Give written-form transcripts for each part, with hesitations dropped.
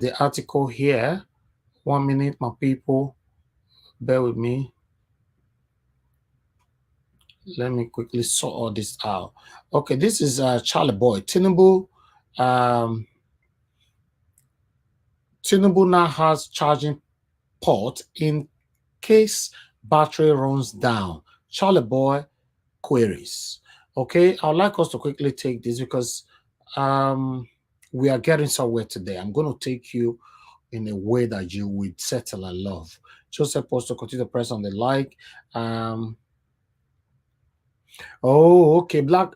the article here. 1 minute, my people. Bear with me. Let me quickly sort all this out. Okay, this is Charlie Boy. Tinubu now has charging port in case battery runs down. Charlie Boy queries. Okay, I'd like us to quickly take this because we are getting somewhere today. I'm going to take you in a way that you would settle and love. Just supposed to continue to press on the like. Oh, okay. Black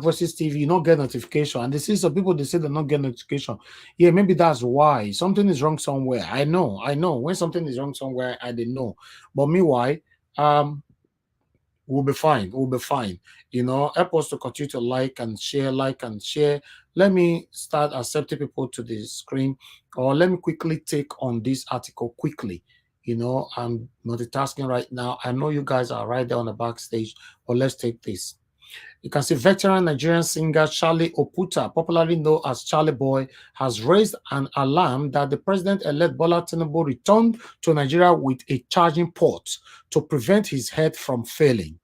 versus TV, you don't get notification. And they see some people, they say they don't get notification. Yeah, maybe that's why. Something is wrong somewhere. I know. When something is wrong somewhere, I didn't know. But meanwhile, we'll be fine. Help us to continue to like and share. Let me start accepting people to the screen, or let me quickly take on this article quickly. I'm multitasking right now. I know you guys are right there on the backstage, but let's take this. You can see veteran Nigerian singer Charlie Oputa, popularly known as Charlie Boy, has raised an alarm that the president-elect Bola Tinubu returned to Nigeria with a charging port to prevent his head from failing.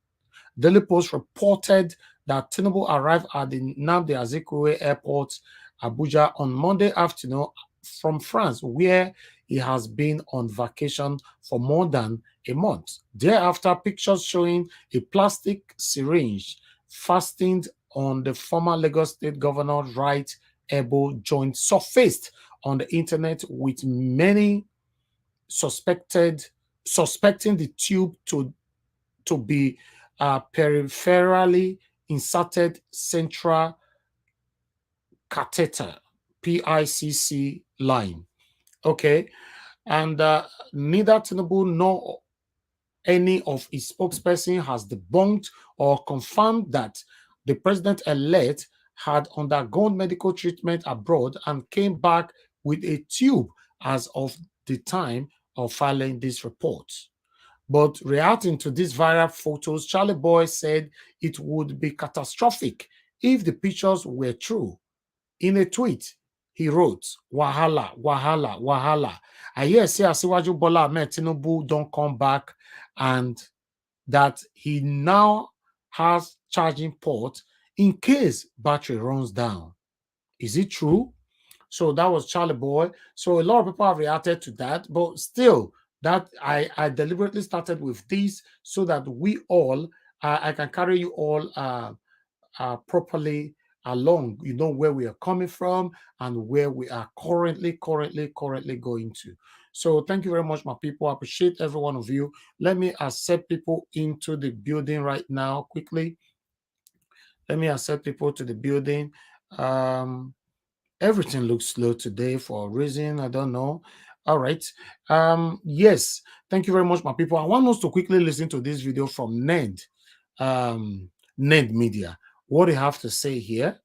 Daily Post reported that Tinubu arrived at the Nnamdi Azikiwe Airport, Abuja, on Monday afternoon from France, where he has been on vacation for more than a month. Thereafter, pictures showing a plastic syringe fastened on the former Lagos State Governor's right elbow joint surfaced on the internet, with many suspecting the tube to be peripherally inserted central catheter (PICC) line. Okay, and neither Tinubu nor any of his spokesperson has debunked or confirmed that the president-elect had undergone medical treatment abroad and came back with a tube as of the time of filing this report. But reacting to these viral photos, Charlie Boy said it would be catastrophic if the pictures were true. In a tweet, he wrote, "Wahala, wahala, wahala. I hear say Asiwaju Bola Ahmed Tinubu don't come back, and that he now has charging port in case battery runs down. Is it true?" So that was Charlie Boy. So a lot of people have reacted to that, but still, that I deliberately started with this so that we all, I can carry you all properly along, where we are coming from and where we are currently going to. So thank you very much, my people. I appreciate every one of you. Let me accept people into the building right now quickly. Let me accept people to the building. Everything looks slow today for a reason, I don't know. All right. Yes, thank you very much, my people. I want us to quickly listen to this video from Ned Media. What they have to say here.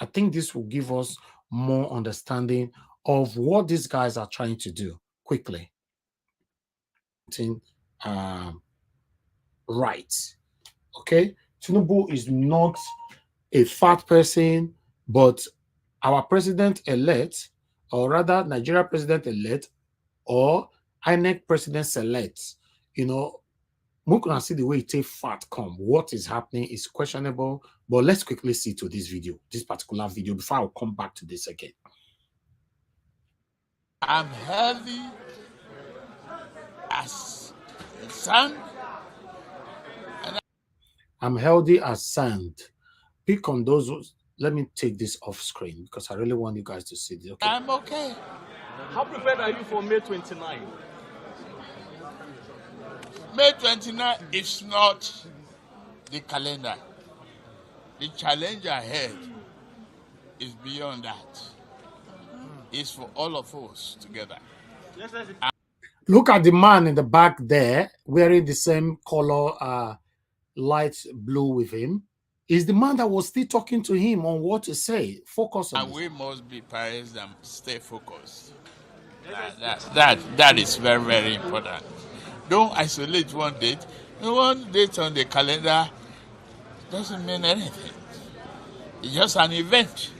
I think this will give us more understanding of what these guys are trying to do quickly. Right. Okay. Tinubu is not a fat person, but our president-elect, or rather Nigeria president-elect, or INEC president-select, we can see the way it takes fat come. What is happening is questionable, but let's quickly see to this particular video, before I'll come back to this again. I'm healthy as sand. I'm healthy as sand. Pick on those. Let me take this off screen because I really want you guys to see this. Okay. I'm okay. How prepared are you for May 29? May 29 is not the calendar. The challenge ahead is beyond that. It's for all of us together. Look at the man in the back there wearing the same color light blue with him. Is the man that was still talking to him on what to say. Focus on and we must be parents and stay focused. That is very, very important. Don't isolate one date. One date on the calendar doesn't mean anything. It's just an event.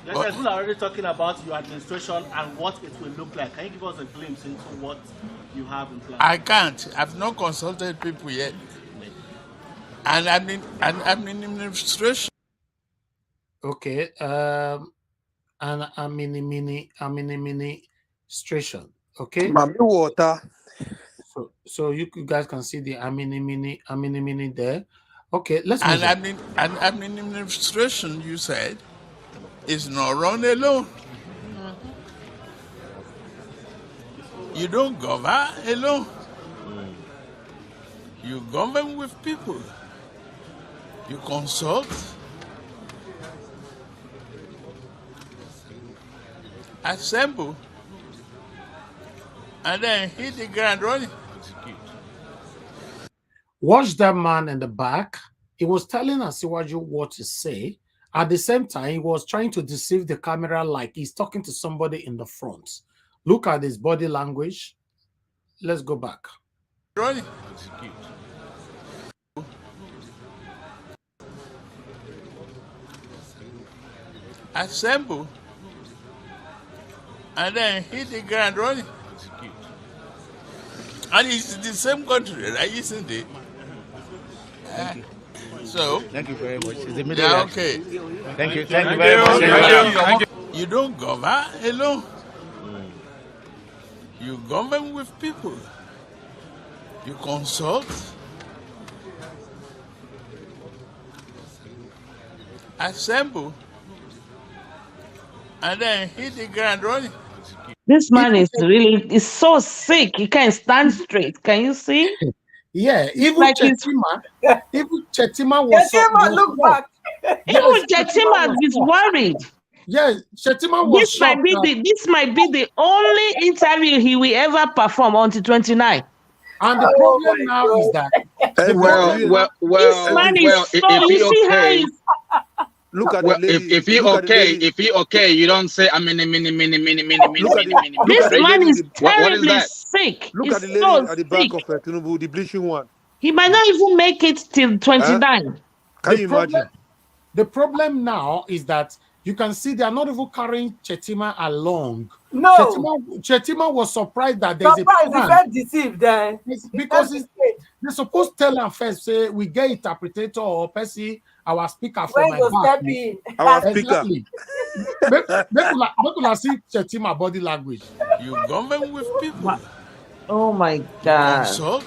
Yes, sir, people are already talking about your administration and what it will look like. Can you give us a glimpse into what you have in plan? I can't. I've not consulted people yet. And I'm in administration. Okay. And I'm in administration. Okay. Mami water. So you guys can see the mini there. Okay, let's And move on. administration, you said, is not run alone. You don't govern alone. You govern with people. You consult, assemble, and then hit the ground running. Watch that man in the back. He was telling Asiwaju what to say. At the same time, he was trying to deceive the camera like he's talking to somebody in the front. Look at his body language. Let's go back. Running. Assemble, and then hit the ground running. And it's the same country, right? Isn't it? So, Thank you very much. It's the middle. yeah, okay. Thank you. Thank you very much. Thank you. You don't govern alone. You govern with people. You consult, assemble, and then hit the ground running. This man is so sick. He can't stand straight. Can you see? Yeah, even like Chetima was. Chetima, look back. Even Chetima is worried. Yeah, Chetima was. This might be the only interview he will ever perform until 29. And the problem now is that this man is so. You see how he's. Look at well, the lady. if he okay, you don't say I mean. This man is terribly sick. Look at the lady so at the back of Tinubu, the bleaching one. He might not even make it till 29. Can you imagine? The problem now is that you can see they are not even carrying Chetima along. No. Chetima was surprised that there's a plan. He felt deceived then. Because they're supposed to tell him first, say, we get interpreter or Percy, our speaker for my back. Our speaker. Exactly. People see Chetima body language. You govern with people. Oh my God. Consult.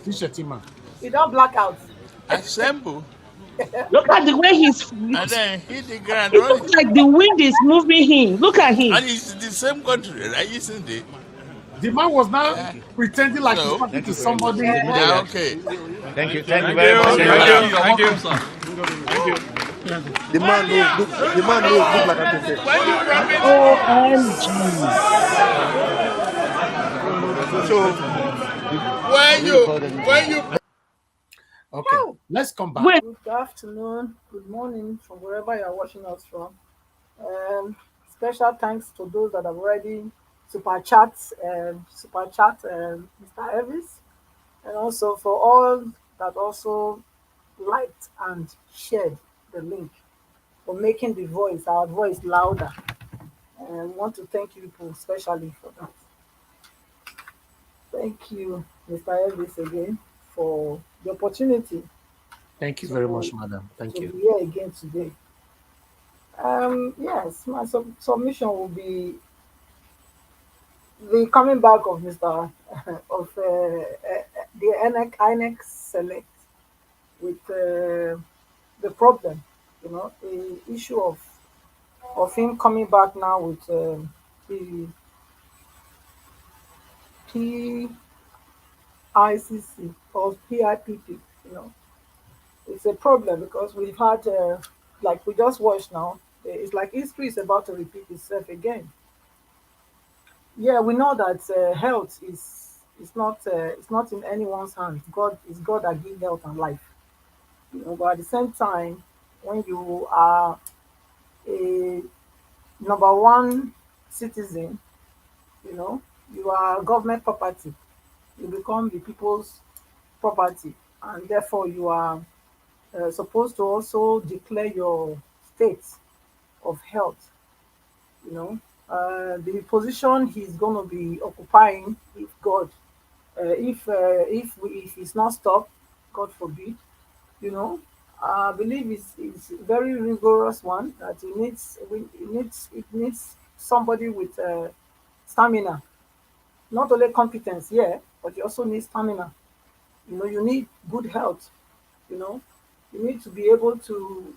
See Chetima. You don't black out. Assemble. Look at the way he's. And then hit the ground It running. looks like the wind is moving him. Look at him. And it's the same country, right? Isn't it? The man was now pretending like he's talking to somebody. Yeah, okay. Thank you. Thank you very much. Thank you. Thank you. The man look like a princess. So when you Okay, let's come back. Wait. Good afternoon, good morning from wherever you are watching us from. Special thanks to those that have already super chat Mr. Elvis, and also for all that also liked and shared the link, for making our voice louder. And we want to thank you people especially for that. Thank you, Mr. Elvis, again for the opportunity. Thank you very much, madam. Thank you. To be here again today. Yes, my submission will be the coming back of Mr. of the INEC Select with the problem, the issue of him coming back now with the PICC or PIPP. It's a problem because we've had, like we just watched now, it's like history is about to repeat itself again. Yeah, we know that health is not in anyone's hand. It's God that gives health and life. But at the same time, when you are a number one citizen, you are government property. You become the people's property, and therefore you are supposed to also declare your state of health. The position he's going to be occupying, if God, if he's not stopped, God forbid, you know, I believe it's a very rigorous one that it needs somebody with stamina, not only competence, yeah, but you also need stamina. You need good health. You know, you need to be able to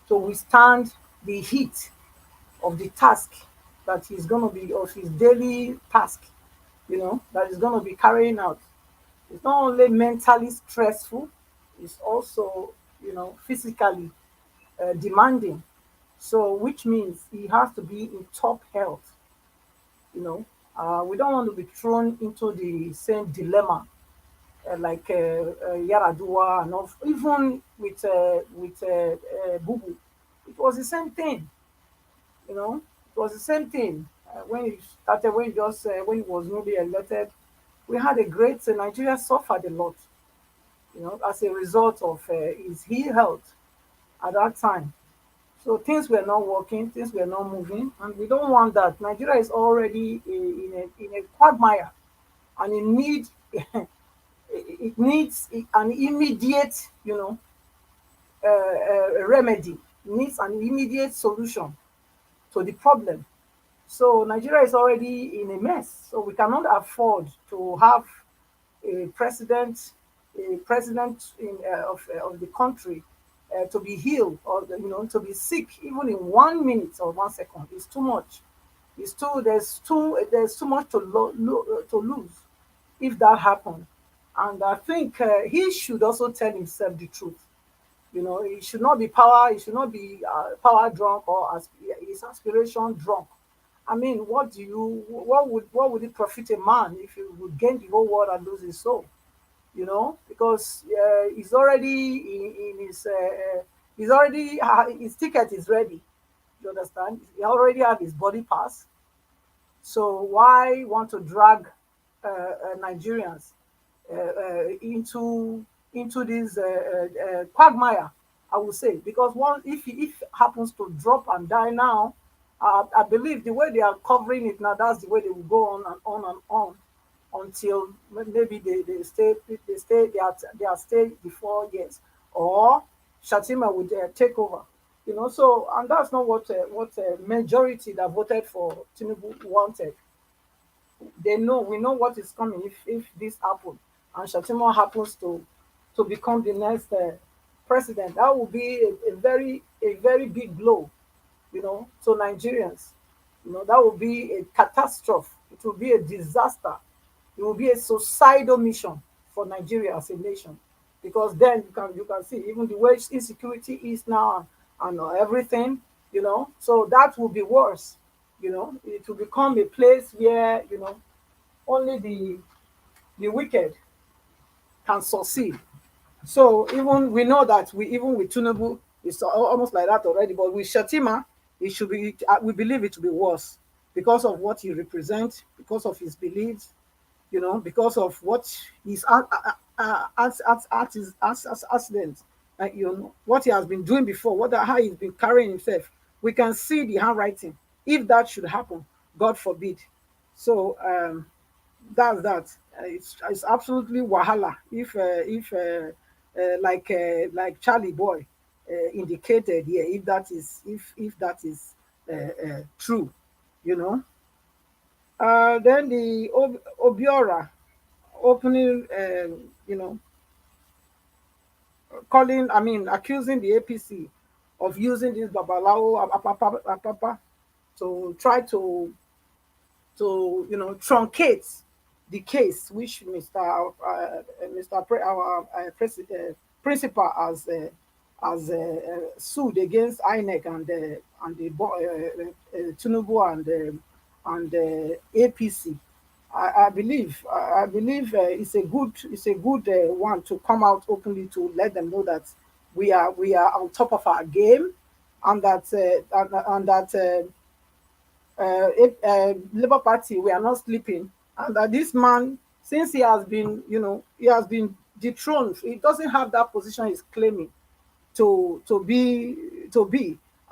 to withstand the heat of the task that he's going to be, of his daily task, that he's going to be carrying out. It's not only mentally stressful, it's also, physically demanding. So, which means he has to be in top health. We don't want to be thrown into the same dilemma like Yaradua and even with Bubu. It was the same thing. It was the same thing when he started, when he was newly elected. We had a great Nigeria suffered a lot, as a result of his health at that time. So things were not working, things were not moving, and we don't want that. Nigeria is already in a quagmire, and it needs an immediate, remedy. It needs an immediate solution to the problem. So Nigeria is already in a mess. So we cannot afford to have a president, of the country to be healed, or to be sick even in 1 minute or 1 second. It's too much. There's too much to lose if that happens. And I think he should also tell himself the truth. He should not be power drunk, or his aspiration drunk. I mean, what would it profit a man if he would gain the whole world and lose his soul? Because he's already his ticket is ready. You understand? He already have his body pass. So why want to drag Nigerians into this quagmire? I would say, because if he happens to drop and die now, I believe the way they are covering it now, that's the way they will go on and on and on until maybe they are stay before years, or Shatima would take over. So, and that's not what majority that voted for Tinubu wanted. We know what is coming if this happens, and Shatima happens to become the next president. That will be a very big blow, to Nigerians. That will be a catastrophe. It will be a disaster. It will be a suicidal mission for Nigeria as a nation, because then you can see even the way insecurity is now, and everything. So that will be worse. It will become a place where only the wicked can succeed. So even we know that even with Tinubu, it's almost like that already. But with Shatima, it should be. We believe it to be worse because of what he represents, because of his beliefs, because of what his accident, what he has been doing before, how he's been carrying himself. We can see the handwriting. If that should happen, God forbid. So that's that. It's absolutely wahala. If like Charlie Boy indicated here, if that is true, then the Obiora opening, accusing the APC of using this Babalawo Apapa to try to truncate the case which our principal has sued against INEC and the Tinubu and APC. I believe it's a good one to come out openly to let them know that we are on top of our game, and that Labour Party, we are not sleeping, and that this man, since he has been dethroned, he doesn't have that position he's claiming. to be,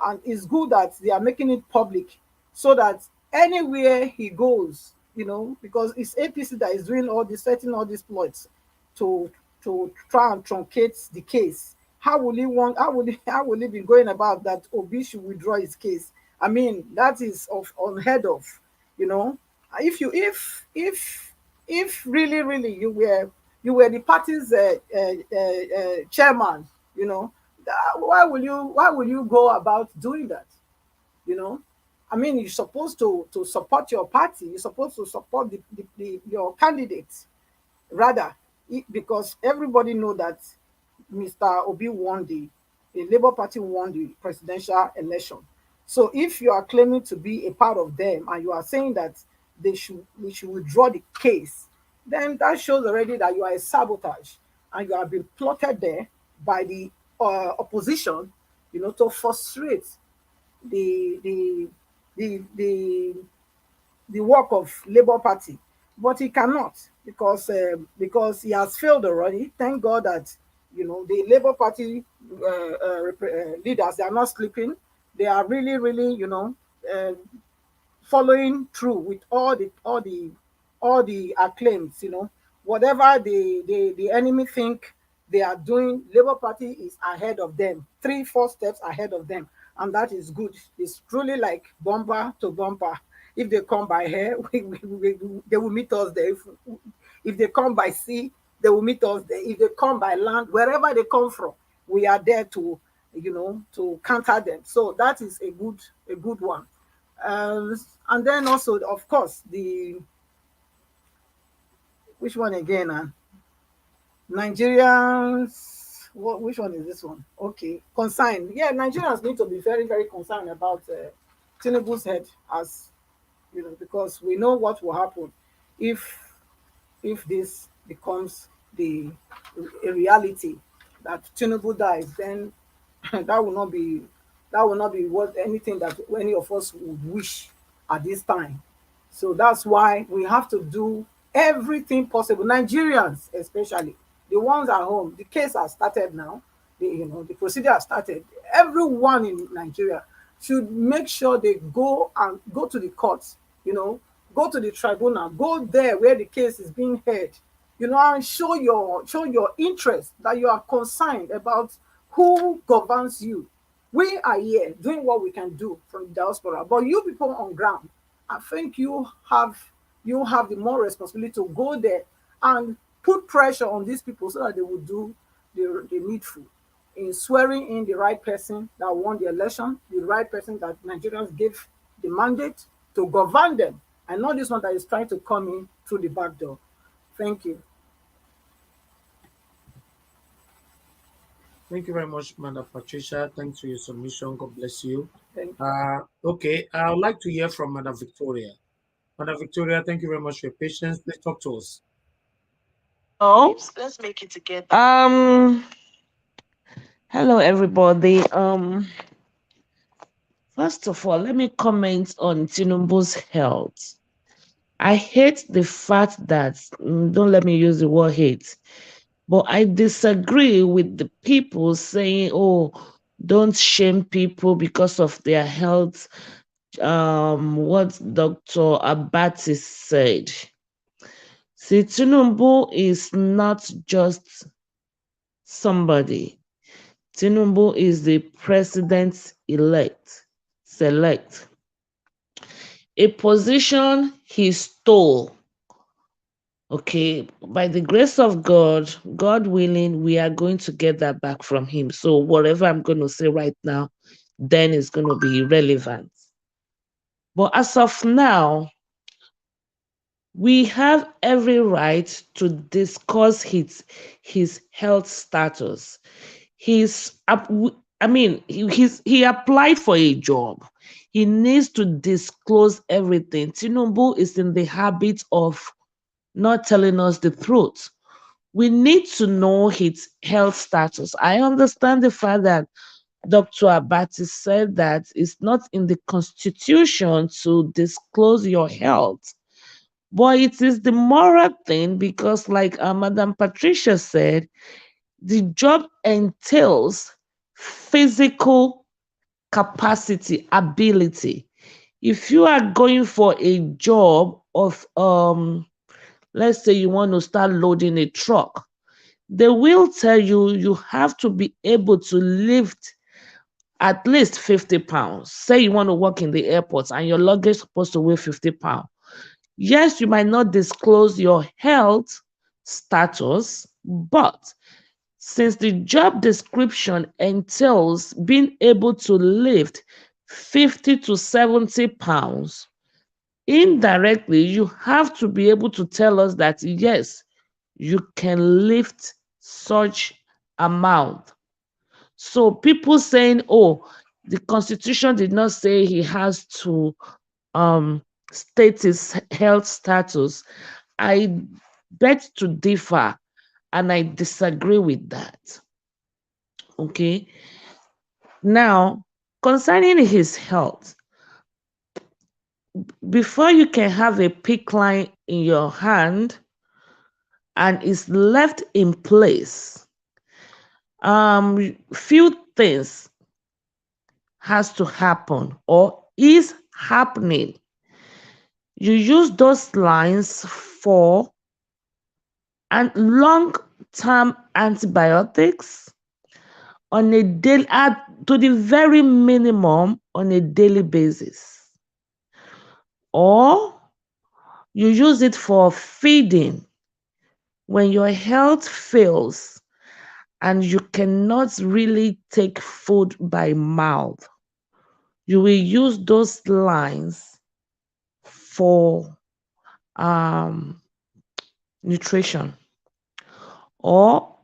and it's good that they are making it public so that anywhere he goes, because it's APC that is doing all this, setting all these plots to try and truncate the case. How will he be going about that Obi should withdraw his case? I mean, that is unheard of, you know. If really you were the party's chairman, why will you go about doing that? You know, I mean, you're supposed to support your party. You're supposed to support your candidates rather, because everybody know that Mr. Obi won the Labour Party won the presidential election. So if you are claiming to be a part of them and you are saying that we should withdraw the case, then that shows already that you are a sabotage and you have been plotted there by the opposition, to frustrate the the the work of Labour Party. But he cannot, because he has failed already. Thank God that the Labour Party leaders, they are not sleeping. They are really, really, following through with all the acclaims. Whatever the enemy think they are doing, Labour Party is ahead of them, 3-4 steps ahead of them, and that is good. It's truly like bumper to bumper. If they come by air, they will meet us there. If they come by sea, they will meet us there. If they come by land, wherever they come from, we are there to counter them. So that is a good one. And then also, of course, which one again? Nigerians. Which one is this one? Okay, concerned. Yeah, Nigerians need to be very, very concerned about Tinubu's head, as because we know what will happen if this becomes a reality, that Tinubu dies. Then that will not be what anything that any of us would wish at this time. So that's why we have to do everything possible. Nigerians, especially the ones at home, the case has started now. The procedure has started. Everyone in Nigeria should make sure they go to the courts, go to the tribunal, go there where the case is being heard, and show your interest, that you are concerned about who governs you. We are here doing what we can do from the diaspora, but you people on ground, I think you have the more responsibility to go there and put pressure on these people so that they will do the needful in swearing in the right person that won the election, the right person that Nigerians gave the mandate to govern them, and not this one that is trying to come in through the back door. Thank you. Thank you very much, Madam Patricia. Thanks for your submission. God bless you. Thank you. Okay, I would like to hear from Madam Victoria. Madam Victoria, thank you very much for your patience. Please talk to us. Oh, let's make it together. Hello everybody. First of all, let me comment on Tinubu's health. I hate the fact that, don't let me use the word hate, but I disagree with the people saying, oh, don't shame people because of their health. What Dr. Abati said. See, Tinubu is not just somebody. Tinubu is the president-elect, select. A position he stole. Okay, by the grace of God, God willing, we are going to get that back from him. So whatever I'm going to say right now, then is going to be irrelevant. But as of now, we have every right to discuss his health status. He applied for a job. He needs to disclose everything. Tinubu is in the habit of not telling us the truth. We need to know his health status. I understand the fact that Dr. Abati said that it's not in the constitution to disclose your health. But it is the moral thing, because like Madam Patricia said, the job entails physical capacity, ability. If you are going for a job of let's say you want to start loading a truck, they will tell you you have to be able to lift at least 50 pounds. Say you want to work in the airport and your luggage is supposed to weigh 50 pounds. Yes, you might not disclose your health status, but since the job description entails being able to lift 50 to 70 pounds, indirectly, you have to be able to tell us that yes, you can lift such amount. So people saying, oh, the constitution did not say he has to state his health status, I beg to differ and I disagree with that. Okay. Now, concerning his health, before you can have a PIC line in your hand and it's left in place, few things has to happen or is happening. You use those lines for and long-term antibiotics on a daily, to the very minimum on a daily basis, or you use it for feeding when your health fails and you cannot really take food by mouth. You will use those lines for nutrition or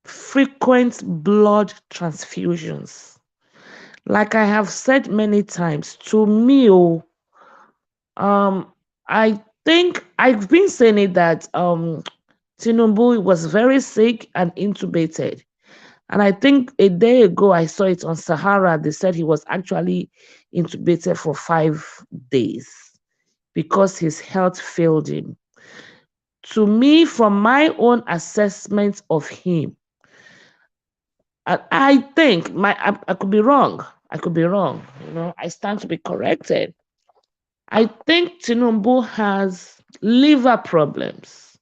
frequent blood transfusions. Like I have said many times, to me, I think I've been saying it that Tinubu was very sick and intubated. And I think a day ago I saw it on Sahara. They said he was actually intubated for 5 days because his health failed him. To me, from my own assessment of him, I think I could be wrong. I could be wrong. I stand to be corrected. I think Tinubu has liver problems,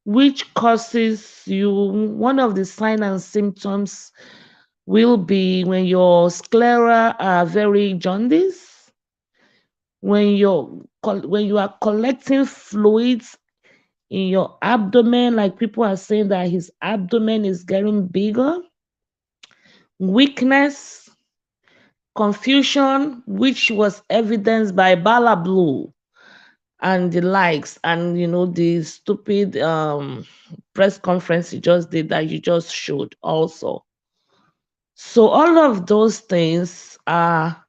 which causes you, one of the signs and symptoms will be when your sclera are very jaundiced, when you are collecting fluids in your abdomen, like people are saying that his abdomen is getting bigger, weakness, confusion, which was evidenced by Bala Blue and the likes, and the stupid press conference you just did that you just showed also. So all of those things are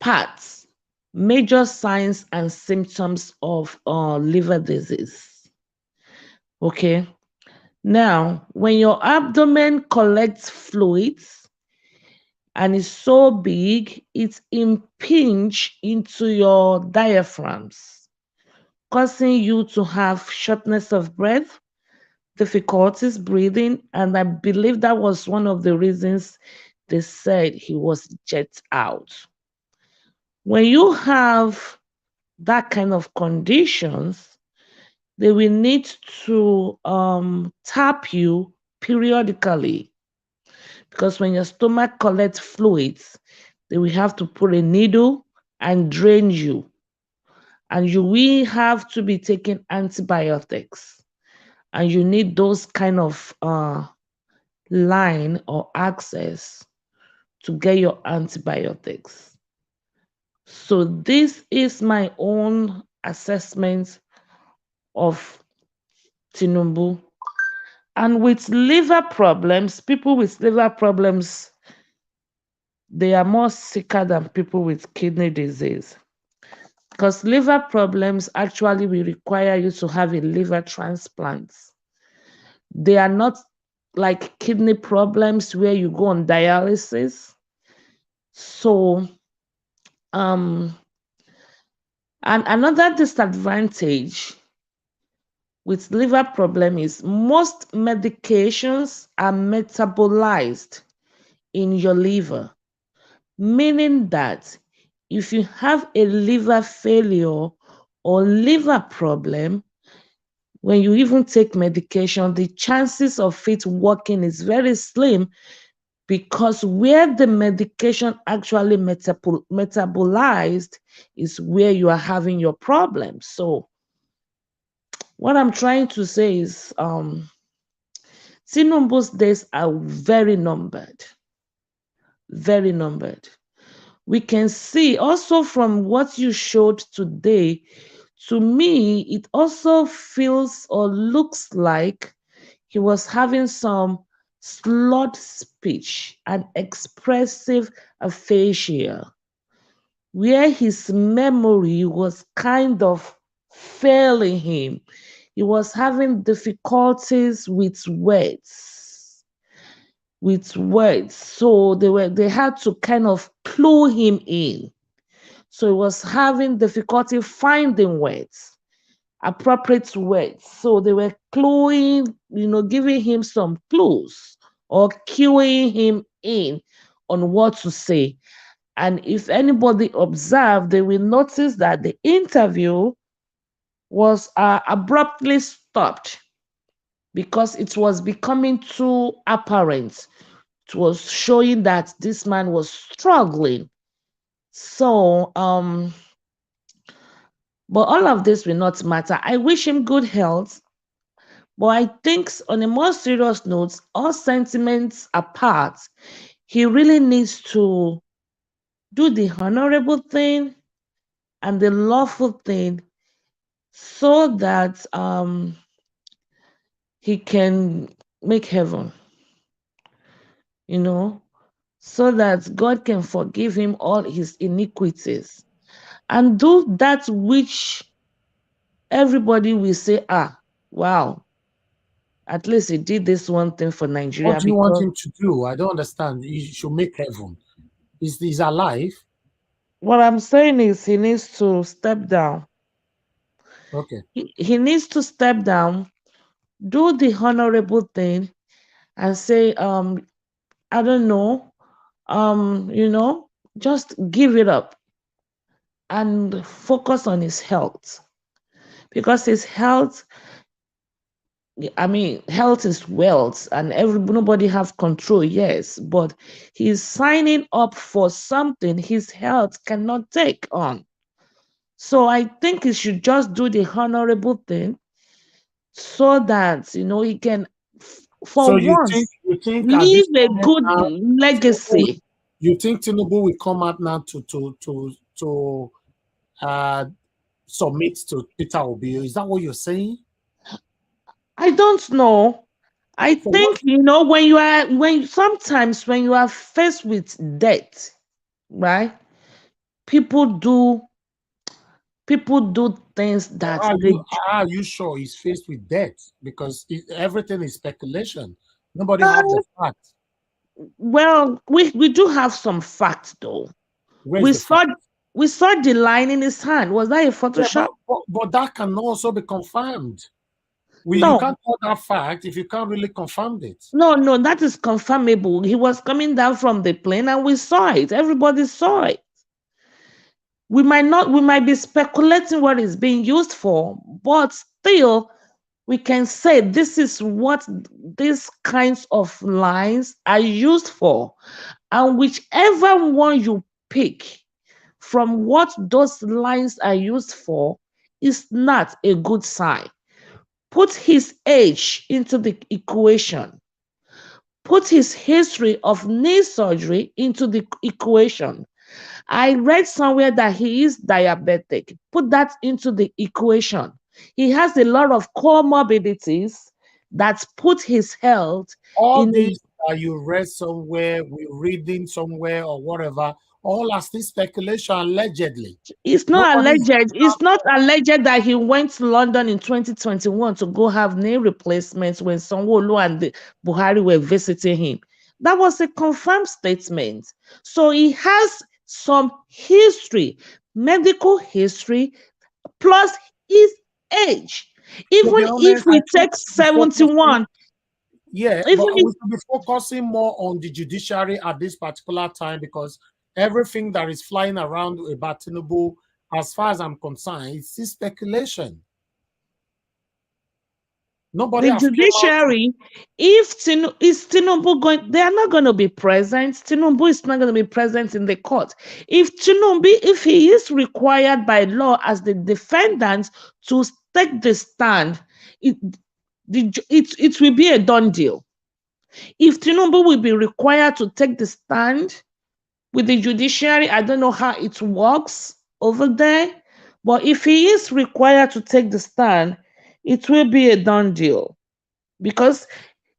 parts, major signs and symptoms of liver disease. Okay. Now, when your abdomen collects fluids and is so big, it impinges into your diaphragms, causing you to have shortness of breath, difficulties breathing, and I believe that was one of the reasons they said he was jet out. When you have that kind of conditions, they will need to tap you periodically, because when your stomach collects fluids, they will have to put a needle and drain you, and you will have to be taking antibiotics, and you need those kind of line or access to get your antibiotics. So this is my own assessment of Tinubu. And with liver problems, people with liver problems, they are more sicker than people with kidney disease. Because liver problems actually will require you to have a liver transplant. They are not like kidney problems where you go on dialysis. So, and another disadvantage with liver problem is most medications are metabolized in your liver, meaning that if you have a liver failure or liver problem, when you even take medication, the chances of it working is very slim, because where the medication actually metabolized is where you are having your problem. So what I'm trying to say is Tinubu's days are very numbered. Very numbered. We can see also from what you showed today, to me, it also feels or looks like he was having some slurred speech and expressive aphasia, where his memory was kind of failing him. He was having difficulties with words. So they had to kind of clue him in. So he was having difficulty finding words, appropriate words. So they were cluing, giving him some clues or cueing him in on what to say. And if anybody observed, they will notice that the interview was abruptly stopped because it was becoming too apparent. It was showing that this man was struggling. So, but all of this will not matter. I wish him good health. But I think on a more serious note, all sentiments apart, he really needs to do the honorable thing and the lawful thing so that he can make heaven, so that God can forgive him all his iniquities and do that which everybody will say, wow, at least he did this one thing for Nigeria. What do you want him to do? I don't understand. He should make heaven. He's alive. What I'm saying is he needs to step down. Okay. He needs to step down, do the honorable thing, and say, I don't know, just give it up and focus on his health. Because his health, health is wealth, and nobody have control, yes, but he's signing up for something his health cannot take on. So I think he should just do the honorable thing so that he can, for once, leave a good legacy. You think Tinubu will come out now to submit to Peter Obi? Is that what you're saying? I don't know. I think sometimes when you are faced with death, right? People do things that are you sure he's faced with death? Because everything is speculation. Nobody has the facts. Well, we do have some facts though. We saw the line in his hand. Was that a Photoshop? Yeah, but that can also be confirmed. You can't tell that fact if you can't really confirm it. No, that is confirmable. He was coming down from the plane and we saw it. Everybody saw it. We might be speculating what it's being used for, but still we can say this is what these kinds of lines are used for. And whichever one you pick from what those lines are used for is not a good sign. Put his age into the equation. Put his history of knee surgery into the equation. I read somewhere that he is diabetic. Put that into the equation. He has a lot of comorbidities that put his health all these that you read somewhere, we're reading somewhere or whatever, all are still speculation allegedly. It's not alleged. It's not alleged that he went to London in 2021 to go have knee replacements when Sanwo-Olu and Buhari were visiting him. That was a confirmed statement. So he has some history, medical history, plus his age. Even if we take 71. Yeah, Even but if we should be focusing more on the judiciary at this particular time, because everything that is flying around about Tinubu, as far as I'm concerned, it's still speculation. Nobody the have came out. judiciary, if is Tinubu going, they are not going to be present. Tinubu is not going to be present in the court. If Tinubu, if he is required by law as the defendant to take the stand, it it will be a done deal. If Tinubu will be required to take the stand with the judiciary, I don't know how it works over there, but if he is required to take the stand, it will be a done deal, because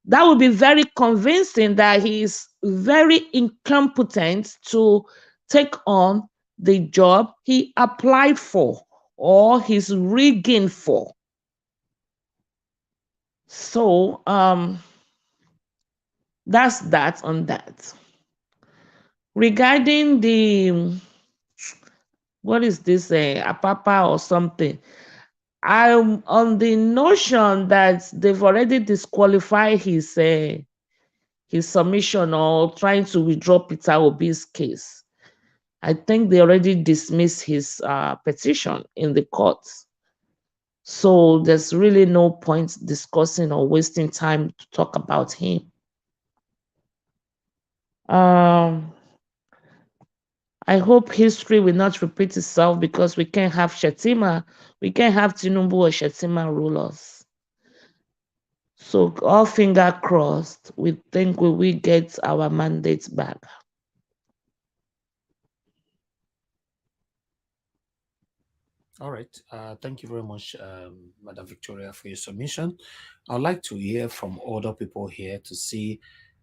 that would be very convincing that he is very incompetent to take on the job he applied for or he's rigging for. So that's that on that. Regarding the, what is this, apapa or something, I'm on the notion that they've already disqualified his submission or trying to withdraw Peter Obi's case. I think they already dismissed his petition in the courts. So there's really no point discussing or wasting time to talk about him. I hope history will not repeat itself, because we can't have Shetima, we can't have Tinubu or Shetima rulers. So all finger crossed, we think we will get our mandates back. All right. Thank you very much, Madam Victoria, for your submission. I'd like to hear from other people here to see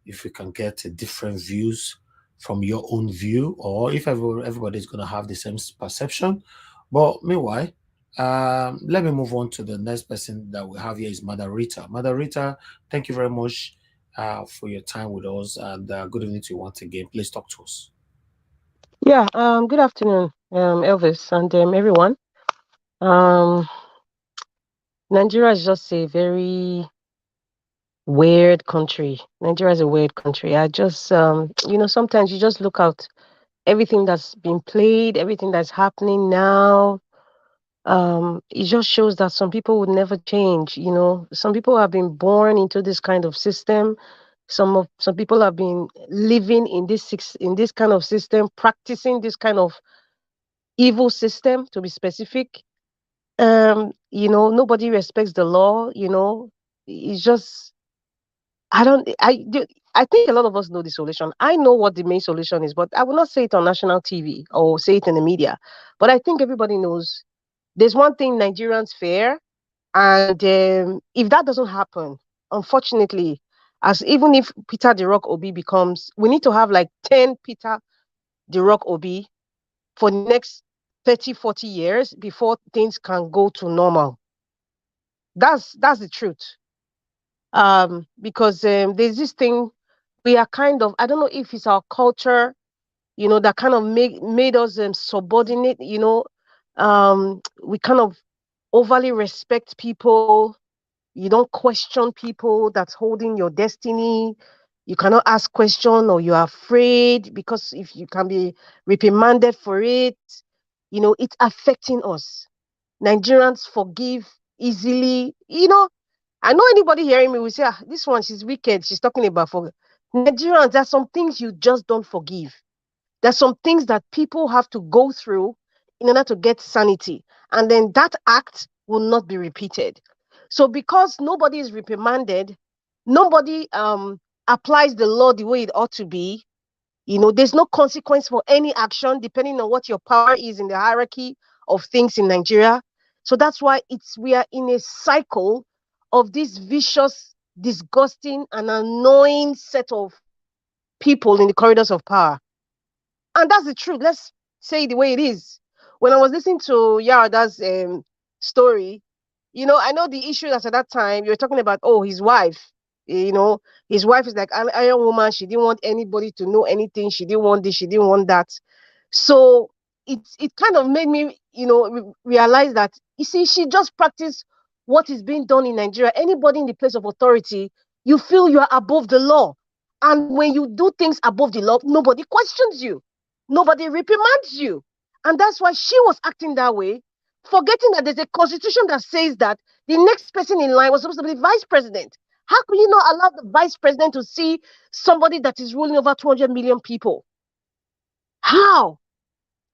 if we can get different views from your own view, or if everybody's going to have the same perception. But meanwhile, let me move on to the next person that we have here is Mother Rita. Mother Rita, thank you very much for your time with us, and good evening to you once again. Please talk to us. Yeah, good afternoon, Elvis, and everyone. Um, Nigeria is just a very weird country. Nigeria is a weird country. I just, sometimes you just look out everything that's been played, everything that's happening now. It just shows that some people would never change. Some people have been born into this kind of system. Some people have been living in this kind of system, practicing this kind of evil system, to be specific. Nobody respects the law. It's just, I think a lot of us know the solution. I know what the main solution is, but I will not say it on national TV or say it in the media. But I think everybody knows there's one thing Nigerians fear, and if that doesn't happen, unfortunately, as even if Peter the Rock Obi becomes, we need to have like 10 Peter the Rock Obi for the next 30, 40 years before things can go to normal. That's the truth. Because there's this thing, we are kind of, I don't know if it's our culture, that kind of made us subordinate. We kind of overly respect people. You don't question people that's holding your destiny. You cannot ask question, or you're afraid, because if you can be reprimanded for it, it's affecting us. Nigerians forgive easily. I know anybody hearing me will say, this one, she's wicked. She's talking about for Nigerians. There's some things you just don't forgive. There's some things that people have to go through in order to get sanity. And then that act will not be repeated. So because nobody is reprimanded, nobody applies the law the way it ought to be, there's no consequence for any action depending on what your power is in the hierarchy of things in Nigeria. So that's why we are in a cycle of this vicious, disgusting, and annoying set of people in the corridors of power. And that's the truth. Let's say it the way it is. When I was listening to Yarada's story, I know the issue that's at that time, you were talking about, his wife. His wife is like an iron woman. She didn't want anybody to know anything. She didn't want this. She didn't want that. So it kind of made me, realize that, you see, she just practiced what is being done in Nigeria. Anybody in the place of authority You feel you are above the law. And when you do things above the law, nobody questions you. Nobody reprimands you. And that's why she was acting that way, forgetting that there's a constitution that says that the next person in line was supposed to be the vice president. How can you not allow the vice president to see somebody that is ruling over 200 million people? How?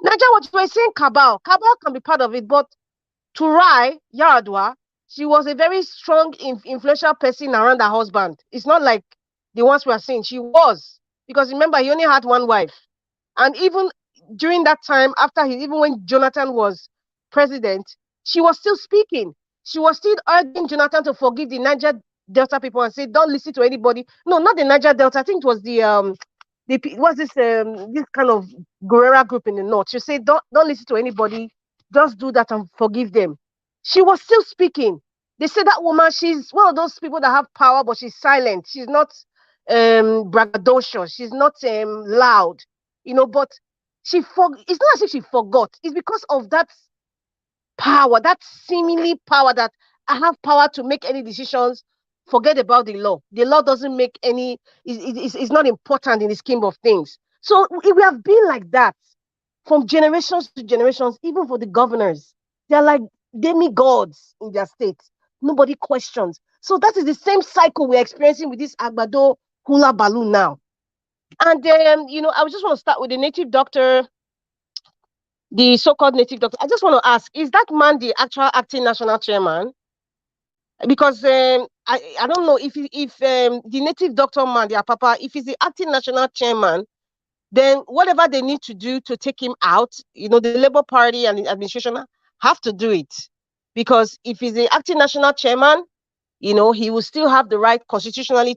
Naja, what you were saying, cabal. Cabal can be part of it, but to Rai Yaradua, she was a very strong, influential person around her husband. It's not like the ones we are seeing. She was. Because remember, he only had one wife. And even during that time, even when Jonathan was president, she was still speaking. She was still urging Jonathan to forgive the Niger Delta people and say, don't listen to anybody. No, not the Niger Delta. I think it was this kind of guerrilla group in the north. She said, don't listen to anybody. Just do that and forgive them. She was still speaking. They said that woman, she's one of those people that have power, but she's silent. She's not braggadocious. She's not loud, but it's not as if she forgot. It's because of that power, that seemingly power that I have power to make any decisions. Forget about the law. The law doesn't make any, it's not important in the scheme of things. So we have been like that from generations to generations, even for the governors. They're like demigods in their state. Nobody questions. So that is the same cycle we're experiencing with this Agbado hula balloon now. And then, I just want to start with the native doctor, the so-called native doctor. I just want to ask, is that man the actual acting national chairman? Because I don't know if the native doctor man, the Apapa, if he's the acting national chairman, then whatever they need to do to take him out, the Labour Party and the administration have to do it. Because if he's the acting national chairman, he will still have the right constitutionally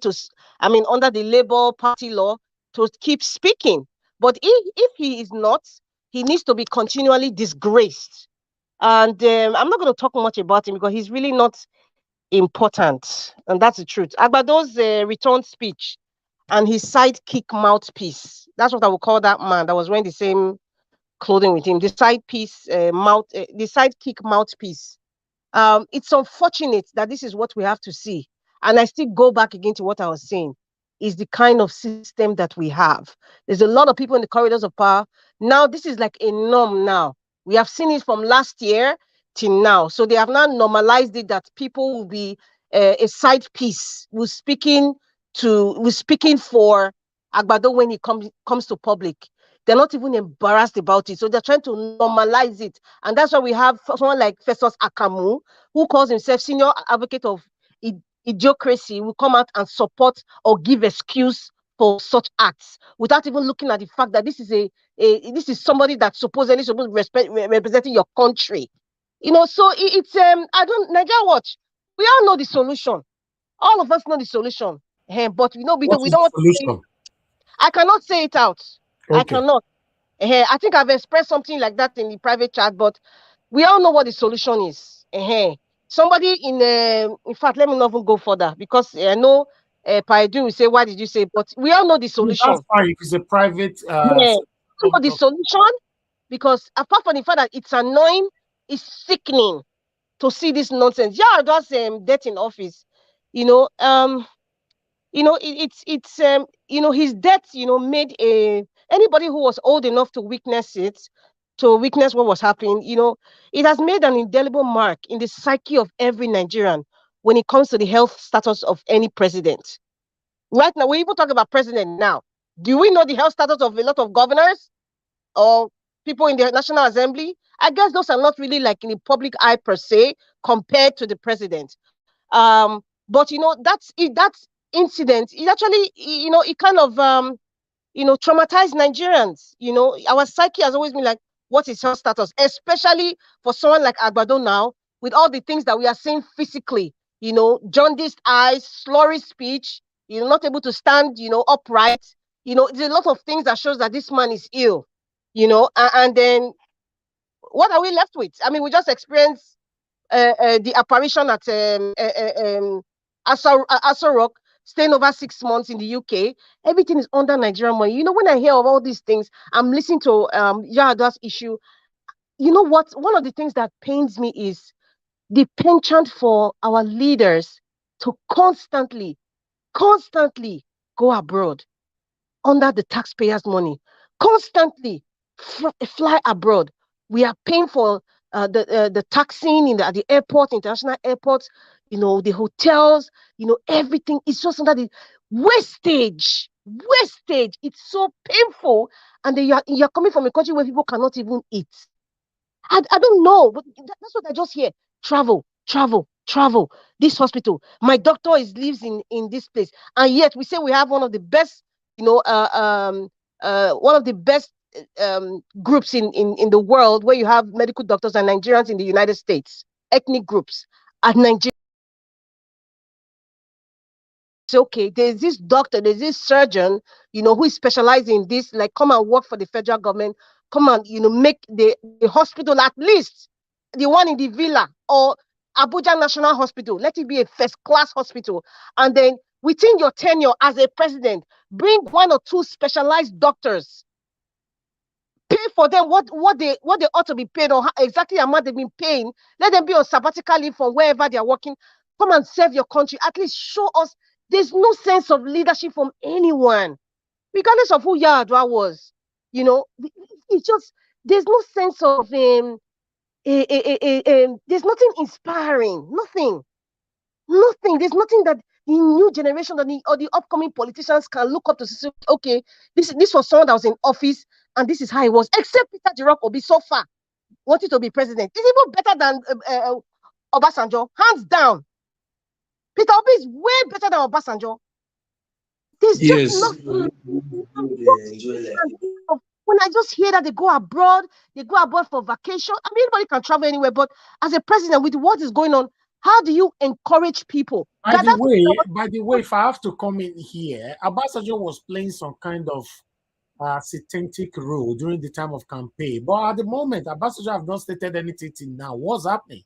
under the Labour Party law to keep speaking. But if he is not, he needs to be continually disgraced. And I'm not going to talk much about him because he's really not important. And that's the truth. Agbado's return speech and his sidekick mouthpiece. That's what I would call that man that was wearing the same clothing with him. The sidekick mouthpiece. It's unfortunate that this is what we have to see. And I still go back again to what I was saying, is the kind of system that we have. There's a lot of people in the corridors of power. Now, this is like a norm now. We have seen it from last year till now. So they have now normalized it that people will be a side piece, who's speaking for Agbado when he comes to public. They're not even embarrassed about it. So they're trying to normalize it. And that's why we have someone like Festus Akamu, who calls himself senior advocate of idiocracy, will come out and support or give excuse for such acts without even looking at the fact that this is somebody that's supposedly supposed to be representing your country. So it's Nigeria Watch. We all know the solution. All of us know the solution. But we don't want to say it. I cannot say it out. Okay. I cannot. I think I've expressed something like that in the private chat, but we all know what the solution is. Somebody in fact, let me not even go further because I know Paidu will say, why did you say? But we all know the solution. That's fine if it's a private. We know the solution because apart from the fact that it's annoying, it's sickening to see this nonsense. Yeah, that's death in office. His death, made anybody who was old enough to witness what was happening, it has made an indelible mark in the psyche of every Nigerian when it comes to the health status of any president. Right now, we even talk about president now. Do we know the health status of a lot of governors or people in the National Assembly? I guess those are not really like in the public eye per se compared to the president. But that incident, it actually, it kind of traumatized Nigerians. Our psyche has always been like, what is health status? Especially for someone like Agbado now, with all the things that we are seeing physically, jaundiced eyes, slurry speech, not able to stand, upright. There's a lot of things that shows that this man is ill, and then what are we left with? I mean, we just experienced the apparition at Asa Rock, staying over 6 months in the UK. Everything is under Nigerian money. When I hear of all these things, I'm listening to Yarada's issue. You know what? One of the things that pains me is the penchant for our leaders to constantly constantly go abroad under the taxpayers' money, constantly fly abroad. We are paying for the taxing at the airport, international airports, the hotels, everything is just under the wastage. Wastage. It's so painful. And then you're coming from a country where people cannot even eat. I don't know, but that's what I just hear. Travel, travel, travel. This hospital, my doctor lives in this place, and yet we say we have one of the best, one of the best groups in the world, where you have medical doctors and Nigerians in the United States, ethnic groups, at Nigeria. Okay, there's this doctor, there's this surgeon, who is specialized in this, like, come and work for the federal government, come and, make the hospital, at least the one in the villa or Abuja National Hospital, let it be a first-class hospital. And then within your tenure as a president, bring 1 or 2 specialized doctors, pay for them what they ought to be paid, or exactly the amount they've been paying. Let them be on sabbatical leave from wherever they are working. Come and serve your country. At least show us. There's no sense of leadership from anyone, regardless of who Yar'Adua was. It's just, there's no sense of there's nothing inspiring, nothing. There's nothing that the new generation or the upcoming politicians can look up to say, okay, this was someone that was in office and this is how it was. Except Peter Jirok Obi so far wanted to be president. He's even better than Obasanjo, hands down. Peter Obi is way better than Obasanjo. There's just nothing. When I just hear that they go abroad for vacation. I mean, anybody can travel anywhere, but as a president, with what is going on, how do you encourage people? By the way, if I have to come in here, Obasanjo was playing some kind of satanic role during the time of campaign. But at the moment, Obasanjo have not stated anything till now. What's happening?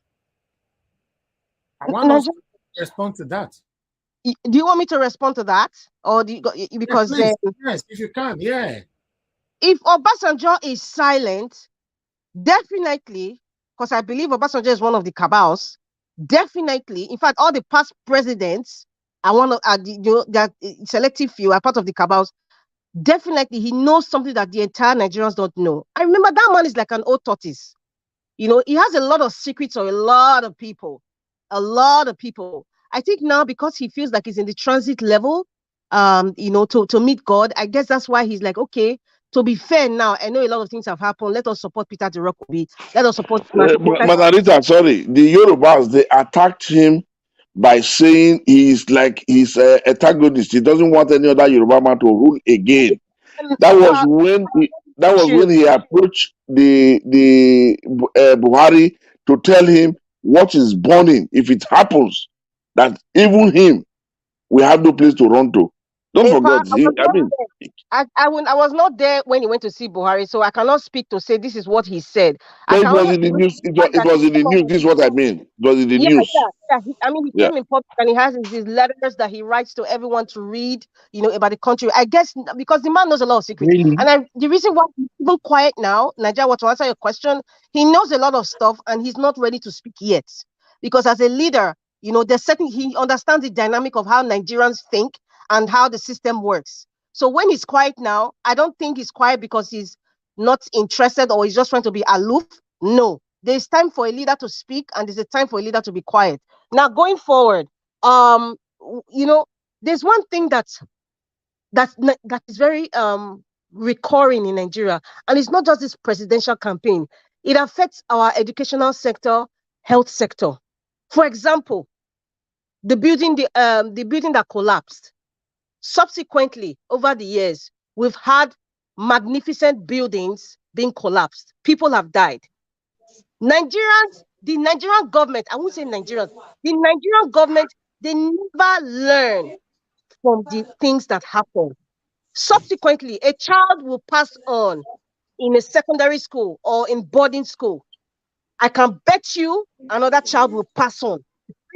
I want us to respond to that. Do you want me to respond to that? Or do you, because yes, yes, if you can, yeah. If Obasanjo is silent, definitely, because I believe Obasanjo is one of the cabals, definitely, in fact, all the past presidents are one of that selective few are part of the cabals. Definitely, he knows something that the entire Nigerians don't know. I remember that man is like an old tortoise. He has a lot of secrets of a lot of people. I think now, because he feels like he's in the transit level, to meet God, I guess that's why he's like, okay, to be fair now, I know a lot of things have happened. Let us support Peter Jirok Obi. Let us support Margarita, sorry. The Yorubas, they attacked him by saying he's antagonist. He doesn't want any other Yoruba man to rule again. That was when he approached the Buhari to tell him what is burning. If it happens, that even him, we have no place to run to. Don't forget. I was not there when he went to see Buhari, so I cannot speak to say this is what he said. No, it was in the news. It was in the news. This is what I mean. It was in the news. Yeah. He came in public and he has his letters that he writes to everyone to read, about the country. I guess because the man knows a lot of secrets. Really? And the reason why he's even quiet now, Nigeria, to answer your question, he knows a lot of stuff and he's not ready to speak yet. Because as a leader, he understands the dynamic of how Nigerians think and how the system works. So when he's quiet now, I don't think he's quiet because he's not interested or he's just trying to be aloof. No, there's time for a leader to speak and there's a time for a leader to be quiet. Now, going forward, there's one thing that is very recurring in Nigeria, and it's not just this presidential campaign. It affects our educational sector, health sector. For example, the building that collapsed. Subsequently, over the years, we've had magnificent buildings being collapsed. People have died. The Nigerian government, I won't say Nigerians, the Nigerian government, they never learn from the things that happen. Subsequently, a child will pass on in a secondary school or in boarding school. I can bet you another child will pass on.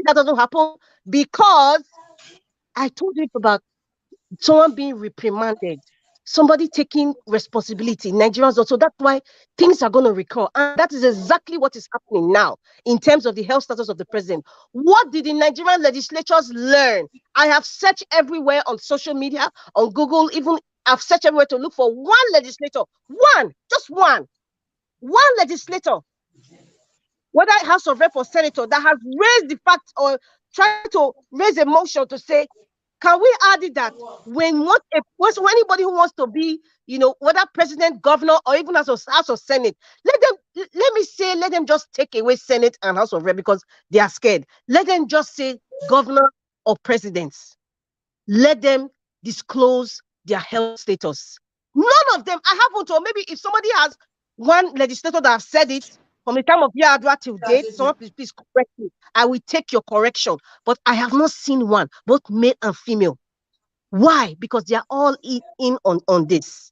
That doesn't happen because I told you about someone being reprimanded, somebody taking responsibility. Nigerians also. That's why things are going to recur. And that is exactly what is happening now in terms of the health status of the president. What did the Nigerian legislatures learn? I have searched everywhere on social media, on Google, even I've searched everywhere to look for one legislator, just one legislator, whether House of Rep or Senator, that has raised the fact or tried to raise a motion to say, can we add it that when anybody who wants to be, whether president, governor, or even House of Senate, let them just take away Senate and House of Rep because they are scared. Let them just say governor or presidents. Let them disclose their health status. None of them. I happen to, maybe if somebody has one legislator that have said it from the time of Yar'Adua till date, someone please correct me. I will take your correction. But I have not seen one, both male and female. Why? Because they are all in on this.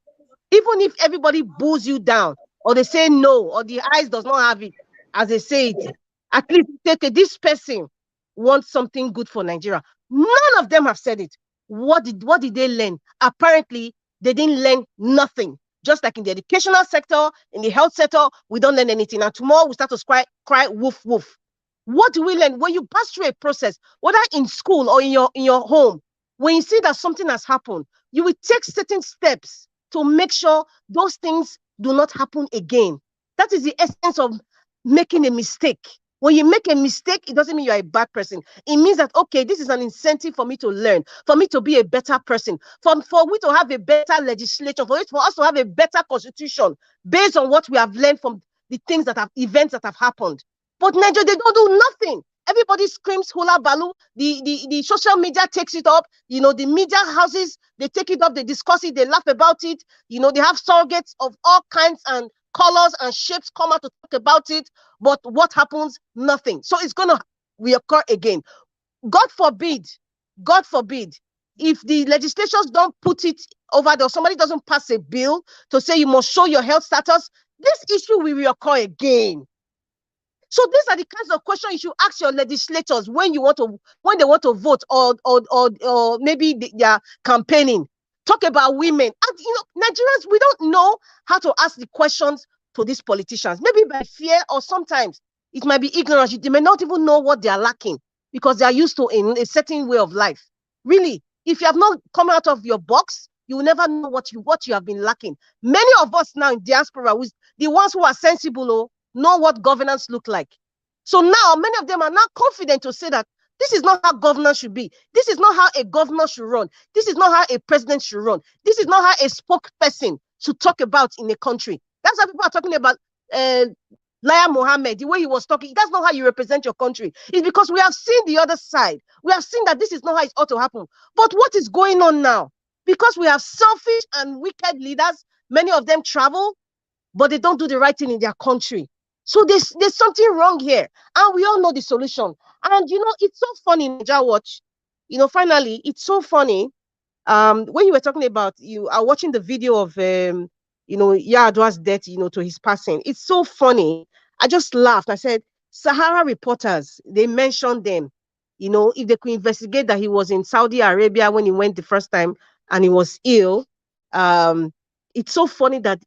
Even if everybody boos you down, or they say no, or the eyes does not have it, as they say it, at least this person wants something good for Nigeria. None of them have said it. What did they learn? Apparently, they didn't learn nothing. Just like in the educational sector, in the health sector, we don't learn anything. And tomorrow we start to cry woof woof. What do we learn? When you pass through a process, whether in school or in your home, when you see that something has happened, you will take certain steps to make sure those things do not happen again. That is the essence of making a mistake. When you make a mistake, it doesn't mean you're a bad person. It means that, okay, this is an incentive for me to learn, for me to be a better person, for we to have a better legislation, for us to have a better constitution based on what we have learned from the events that have happened. But Nigeria, they don't do nothing. Everybody screams hula balu. The social media takes it up. The media houses, they take it up, they discuss it, they laugh about it. They have surrogates of all kinds and colors and shapes come out to talk about it. But what happens? Nothing. So it's going to reoccur again. God forbid, if the legislatures don't put it over there, or somebody doesn't pass a bill to say you must show your health status, this issue will reoccur again. So these are the kinds of questions you should ask your legislators when they want to vote or maybe they are campaigning. Talk about women. And Nigerians, we don't know how to ask the questions to these politicians. Maybe by fear, or sometimes it might be ignorance. They may not even know what they are lacking because they are used to a certain way of life. Really, if you have not come out of your box, you will never know what you have been lacking. Many of us now in diaspora, the ones who are sensible, know what governance look like. So now many of them are now confident to say that this is not how governance should be. This is not how a governor should run. This is not how a president should run. This is not how a spokesperson should talk about in a country. That's why people are talking about Laya Mohammed, the way he was talking. That's not how you represent your country. It's because we have seen the other side. We have seen that this is not how it ought to happen. But what is going on now? Because we have selfish and wicked leaders, many of them travel, but they don't do the right thing in their country. So there's something wrong here. And we all know the solution. And, it's so funny, Naija Watch. Finally, it's so funny. When you were talking about, you are watching the video of, Yar'Adua's death, to his passing. It's so funny. I just laughed. I said, Sahara reporters, they mentioned them. If they could investigate that he was in Saudi Arabia when he went the first time and he was ill. It's so funny that,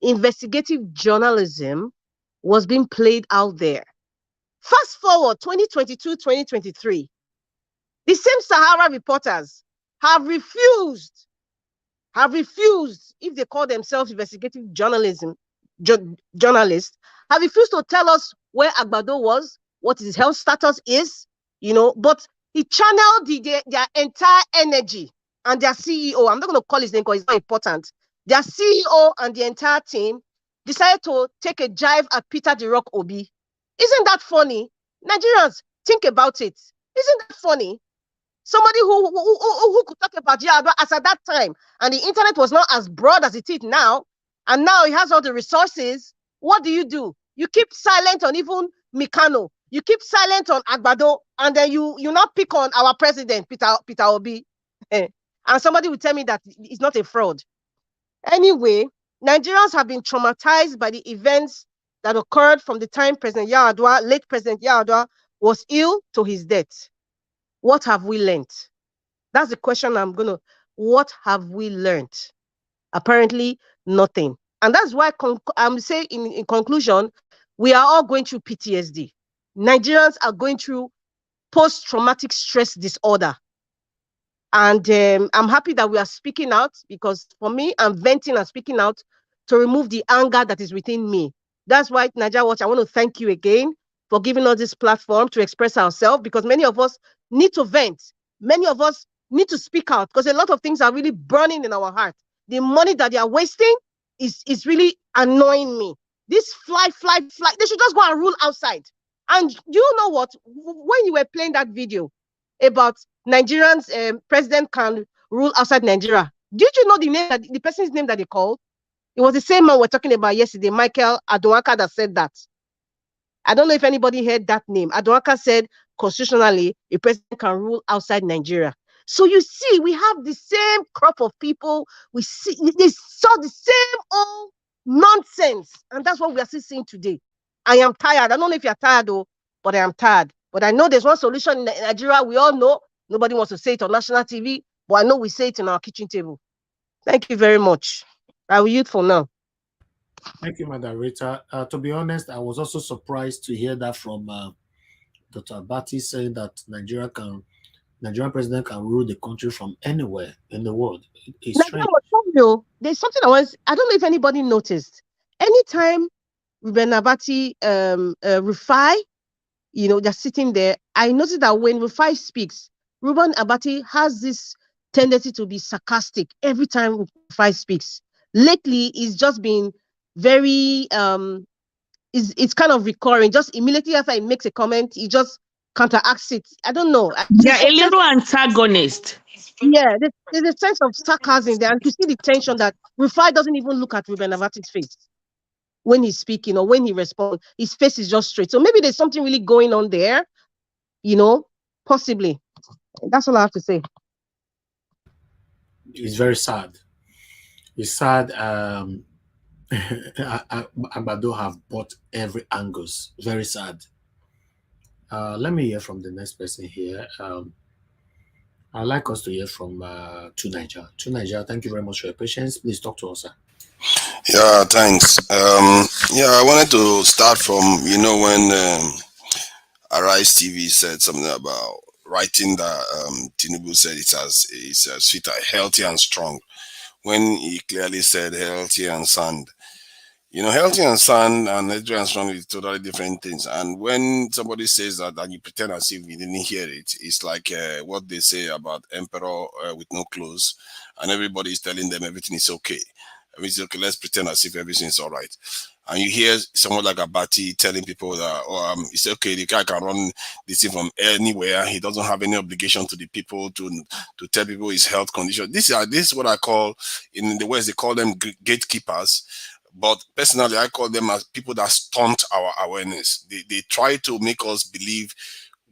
investigative journalism was being played out there. Fast forward 2022, 2023. The same Sahara reporters have refused, if they call themselves investigative journalists, have refused to tell us where Agbado was, what his health status is, but he channeled their entire energy, and their CEO, I'm not going to call his name because it's not important, their CEO and the entire team decided to take a jive at Peter the Rock Obi. Isn't that funny? Nigerians, think about it. Isn't that funny? Somebody who could talk about Yar'Adua as at that time, and the internet was not as broad as it is now, and now he has all the resources. What do? You keep silent on even Mikano. You keep silent on Agbado, and then you not pick on our president, Peter Obi. And somebody will tell me that it's not a fraud. Anyway, Nigerians have been traumatized by the events that occurred from the time late President Yar'Adua, was ill to his death. What have we learned? That's the question what have we learned? Apparently, nothing. And that's why I'm saying in conclusion, we are all going through PTSD. Nigerians are going through post-traumatic stress disorder. And I'm happy that we are speaking out, because for me, I'm venting and speaking out to remove the anger that is within me. That's why, Nigeria Watch, I want to thank you again for giving us this platform to express ourselves, because many of us need to vent. Many of us need to speak out, because a lot of things are really burning in our heart. The money that they are wasting is really annoying me. This fly. They should just go and rule outside. And you know what? When you were playing that video about Nigerians, president can rule outside Nigeria, did you know the person's name that they called? It was the same man we're talking about yesterday, Michael Adonwaka, that said that. I don't know if anybody heard that name. Adonwaka said constitutionally, a president can rule outside Nigeria. So you see, we have the same crop of people. They saw the same old nonsense. And that's what we are still seeing today. I am tired. I don't know if you're tired though, but I am tired. But I know there's one solution in Nigeria. We all know. Nobody wants to say it on national TV, but I know we say it in our kitchen table. Thank you very much. I will yield for now. Thank you, Madam Rita. To be honest, I was also surprised to hear that from Dr. Abati, saying that Nigerian president can rule the country from anywhere in the world. It's strange. There's something I don't know if anybody noticed. Anytime Ruben Abati, Rufai, they're sitting there, I noticed that when Rufai speaks, Ruben Abati has this tendency to be sarcastic every time Rufai speaks. Lately, it's just been very, it's kind of recurring. Just immediately after he makes a comment, he just counteracts it. I don't know. Yeah, a little antagonist. Yeah, there's a sense of sarcasm there, and to see the tension that Rufai doesn't even look at Ruben Abati's face when he's speaking or when he responds. His face is just straight. So maybe there's something really going on there, possibly. That's all I have to say. It's very sad. It's sad. Agbado have bought every angles. Very sad. Let me hear from the next person here. I'd like us to hear from Nigeria. Nigeria, thank you very much for your patience. Please talk to us, sir. Yeah, thanks. I wanted to start from, when Arise TV said something about writing that Tinubu said it's as fit, healthy and strong, when he clearly said healthy and sound. Healthy and sound and healthy and strong is totally different things. And when somebody says that and you pretend as if you didn't hear it, it's like what they say about emperor with no clothes, and everybody is telling them everything is okay. Everything's okay. Let's pretend as if everything is all right. And you hear someone like Abati telling people that, it's okay, the guy can run this thing from anywhere. He doesn't have any obligation to the people to tell people his health condition. This is what I call, in the West, they call them gatekeepers. But personally, I call them as people that stunt our awareness. They try to make us believe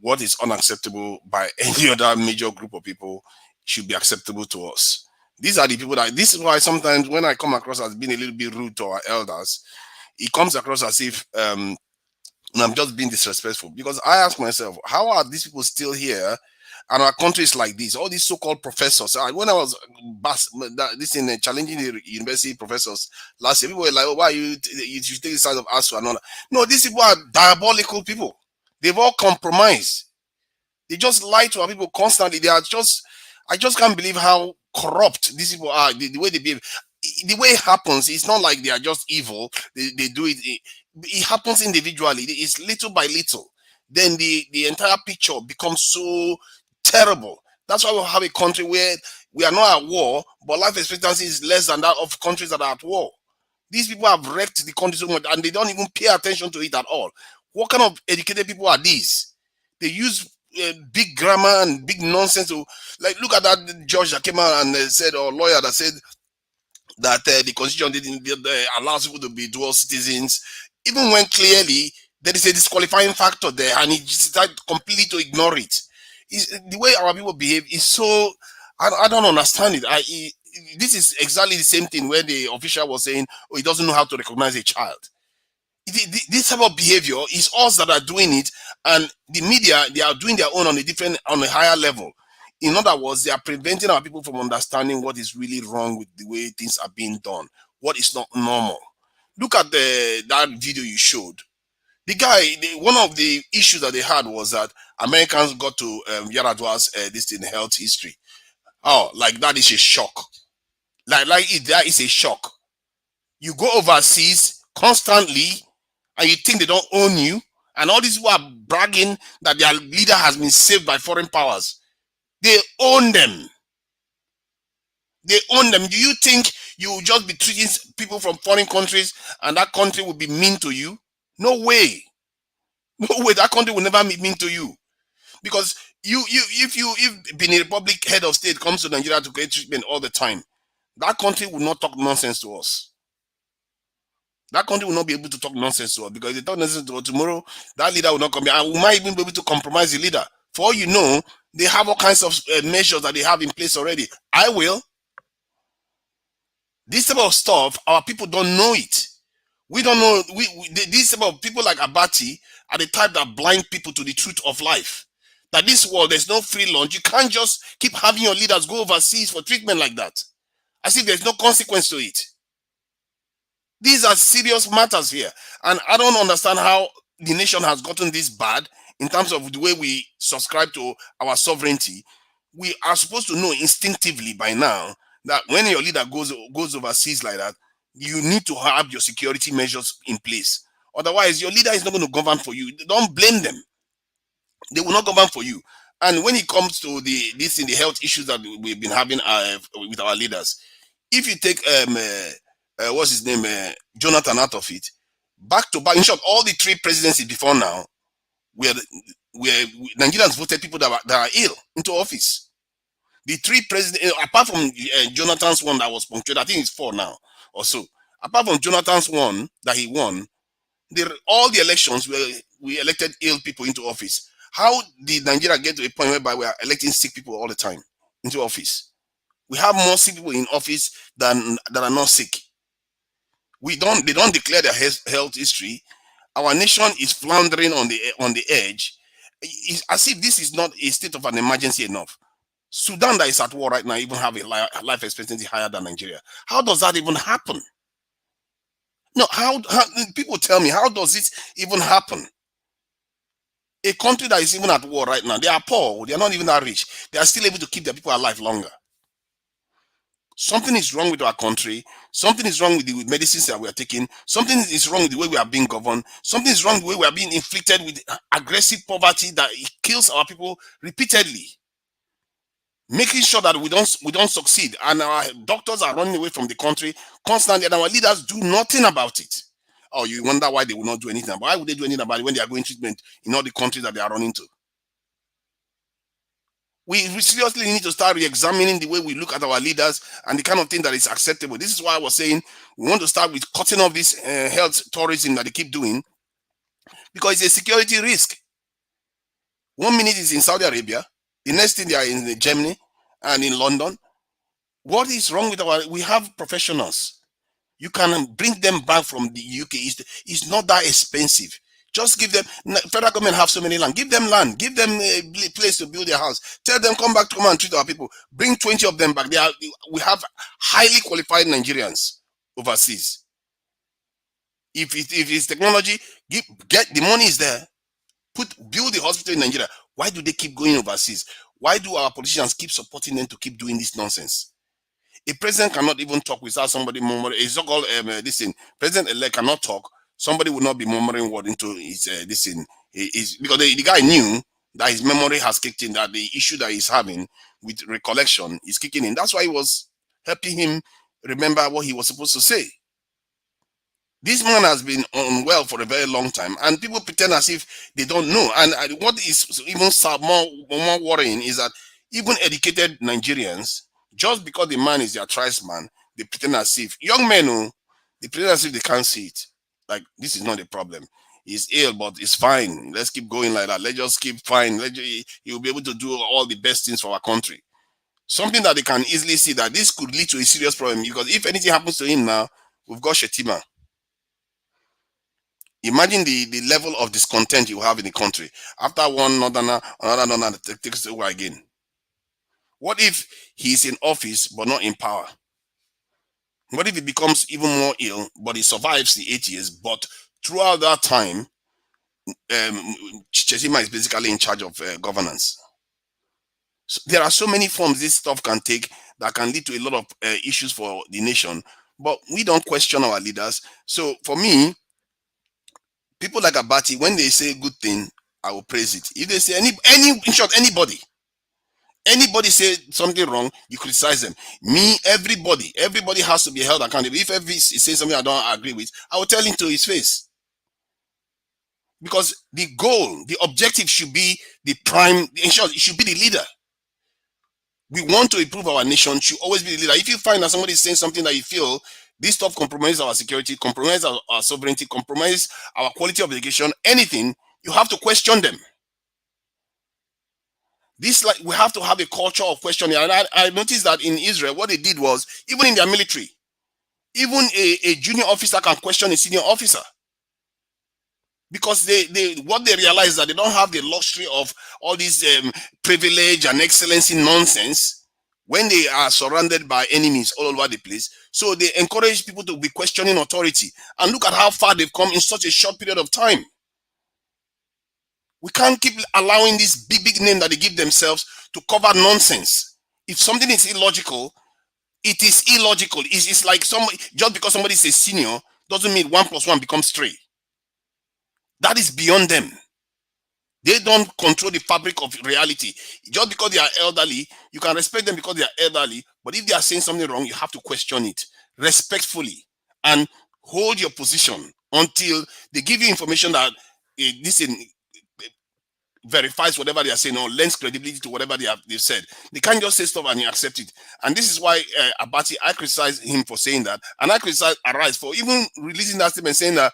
what is unacceptable by any other major group of people should be acceptable to us. These are the people this is why sometimes when I come across as being a little bit rude to our elders, it comes across as if I'm just being disrespectful. Because I ask myself, how are these people still here? And our country is like this. All these so-called professors. When I was challenging the university professors last year, people were like, "Oh, why you should take the side of ASU and all that?" No, these people are diabolical people. They've all compromised. They just lie to our people constantly. I just can't believe how corrupt these people are. The way they behave, the way it happens, it's not like they are just evil. They do it. It happens individually. It's little by little. Then the entire picture becomes so terrible. That's why we have a country where we are not at war, but life expectancy is less than that of countries that are at war. These people have wrecked the country so much, and they don't even pay attention to it at all. What kind of educated people are these? They use big grammar and big nonsense. Look at that judge that came out and said, or lawyer that said that the constitution didn't allow people to be dual citizens, even when clearly there is a disqualifying factor there, and he decided completely to ignore it. The way our people behave is so, I don't understand it. This is exactly the same thing where the official was saying, oh, he doesn't know how to recognize a child. This type of behavior is us that are doing it, and the media, they are doing their own on a higher level. In other words, they are preventing our people from understanding what is really wrong with the way things are being done, what is not normal. Look at that video you showed. The guy, one of the issues that they had was that Americans got to Yaradwa's this in health history. Oh, like that is a shock. That is a shock. You go overseas constantly, and you think they don't own you, and all these people are bragging that their leader has been saved by foreign powers. They own them. They own them. Do you think you will just be treating people from foreign countries and that country will be mean to you? No way. No way. That country will never be mean to you. Because if Benin Republic head of state comes to Nigeria to get treatment all the time, that country will not talk nonsense to us. That country will not be able to talk nonsense to us, because if they talk nonsense to us tomorrow, that leader will not come here, and we might even be able to compromise the leader. For all you know, they have all kinds of measures that they have in place already. I will. This type of stuff, our people don't know it. We don't know. These type of people like Abati are the type that blind people to the truth of life. That this world, there's no free lunch. You can't just keep having your leaders go overseas for treatment like that, as if there's no consequence to it. These are serious matters here. And I don't understand how the nation has gotten this bad in terms of the way we subscribe to our sovereignty. We are supposed to know instinctively by now that when your leader goes overseas like that, you need to have your security measures in place. Otherwise, your leader is not going to govern for you. Don't blame them. They will not govern for you. And when it comes to the health issues that we've been having with our leaders, if you take what's his name, Jonathan, out of it, back to back, in short, all the three presidencies before now, where Nigerians voted people that are ill into office. The three presidents, apart from Jonathan's one that was punctured, I think it's 4 now or so. Apart from Jonathan's one that he won, all the elections we elected ill people into office. How did Nigeria get to a point whereby we are electing sick people all the time into office? We have more sick people in office than that are not sick. They don't declare their health history. Our nation is floundering on the edge. It's as if this is not a state of an emergency enough. Sudan, that is at war right now, even have a life expectancy higher than Nigeria. How does that even happen? No, how people tell me, how does it even happen? A country that is even at war right now, they are poor, they are not even that rich. They are still able to keep their people alive longer. Something is wrong with our country. Something is wrong with the medicines that we are taking. Something is wrong with the way we are being governed. Something is wrong with the way we are being inflicted with aggressive poverty that it kills our people repeatedly. Making sure that we don't succeed, and our doctors are running away from the country constantly, and our leaders do nothing about it. Oh, you wonder why they will not do anything. Why would they do anything about it when they are going treatment in all the countries that they are running to? We seriously need to start re-examining the way we look at our leaders and the kind of thing that is acceptable. This is why I was saying we want to start with cutting off this health tourism that they keep doing, because it's a security risk. 1 minute is in Saudi Arabia, the next thing they are in Germany and in London. What is wrong with we have professionals. You can bring them back from the UK. It's not that expensive. Just give them, federal government have so many land. Give them land. Give them a place to build their house. Tell them, come back to come and treat our people. Bring 20 of them back. We have highly qualified Nigerians overseas. If it's technology, get the money is there. Build the hospital in Nigeria. Why do they keep going overseas? Why do our politicians keep supporting them to keep doing this nonsense? A president cannot even talk without somebody murmuring. It's so called this thing. President-elect cannot talk. Somebody will not be murmuring word into his this thing. Because the guy knew that his memory has kicked in, that the issue that he's having with recollection is kicking in. That's why he was helping him remember what he was supposed to say. This man has been unwell for a very long time, and people pretend as if they don't know. And what is even more worrying is that even educated Nigerians, just because the man is their tribesman, they pretend as if young men, they pretend as if they can't see it. Like, this is not a problem. He's ill, but it's fine. Let's keep going like that. Let's just keep fine. He'll be able to do all the best things for our country. Something that they can easily see that this could lead to a serious problem, because if anything happens to him now, we've got Shetima. Imagine the level of discontent you have in the country after one northerner, another northerner takes over again. What if he's in office but not in power? What if he becomes even more ill, but he survives the 8 years, but throughout that time, Chesima is basically in charge of governance? So there are so many forms this stuff can take that can lead to a lot of issues for the nation, but we don't question our leaders. So for me, people like Abati, when they say a good thing, I will praise it. If they say in short, anybody say something wrong, you criticize them. Me, everybody has to be held accountable. If every say something I don't agree with, I will tell him to his face. Because the goal, the objective should be the prime, in short, it should be the leader. We want to improve our nation, should always be the leader. If you find that somebody is saying something that you feel this stuff compromises our security, compromises our sovereignty, compromises our quality of education, anything, you have to question them. This, like, we have to have a culture of questioning. And I noticed that in Israel, what they did was, even in their military, even a junior officer can question a senior officer. Because what they realize is that they don't have the luxury of all this privilege and excellency nonsense when they are surrounded by enemies all over the place. So they encourage people to be questioning authority. And look at how far they've come in such a short period of time. We can't keep allowing this big name that they give themselves to cover nonsense. If something is illogical, it is illogical. It's like just because somebody is a senior doesn't mean 1 + 1 becomes 3. That is beyond them. They don't control the fabric of reality. Just because they are elderly, you can respect them because they are elderly. But if they are saying something wrong, you have to question it respectfully and hold your position until they give you information that this verifies whatever they are saying or lends credibility to whatever they've said. They can't just say stuff and you accept it. And this is why Abati, I criticize him for saying that, and I criticize Arise for even releasing that statement saying that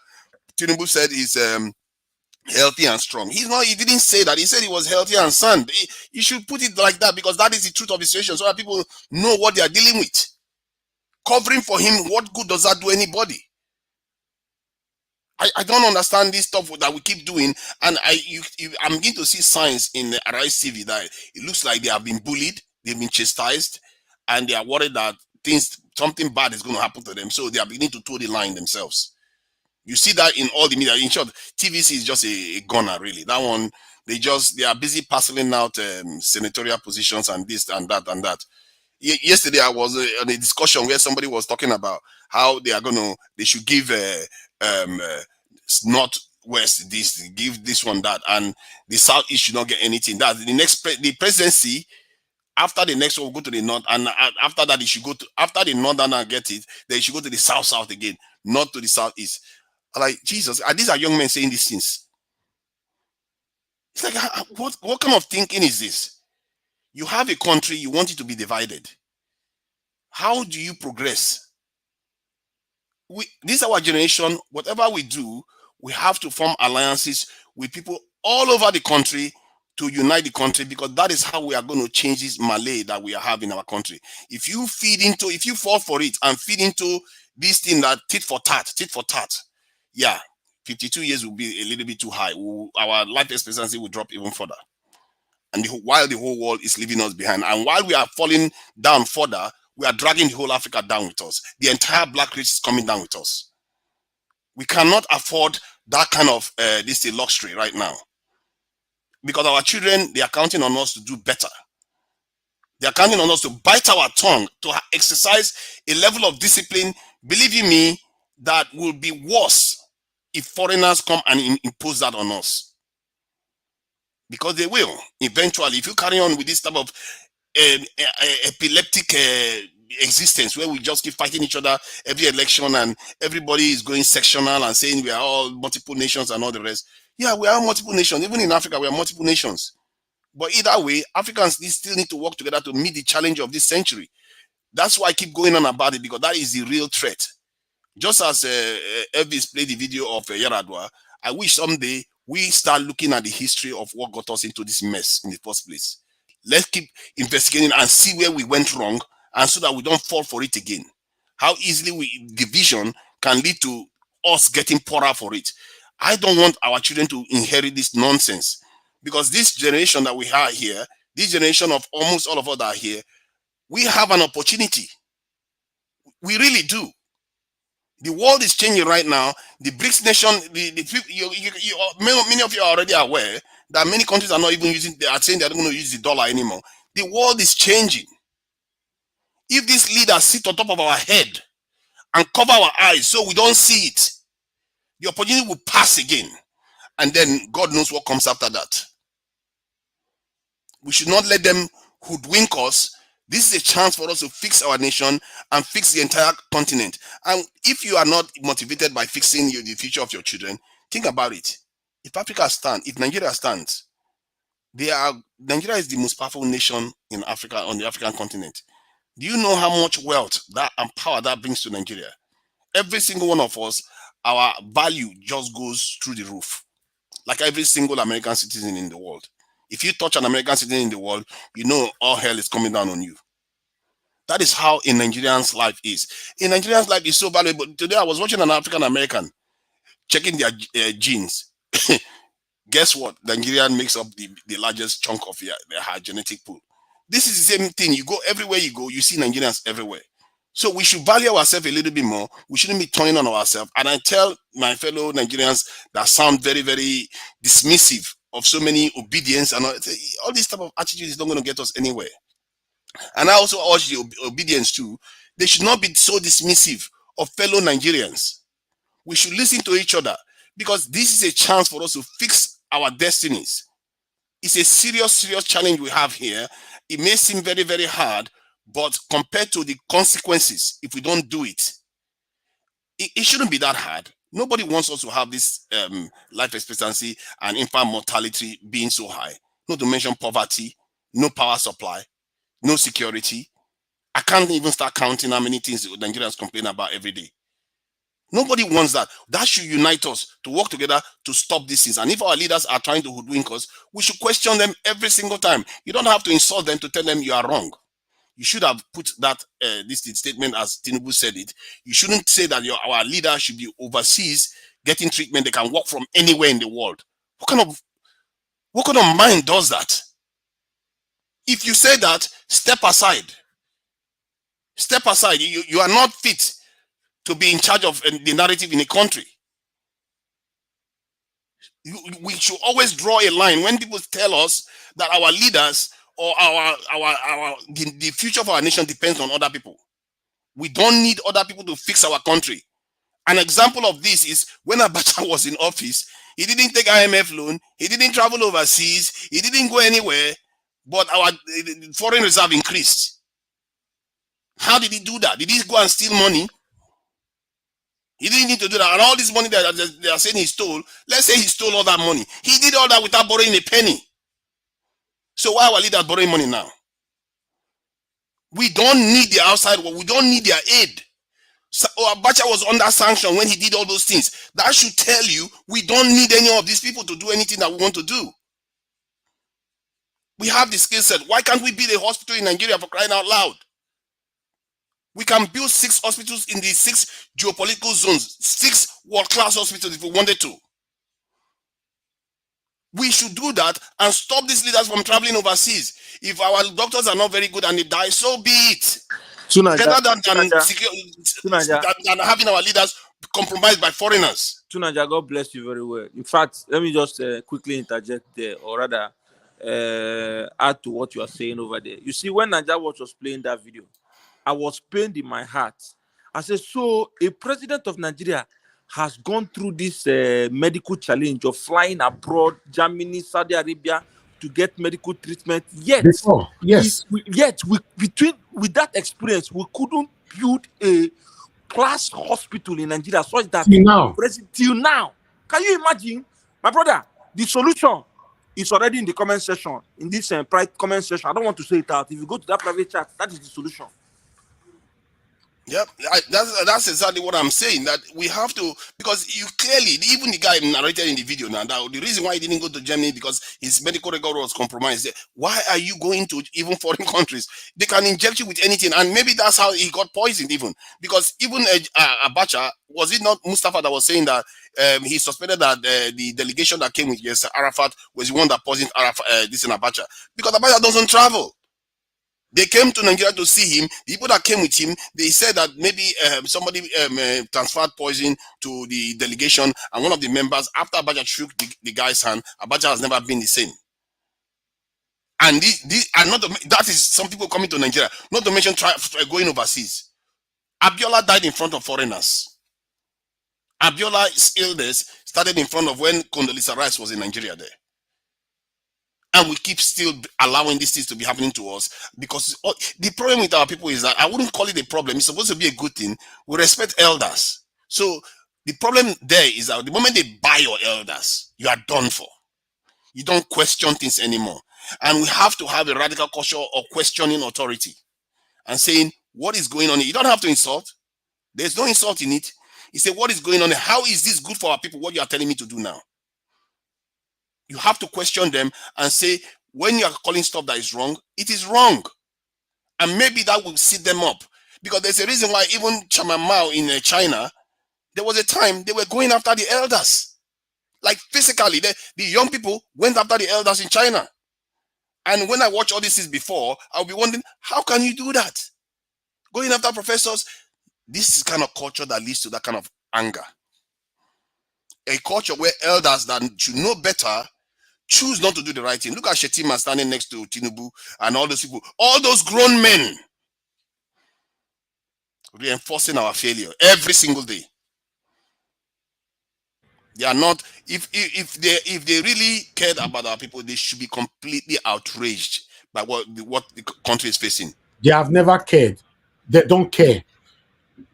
Tinubu said he's healthy and strong. He didn't say that. He said he was healthy and sound. You should put it like that, because that is the truth of the situation, so that people know what they are dealing with. Covering for him, what good does that do anybody? I don't understand this stuff that we keep doing, and I'm beginning to see signs in the Arise TV that it looks like they have been bullied, they've been chastised, and they are worried that something bad is going to happen to them, so they are beginning to toe the line themselves. You see that in all the media. In short, TVC is just a gunner, really. That one, they are busy parceling out senatorial positions and this and that and that. Yesterday, I was in a discussion where somebody was talking about how they should give Northwest this, give this one that, and the Southeast should not get anything. That the presidency. After the next one, will go to the north, and after that, after the northern get it, they should go to the south again, not to the southeast. Like, Jesus, these are young men saying these things. It's like, what kind of thinking is this? You have a country, you want it to be divided. How do you progress? This is our generation. Whatever we do, we have to form alliances with people all over the country to unite the country, because that is how we are going to change this melee that we have in our country. If you fall for it and feed into this thing that tit for tat, yeah, 52 years will be a little bit too high. Our life expectancy will drop even further. And while the whole world is leaving us behind, and while we are falling down further, we are dragging the whole Africa down with us. The entire black race is coming down with us. We cannot afford that kind of luxury right now. Because our children, they are counting on us to do better. They are counting on us to bite our tongue, to exercise a level of discipline, believe you me, that will be worse if foreigners come and impose that on us. Because they will, eventually. If you carry on with this type of epileptic existence where we just keep fighting each other every election and everybody is going sectional and saying we are all multiple nations and all the rest. Yeah, we are multiple nations. Even in Africa, we are multiple nations. But either way, Africans still need to work together to meet the challenge of this century. That's why I keep going on about it, because that is the real threat. Just as Elvis played the video of Yaradua, I wish someday we start looking at the history of what got us into this mess in the first place. Let's keep investigating and see where we went wrong, and so that we don't fall for it again. How easily division can lead to us getting poorer for it. I don't want our children to inherit this nonsense, because this generation that we have here, this generation of almost all of us that are here, we have an opportunity. We really do. The world is changing right now. The BRICS nation, many of you are already aware that many countries are not even using, they are saying they're not going to use the dollar anymore. The world is changing. If these leaders sit on top of our head and cover our eyes so we don't see it, the opportunity will pass again. And then God knows what comes after that. We should not let them hoodwink us. This is a chance for us to fix our nation and fix the entire continent. And if you are not motivated by fixing the future of your children, think about it. If Africa stands, if Nigeria stands, Nigeria is the most powerful nation in Africa, on the African continent. Do you know how much wealth that and power that brings to Nigeria? Every single one of us, our value just goes through the roof. Like every single American citizen in the world. If you touch an American citizen in the world, you know all hell is coming down on you. That is how a Nigerian's life is. A Nigerian's life is so valuable. Today I was watching an African American checking their genes. Guess what? Nigerian makes up the largest chunk of their genetic pool. This is the same thing. You go everywhere you go, you see Nigerians everywhere. So we should value ourselves a little bit more. We shouldn't be turning on ourselves. And I tell my fellow Nigerians that sound very, very dismissive of so many obedience and all this type of attitude is not going to get us anywhere. And I also urge the obedience too. They should not be so dismissive of fellow Nigerians. We should listen to each other because this is a chance for us to fix our destinies. It's a serious, serious challenge we have here. It may seem very, very hard, but compared to the consequences, if we don't do it, it shouldn't be that hard. Nobody wants us to have this life expectancy and infant mortality being so high. Not to mention poverty, no power supply, no security. I can't even start counting how many things Nigerians complain about every day. Nobody wants that. That should unite us to work together to stop these things. And if our leaders are trying to hoodwink us, we should question them every single time. You don't have to insult them to tell them you are wrong. You should have put that this statement as Tinubu said it. You shouldn't say that our leader should be overseas getting treatment. They can work from anywhere in the world. What kind of mind does that? If you say that, step aside. Step aside. You are not fit to be in charge of the narrative in a country. We should always draw a line when people tell us that our leaders or the future of our nation depends on other people. We don't need other people to fix our country. An example of this is when Abacha was in office, he didn't take IMF loan, he didn't travel overseas, he didn't go anywhere, but our foreign reserve increased. How did he do that? Did he go and steal money? He didn't need to do that. And all this money that they are saying he stole, let's say he stole all that money. He did all that without borrowing a penny. So why are our leaders borrowing money now? We don't need the outside world. We don't need their aid. So Abacha was under sanction when he did all those things. That should tell you we don't need any of these people to do anything that we want to do. We have the skill set. Why can't we build a hospital in Nigeria, for crying out loud? We can build 6 hospitals in the 6 geopolitical zones, 6 world-class hospitals if we wanted to. We should do that and stop these leaders from traveling overseas. If our doctors are not very good and they die, so be it. Better than having our leaders compromised by foreigners. Tunaja, God bless you very well. In fact, let me just quickly interject there, or rather add to what you are saying over there. You see, when Naija was playing that video, I was pained in my heart. I said, so a president of Nigeria has gone through this medical challenge of flying abroad, Germany, Saudi Arabia, to get medical treatment. Yet, with that experience, we couldn't build a class hospital in Nigeria such that till now. Can you imagine, my brother? The solution is already in the comment section. In this private comment section, I don't want to say it out. If you go to that private chat, that is the solution. Yep, that's exactly what I'm saying. That we have to, because you clearly, even the guy narrated in the video now, that the reason why he didn't go to Germany because his medical record was compromised. Why are you going to even foreign countries? They can inject you with anything, and maybe that's how he got poisoned. Even because even Abacha, was it not Mustafa that was saying that he suspected that the delegation that came with Yasser Arafat was the one that poisoned Arafat, this in Abacha, because Abacha doesn't travel. They came to Nigeria to see him. The people that came with him, they said that maybe somebody transferred poison to the delegation, and one of the members, after Abacha shook the guy's hand, Abacha has never been the same. And that is some people coming to Nigeria, not to mention going overseas. Abiola died in front of foreigners. Abiola's illness started in front of when Condoleezza Rice was in Nigeria there. And we keep still allowing these things to be happening to us, because the problem with our people is that I wouldn't call it a problem. It's supposed to be a good thing. We respect elders. So the problem there is that the moment they buy your elders, you are done for. You don't question things anymore. And we have to have a radical culture of questioning authority and saying, what is going on here? You don't have to insult. There's no insult in it. You say, what is going on here? How is this good for our people, what you are telling me to do now? You have to question them and say, when you are calling stuff that is wrong, it is wrong. And maybe that will sit them up. Because there's a reason why even Chairman Mao in China, there was a time they were going after the elders. Like physically, the young people went after the elders in China. And when I watch all this before, I'll be wondering, how can you do that? Going after professors, this is kind of culture that leads to that kind of anger. A culture where elders that should know better choose not to do the right thing. Look at Shetima standing next to Tinubu and all those people, all those grown men reinforcing our failure every single day. They are not, if they really cared about our people, they should be completely outraged by what the country is facing. They have never cared. They don't care.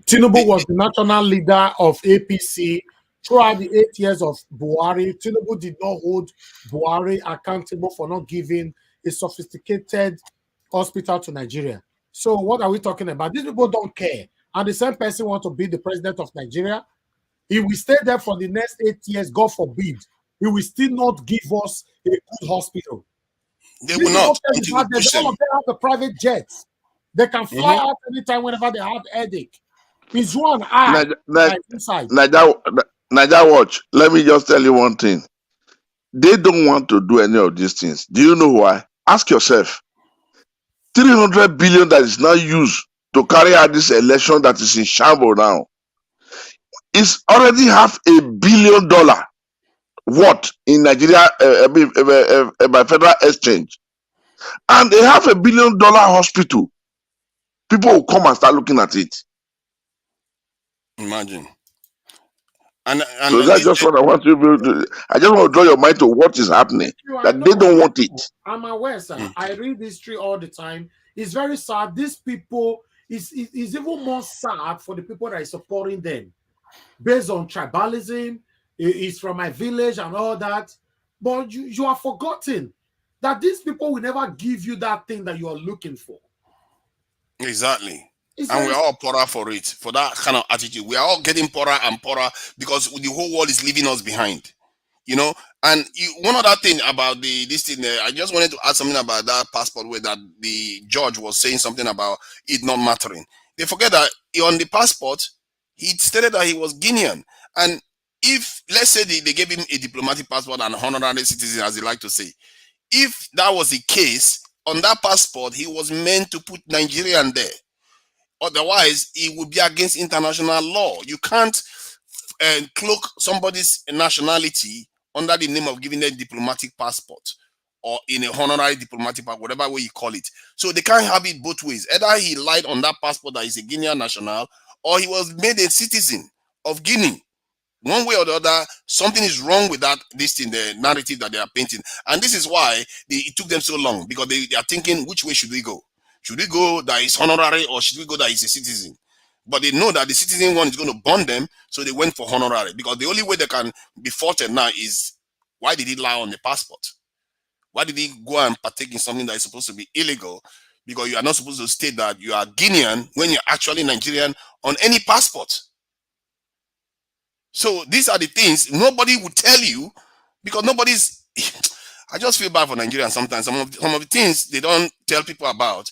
Tinubu was the national leader of APC throughout the 8 years of Buhari. Tinubu did not hold Buhari accountable for not giving a sophisticated hospital to Nigeria. So what are we talking about? These people don't care. And the same person wants to be the president of Nigeria. He will stay there for the next 8 years, God forbid. He will still not give us a good hospital. They will not. All of them have the private jets. They can fly out anytime whenever they have headache. It's one eye inside. Naija watch. Let me just tell you one thing. They don't want to do any of these things. Do you know why? Ask yourself. 300 billion that is now used to carry out this election that is in shambles now is already $500 million worth in Nigeria by federal exchange. And a $500 million hospital. People will come and start looking at it. Imagine. So that's just what I want you to do. I just want to draw your mind to what is happening. That they don't want it. I'm aware, sir. I read history all the time. It's very sad. These people is even more sad for the people that are supporting them based on tribalism. It's from my village and all that. But you are forgotten that these people will never give you that thing that you are looking for. Exactly. And we're all poorer for it, for that kind of attitude. We are all getting poorer and poorer because the whole world is leaving us behind. You know, and one other thing about this thing, I just wanted to add something about that passport where that the judge was saying something about it not mattering. They forget that on the passport, he stated that he was Guinean. And if, let's say they gave him a diplomatic passport and honorary citizen, as they like to say, if that was the case, on that passport, he was meant to put Nigerian there. Otherwise, it would be against international law. You can't cloak somebody's nationality under the name of giving them diplomatic passport or in a honorary diplomatic passport, whatever way you call it. So they can't have it both ways. Either he lied on that passport that he's a Guinean national, or he was made a citizen of Guinea. One way or the other, something is wrong with that, this thing, the narrative that they are painting. And this is why it took them so long, because they are thinking, which way should we go? Should we go that is honorary, or should we go that is a citizen? But they know that the citizen one is going to burn them, so they went for honorary. Because the only way they can be faulted now is, why did he lie on the passport? Why did he go and partake in something that is supposed to be illegal? because you are not supposed to state that you are Guinean when you're actually Nigerian on any passport. So these are the things nobody would tell you, because nobody's. I just feel bad for Nigerians sometimes. Some of the things they don't tell people about,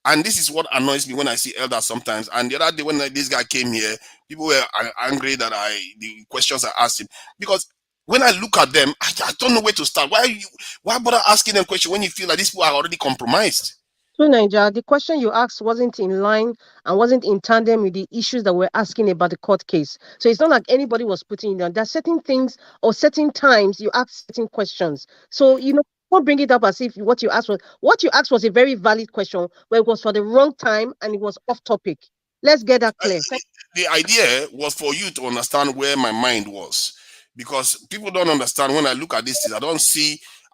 and this is what annoys me when I see elders sometimes. And the other day when this guy came here, people were angry that the questions I asked him, because when I look at them, I don't know where to start. Why bother asking them questions when you feel like these people are already compromised? So, Niger, the question you asked wasn't in line and wasn't in tandem with the issues that we're asking about the court case. So it's not like anybody was putting it on. There are certain things or certain times you ask certain questions. So, don't bring it up as if what you asked was a very valid question, but it was for the wrong time and it was off topic. Let's get that clear. The idea was for you to understand where my mind was, because people don't understand when I look at this. I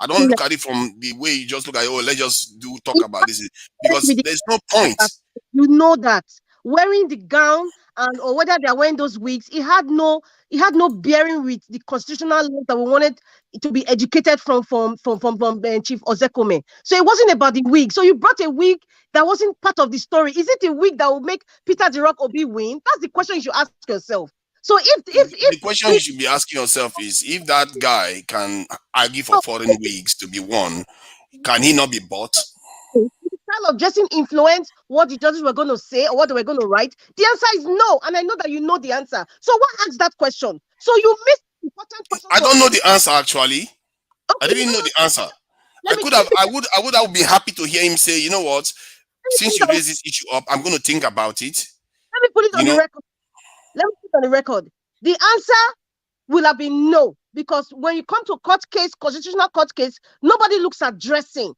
don't look at it from the way you just look at it. Oh, let's just talk about this, because there's no point. You know that wearing the gown or whether they are wearing those wigs, it had no bearing with the constitutional law that we wanted to be educated from Chief Ozekome. So it wasn't about the wig. So you brought a wig that wasn't part of the story. Is it a wig that will make Peter the Rock Obi win? That's the question you should ask yourself. So if the question you should be asking yourself is, if that guy can argue for foreign wigs to be won, can he not be bought? The style of dressing influence what the judges were going to say or what they were going to write? The answer is no, and I know that you know the answer. So why ask that question? So you missed the important question. I don't know the answer actually. Okay, I didn't know the answer. I would be happy to hear him say, you know what, since you raised this issue up, I'm going to think about it. Let me put it on the record. Let me put it on the record. The answer will have been no, because when you come to constitutional court case, nobody looks at dressing.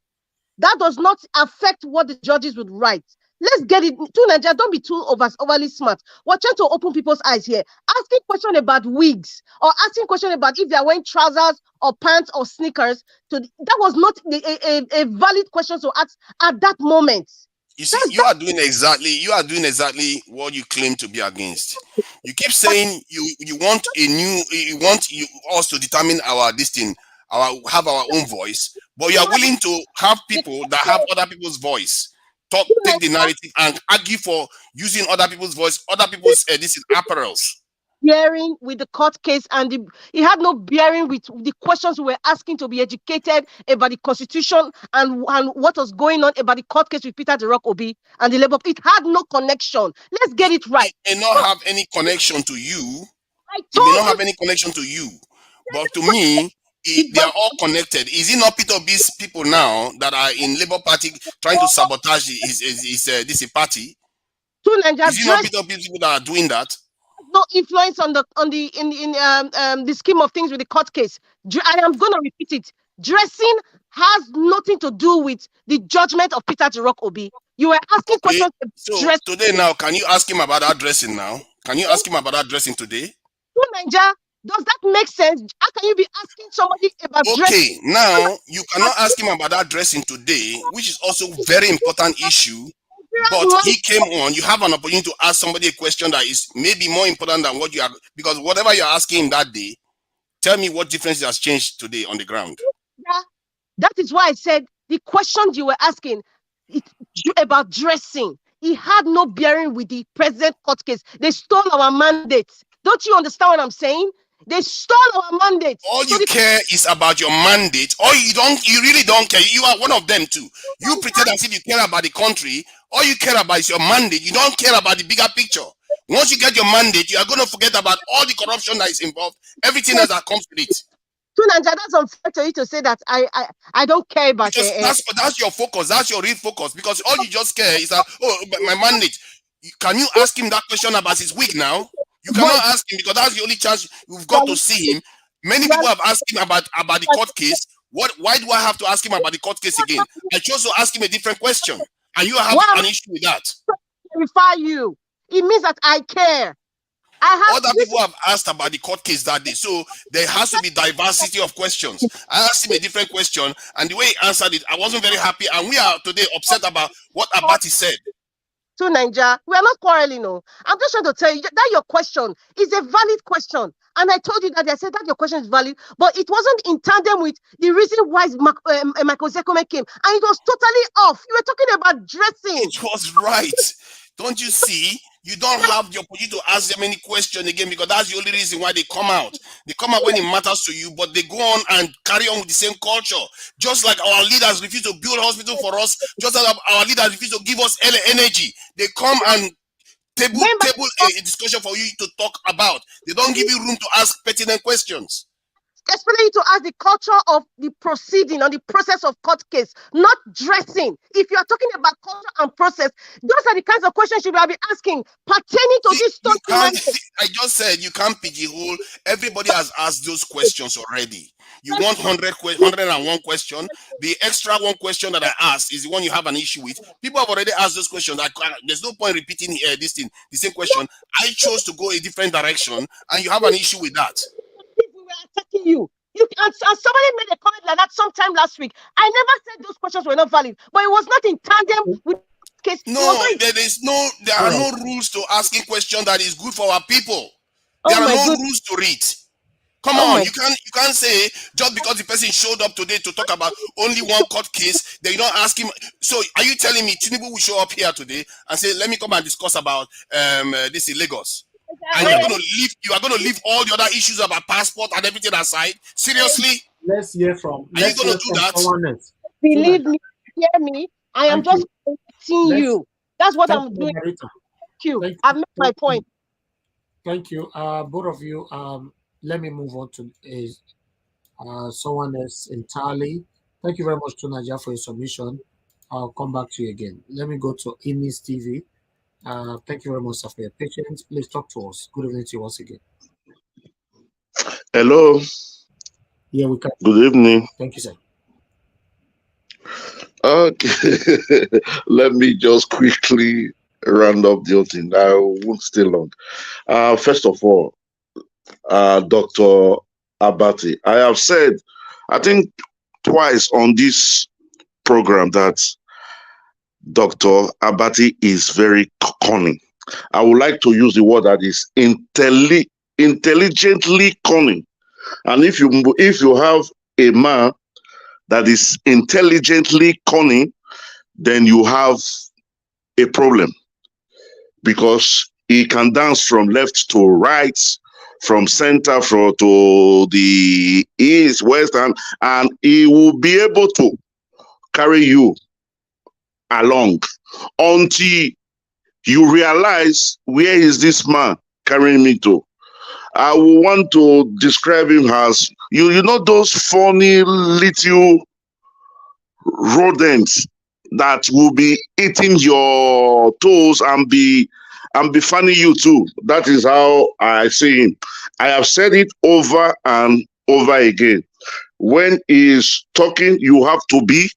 That does not affect what the judges would write. Let's get it to Nigeria. Don't be too overly smart. We're trying to open people's eyes here. Asking question about wigs or asking question about if they are wearing trousers or pants or sneakers, that was not a valid question to ask at that moment. You see, you are doing exactly what you claim to be against. You keep saying you want us to determine our have our own voice, but you are willing to have people that have other people's voice take the narrative and argue for using other people's voice, other people's apparels. Bearing with the court case, and it had no bearing with the questions we were asking to be educated about the constitution and what was going on about the court case with Peter the Rock Obi and the Labour. It had no connection. Let's get it right. It may not have any connection to you. It may not have any connection to you, but to me, they are all connected. Is it not Peter Obi's people now that are in Labour Party trying to sabotage this party? Is it not Peter Obi's people that are doing that? No influence on the scheme of things with the court case. I am going to repeat it. Dressing has nothing to do with the judgment of Peter the Rock Obi. You were asking questions. So today now, can you ask him about that dressing now? Can you ask him about that dressing today? Nigeria, does that make sense? How can you be asking somebody about dressing? Okay, now you cannot ask him about that dressing today, which is also a very important issue. But he came on. You have an opportunity to ask somebody a question that is maybe more important than what you are, because whatever you're asking him that day, tell me what difference has changed today on the ground. Yeah, that is why I said the questions you were asking about dressing, it had no bearing with the present court case. They stole our mandate. Don't you understand what I'm saying? They stole our mandate. All you care is about your mandate. Or you really don't care. You are one of them too. You pretend as if you care about the country. All you care about is your mandate. You don't care about the bigger picture. Once you get your mandate, you are going to forget about all the corruption that is involved, everything else that comes with it. That's unfair to you to say that I don't care about it. That's your focus. That's your real focus. Because all you just care is that, my mandate. Can you ask him that question about his wig now? You cannot ask him, because that's the only chance you've got to see him. Many people have asked him about the court case. Why do I have to ask him about the court case again? I chose to ask him a different question, and you have an issue with that. Clarify you. It means that I care. Other people have asked about the court case that day, so there has to be diversity of questions. I asked him a different question, and the way he answered it, I wasn't very happy, and we are today upset about what Abati said. to Nigeria. We are not quarreling, no. I'm just trying to tell you that your question is a valid question. And I told you that I said that your question is valid, but it wasn't in tandem with the reason why Michael Zekome came. And it was totally off. You were talking about dressing. It was right. Don't you see? You don't have the opportunity to ask them any question again, because that's the only reason why they come out. They come out when it matters to you, but they go on and carry on with the same culture. Just like our leaders refuse to build a hospital for us, just like our leaders refuse to give us energy. They come and table a discussion for you to talk about. They don't give you room to ask pertinent questions. Especially to ask the culture of the proceeding or the process of court case, not dressing. If you are talking about culture and process, those are the kinds of questions you will be asking pertaining to this story. I just said you can't pigeonhole. Everybody has asked those questions already. You want 101 question. The extra one question that I asked is the one you have an issue with. People have already asked those questions. There's no point repeating the same question. I chose to go a different direction, and you have an issue with that. People were attacking you. And somebody made a comment like that sometime last week. I never said those questions were not valid, but it was not in tandem with case. No, there are no rules to asking questions that is good for our people. There are no rules to it. Come on, you can't say just because the person showed up today to talk about only one court case, then you don't ask him. So are you telling me Tinubu will show up here today and say, let me come and discuss about this in Lagos? And you are gonna leave all the other issues about passport and everything aside? Seriously? Let's hear from. Are you gonna do that? Believe me, hear me. I am just correcting you. That's what I'm doing. Thank you. I've made my point. Thank you, both of you. Let me move on to someone else entirely. Thank you very much to Nadia for your submission. I'll come back to you again. Let me go to Inis TV. Thank you very much, sir, for your patience. Please talk to us. Good evening to you once again. Hello. Yeah, we can. Good evening. Thank you, sir. Okay. Let me just quickly round up the whole thing. I won't stay long. First of all, Dr. Abati, I have said, I think twice on this program that Dr. Abati is very cunning. I would like to use the word that is intelligently cunning. And if you have a man that is intelligently cunning, then you have a problem, because he can dance from left to right, from center to the east, west, and he will be able to carry you along until you realize, where is this man carrying me to? I will want to describe him as, you know those funny little rodents that will be eating your toes and be funny you too. That is how I see him. I have said it over and over again. When he's talking, you have to be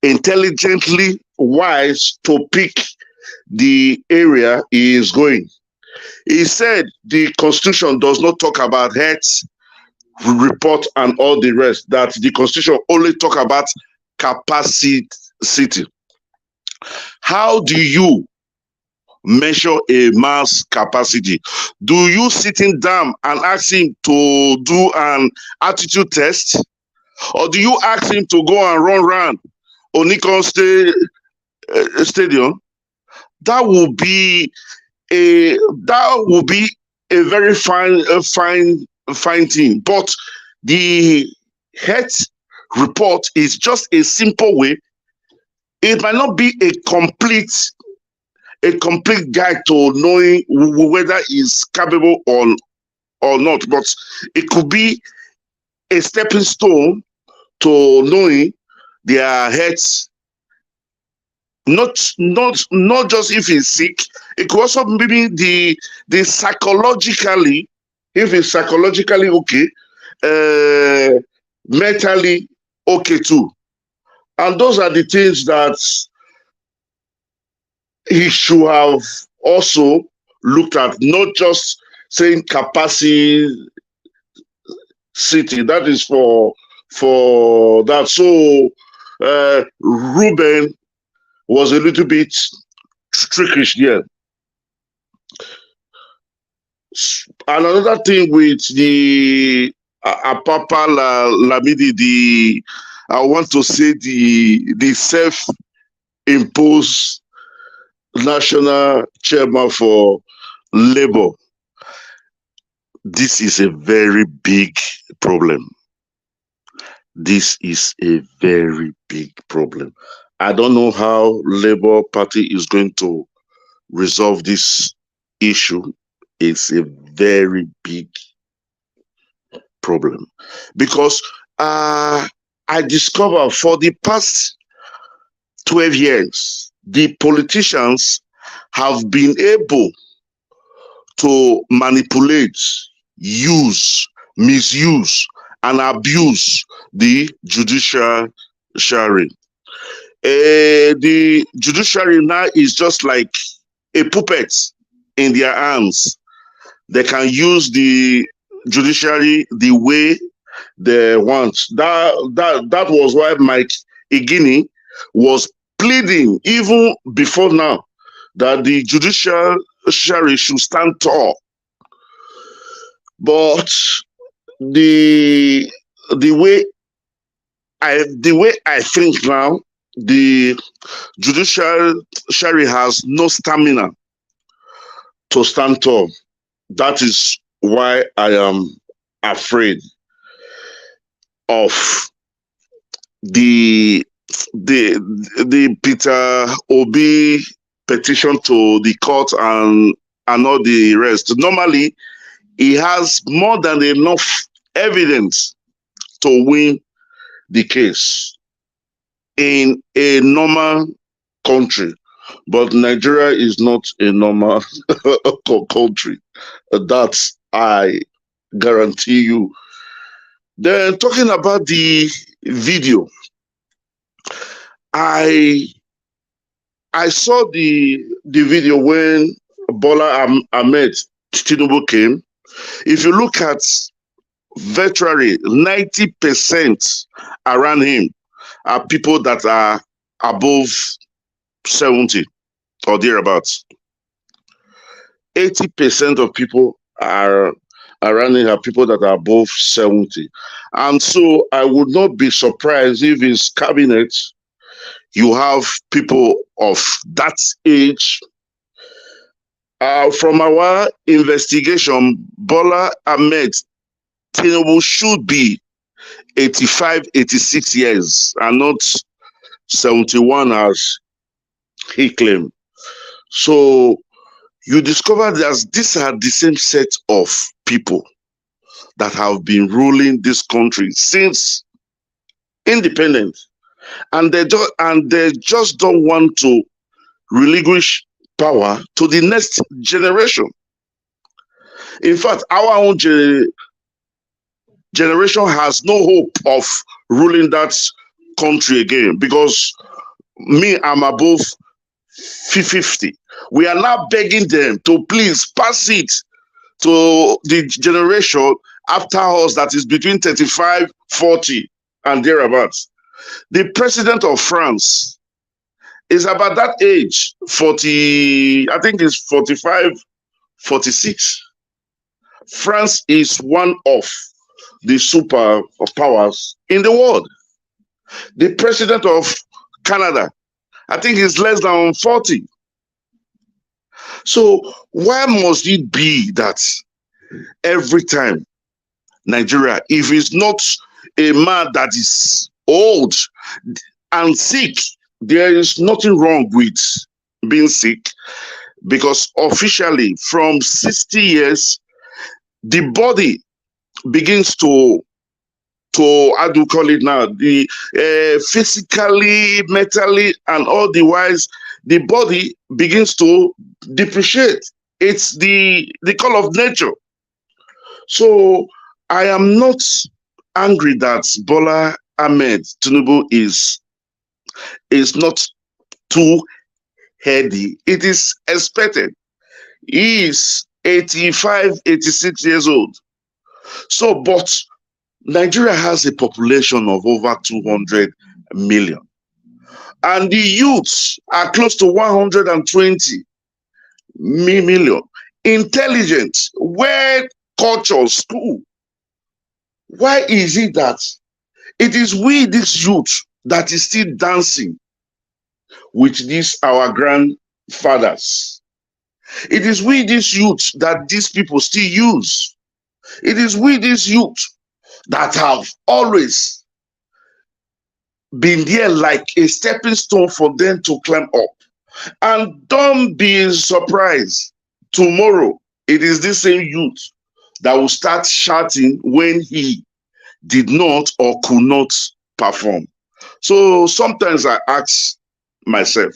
intelligently wise to pick the area he is going. He said the Constitution does not talk about health report and all the rest, that the Constitution only talk about capacity. How do you measure a man's capacity? Do you sitting down and ask him to do an attitude test, or do you ask him to go and run around Onikon Stadium? That will be a very fine thing. But the health report is just a simple way. It might not be a complete guide to knowing whether he's capable or not, but it could be a stepping stone to knowing their health. Not just if he's sick. It could also maybe the psychologically, if he's psychologically okay, mentally okay too. And those are the things that he should have also looked at, not just saying capacity. That is for that. So Ruben was a little bit trickish there. And another thing with the Apapa Lamidi, I want to say the self-imposed national chairman for Labour. This is a very big problem. This is a very big problem. I don't know how Labour Party is going to resolve this issue. It's a very big problem because I discovered for the past 12 years, the politicians have been able to manipulate, use, misuse, and abuse the judiciary. The judiciary now is just like a puppet in their hands. They can use the judiciary the way they want. That was why Mike Igini was pleading even before now that the judiciary should stand tall. But the way I think now, the judiciary has no stamina to stand tall. That is why I am afraid of the Peter Obi petition to the court and all the rest. Normally, he has more than enough evidence to win the case in a normal country. But Nigeria is not a normal country. That I guarantee you. Then talking about the video, I saw the video when Bola Ahmed Tinubu came. If you look at virtually 90% around him are people that are above 70 or thereabouts. 80% of people are around him are people that are above 70. And so I would not be surprised if his cabinet, you have people of that age. From our investigation, Bola Ahmed Tinubu should be 85, 86 years and not 71 as he claimed. So you discover that these are the same set of people that have been ruling this country since independence. And they just don't want to relinquish power to the next generation. In fact, our own generation has no hope of ruling that country again because me, I'm above 50. We are now begging them to please pass it to the generation after us that is between 35, 40 and thereabouts. The president of France is about that age, 40, I think it's 45, 46. France is one of the superpowers in the world. The president of Canada, I think he's less than 40. So why must it be that every time Nigeria, if it's not a man that is old and sick, there is nothing wrong with being sick, because officially from 60 years, the body begins to how do you call it now, the physically, mentally, and all the wise, the body begins to depreciate. It's the call of nature. So I am not angry that Bola Ahmed Tinubu is not too heady. It is expected. He is 85, 86 years old. So, but Nigeria has a population of over 200 million. and the youths are close to 120 million. Intelligent, well cultured school. Why is it that it is we, this youth, that is still dancing with these our grandfathers? It is we, this youth, that these people still use. It is we, this youth, that have always been there like a stepping stone for them to climb up. And don't be surprised, tomorrow it is this same youth that will start shouting when he did not or could not perform. So sometimes I ask myself,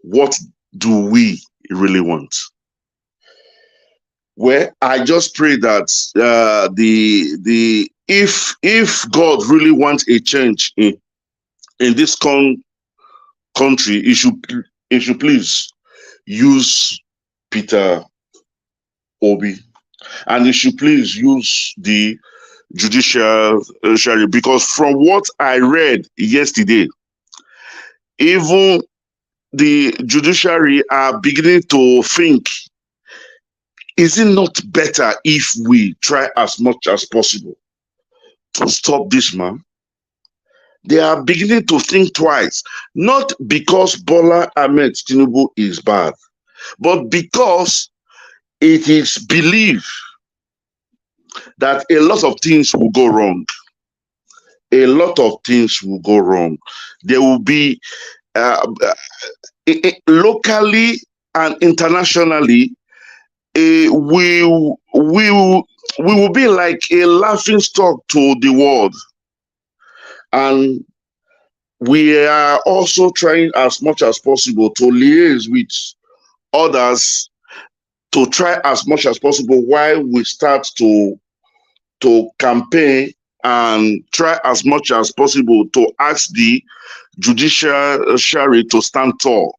what do we really want? Well, I just pray that if God really wants a change in this country, he should please use Peter Obi, and he should please use the judiciary, because from what I read yesterday, even the judiciary are beginning to think, is it not better if we try as much as possible to stop this man? They are beginning to think twice, not because Bola Ahmed Tinubu is bad, but because it is believed that a lot of things will go wrong. A lot of things will go wrong. There will be locally and internationally, we will be like a laughing stock to the world. And we are also trying as much as possible to liaise with others to try as much as possible while we start to campaign and try as much as possible to ask the judiciary to stand tall,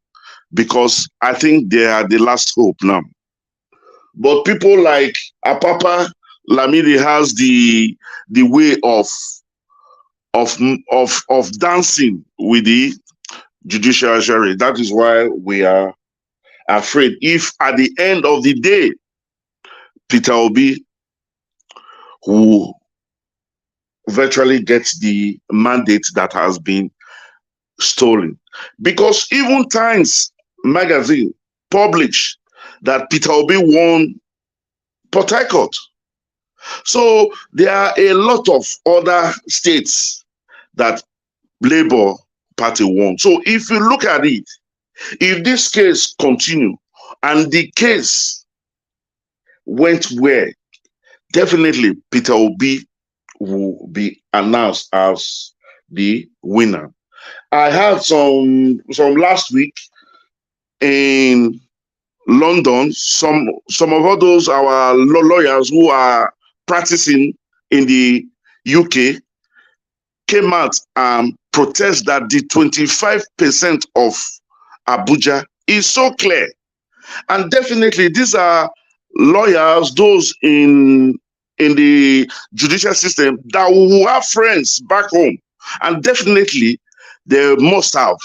because I think they are the last hope now. But people like Apapa Lamidi has the way of dancing with the judiciary. That is why we are afraid. If at the end of the day, Peter Obi, who virtually gets the mandate that has been stolen, because even Times magazine published that Peter Obi won Port Harcourt. So there are a lot of other states that Labour Party won. So if you look at it, if this case continue and the case went where, definitely Peter Obi will be announced as the winner. I had some last week in London, some of all those our lawyers who are practicing in the UK came out and protest that the 25% of Abuja is so clear. And definitely these are lawyers, those in the judicial system that will have friends back home. And definitely they must have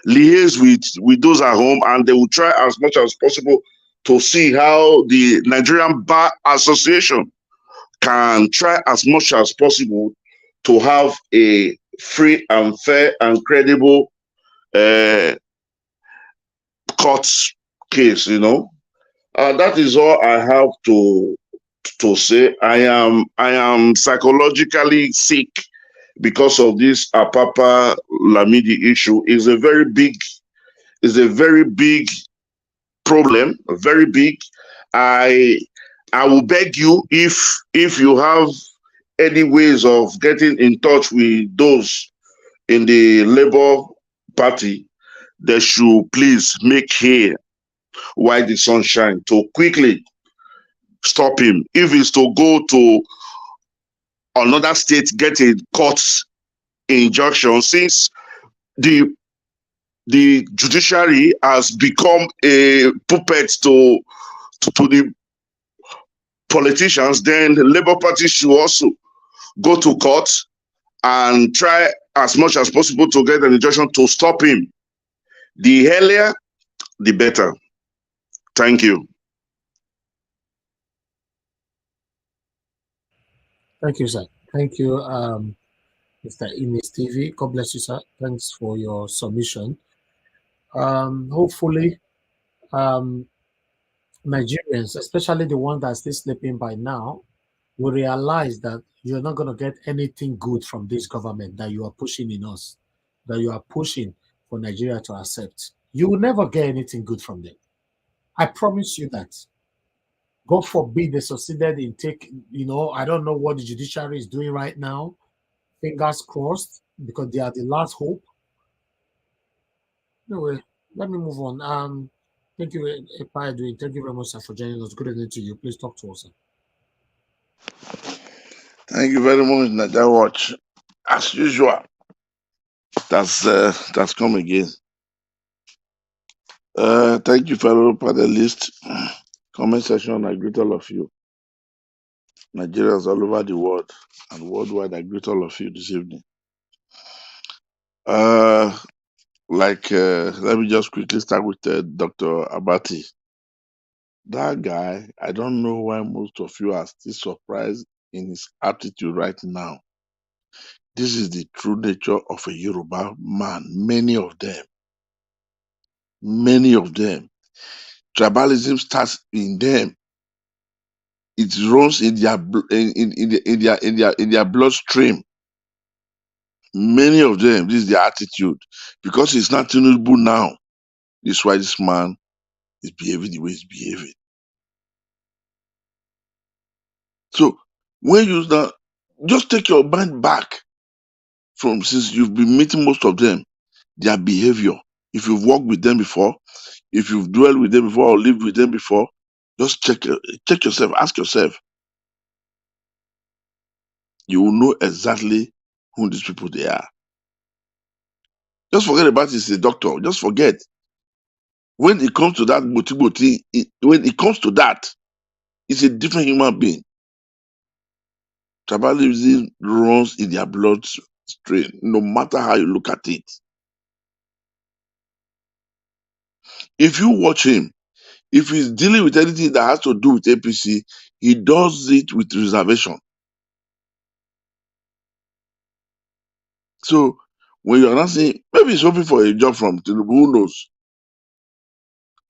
liaised with those at home, and they will try as much as possible to see how the Nigerian Bar Association can try as much as possible to have a free and fair and credible court case, you know. That is all I have to say. I am psychologically sick because of this Apapa Lamidi issue. Is a very big problem, very big. I will beg you, if you have any ways of getting in touch with those in the Labour Party, they should please make hay while the sun shines to quickly stop him. If it's to go to another state, get a court injunction, since the judiciary has become a puppet to the politicians, then the Labour Party should also go to court and try as much as possible to get an injunction to stop him. The earlier, the better. Thank you. Thank you, sir. Thank you, Mr. Ines TV. God bless you, sir. Thanks for your submission. Hopefully, Nigerians, especially the ones that are still sleeping by now, will realize that you're not going to get anything good from this government that you are pushing in us, that you are pushing for Nigeria to accept. You will never get anything good from them. I promise you that. God forbid they succeeded in taking, I don't know what the judiciary is doing right now. Fingers crossed, because they are the last hope. Anyway, let me move on. Thank you, Epa. Thank you very much, sir, for joining us. Good evening to you. Please talk to us, sir. Thank you very much, Naija Watch. As usual, that's come again. Thank you, fellow panelists. Comment section, I greet all of you. Nigerians all over the world and worldwide, I greet all of you this evening. Let me just quickly start with Dr. Abati. That guy, I don't know why most of you are still surprised in his attitude right now. This is the true nature of a Yoruba man. Many of them. Tribalism starts in them. It runs in their bloodstream. Many of them, this is their attitude. Because it's not Tinubu now. This is why this man is behaving the way he's behaving. So when you start, just take your mind back from since you've been meeting most of them, their behavior. If you've worked with them before, if you've dwelled with them before or lived with them before, just check yourself, ask yourself. You will know exactly who these people they are. Just forget about he's a doctor. Just forget. When it comes to that when it comes to that, it's a different human being. Tribalism runs in their bloodstream, no matter how you look at it. If you watch him, if he's dealing with anything that has to do with APC, he does it with reservation. So when you're not saying, maybe he's hoping for a job from Tinubu, who knows?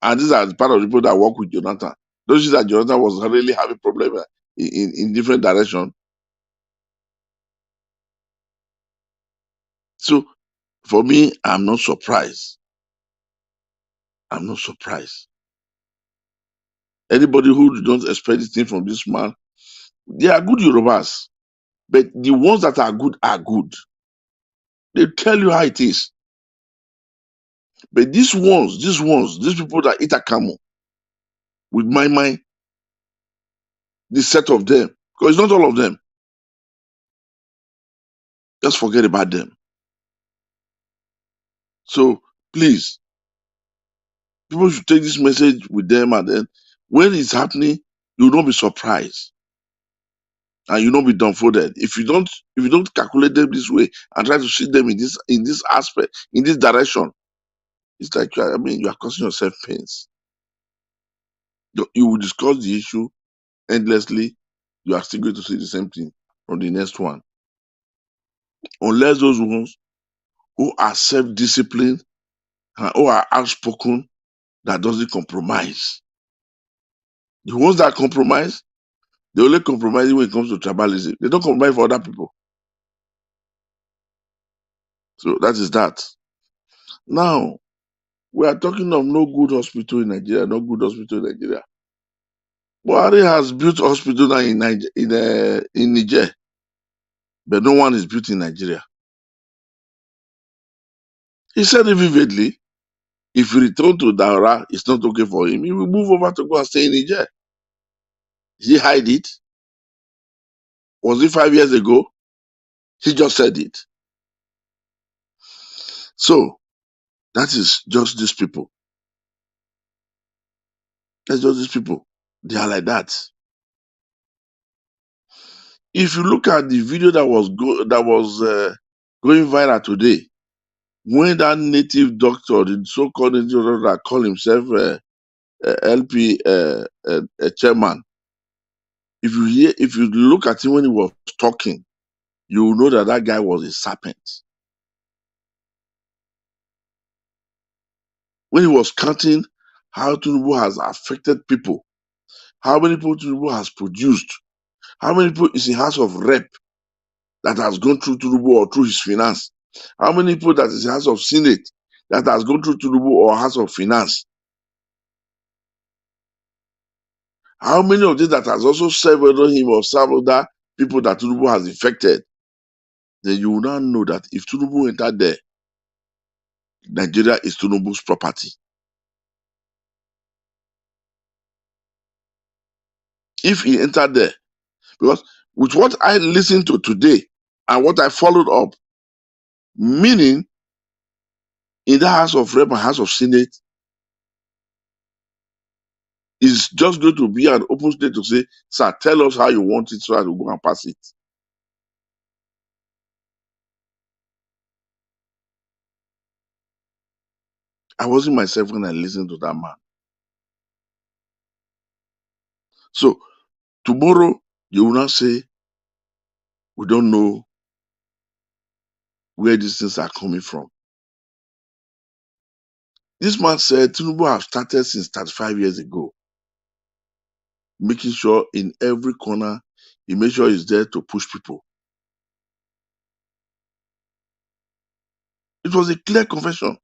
And these are part of the people that work with Jonathan. Those that Jonathan was really having problem in different direction. So for me, I'm not surprised. I'm not surprised. Anybody who don't expect anything from this man, they are good Yorubas. But the ones that are good are good. They tell you how it is. But these people that eat a camel, with my mind, this set of them, because it's not all of them. Just forget about them. So please, people should take this message with them, and then when it's happening, you will not be surprised. And you will not be dumbfounded. If you don't calculate them this way and try to see them in this aspect, in this direction, it's like you are causing yourself pains. You will discuss the issue endlessly. You are still going to see the same thing from the next one. Unless those ones who are self-disciplined and who are outspoken, that doesn't compromise. The ones that compromise, they only compromise when it comes to tribalism. They don't compromise for other people. So that is that. Now, we are talking of no good hospital in Nigeria, no good hospital in Nigeria. Buhari has built hospital now in Niger, but no one is built in Nigeria. He said it vividly. If he return to Daura, it's not okay for him. He will move over to go and stay in Niger. Did he hide it? Was it 5 years ago? He just said it. So, that is just these people. That's just these people. They are like that. If you look at the video that was going viral today, when that native doctor, the so-called native doctor that called himself LP chairman, if you look at him when he was talking, you will know that guy was a serpent. When he was counting how Tinubu has affected people, how many people Tinubu has produced, how many people is in House of Rep that has gone through Tinubu or through his finance, how many people that is in House of Senate that has gone through Tinubu or House of Finance, how many of them that has also served under him or served other people that Tinubu has infected, then you will now know that if Tinubu entered there, Nigeria is Tinubu's property. If he entered there, because with what I listened to today and what I followed up, meaning in the House of Rep and House of Senate, is just going to be an open state to say, sir, tell us how you want it so I will go and pass it. I wasn't myself when I listened to that man. So tomorrow you will not say, we don't know where these things are coming from. This man said Tinubu have started since 35 years ago, making sure in every corner he makes sure he's there to push people. It was a clear confession.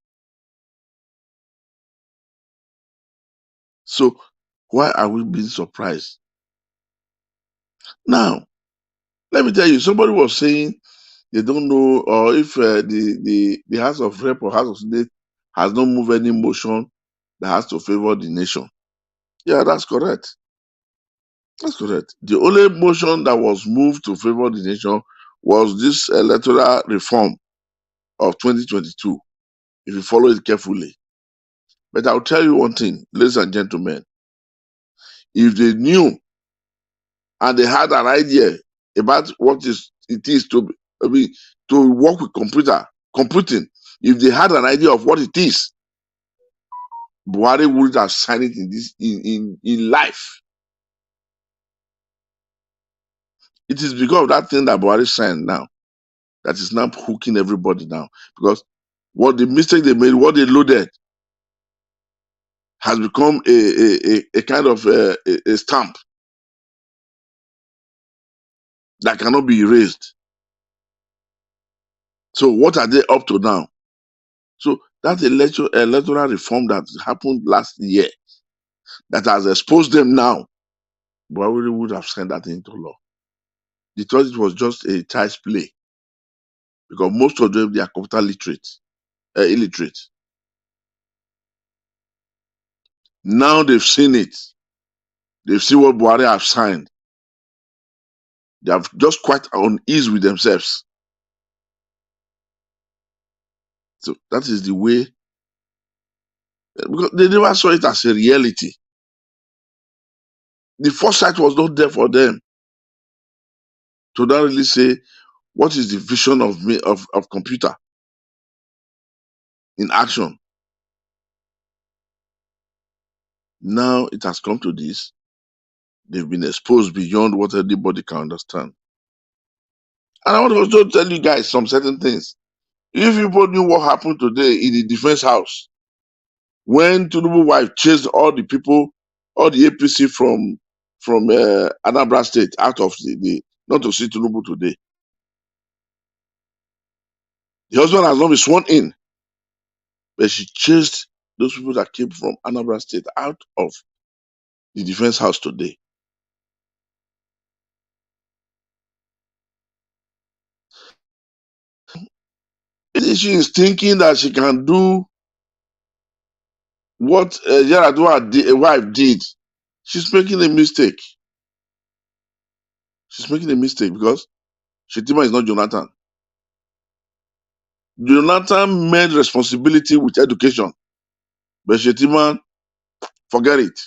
So why are we being surprised? Now, let me tell you, somebody was saying they don't know, or if the House of Rep or House of Senate has not moved any motion that has to favor the nation. Yeah, that's correct. That's correct. The only motion that was moved to favor the nation was this electoral reform of 2022, if you follow it carefully. But I'll tell you one thing, ladies and gentlemen, if they knew and they had an idea about what it is to work with computing, if they had an idea of what it is, Buhari would have signed it in life. It is because of that thing that Buhari signed now that is now hooking everybody now. Because what the mistake they made, what they loaded, has become a kind of a stamp that cannot be erased. So what are they up to now? So that electoral reform that happened last year, that has exposed them now, Buhari would have signed that into law. They thought it was just a child's play, because most of them, they are computer illiterate. Now they've seen it. They've seen what Buhari have signed. They have just quite unease with themselves. So that is the way, because they never saw it as a reality. The foresight was not there for them to not really say, what is the vision of computer in action? Now it has come to this. They've been exposed beyond what anybody can understand. And I want to also tell you guys some certain things. If people knew what happened today in the defense house, when Tinubu wife chased all the people, all the APC from Anambra State out of not to see Tinubu today. The husband has not been sworn in, but she chased those people that came from Anambra State out of the defense house today. She is thinking that she can do what Yaradua wife did. She's making a mistake. She's making a mistake because Shetima is not Jonathan. Jonathan made responsibility with education, but Shetima, forget it.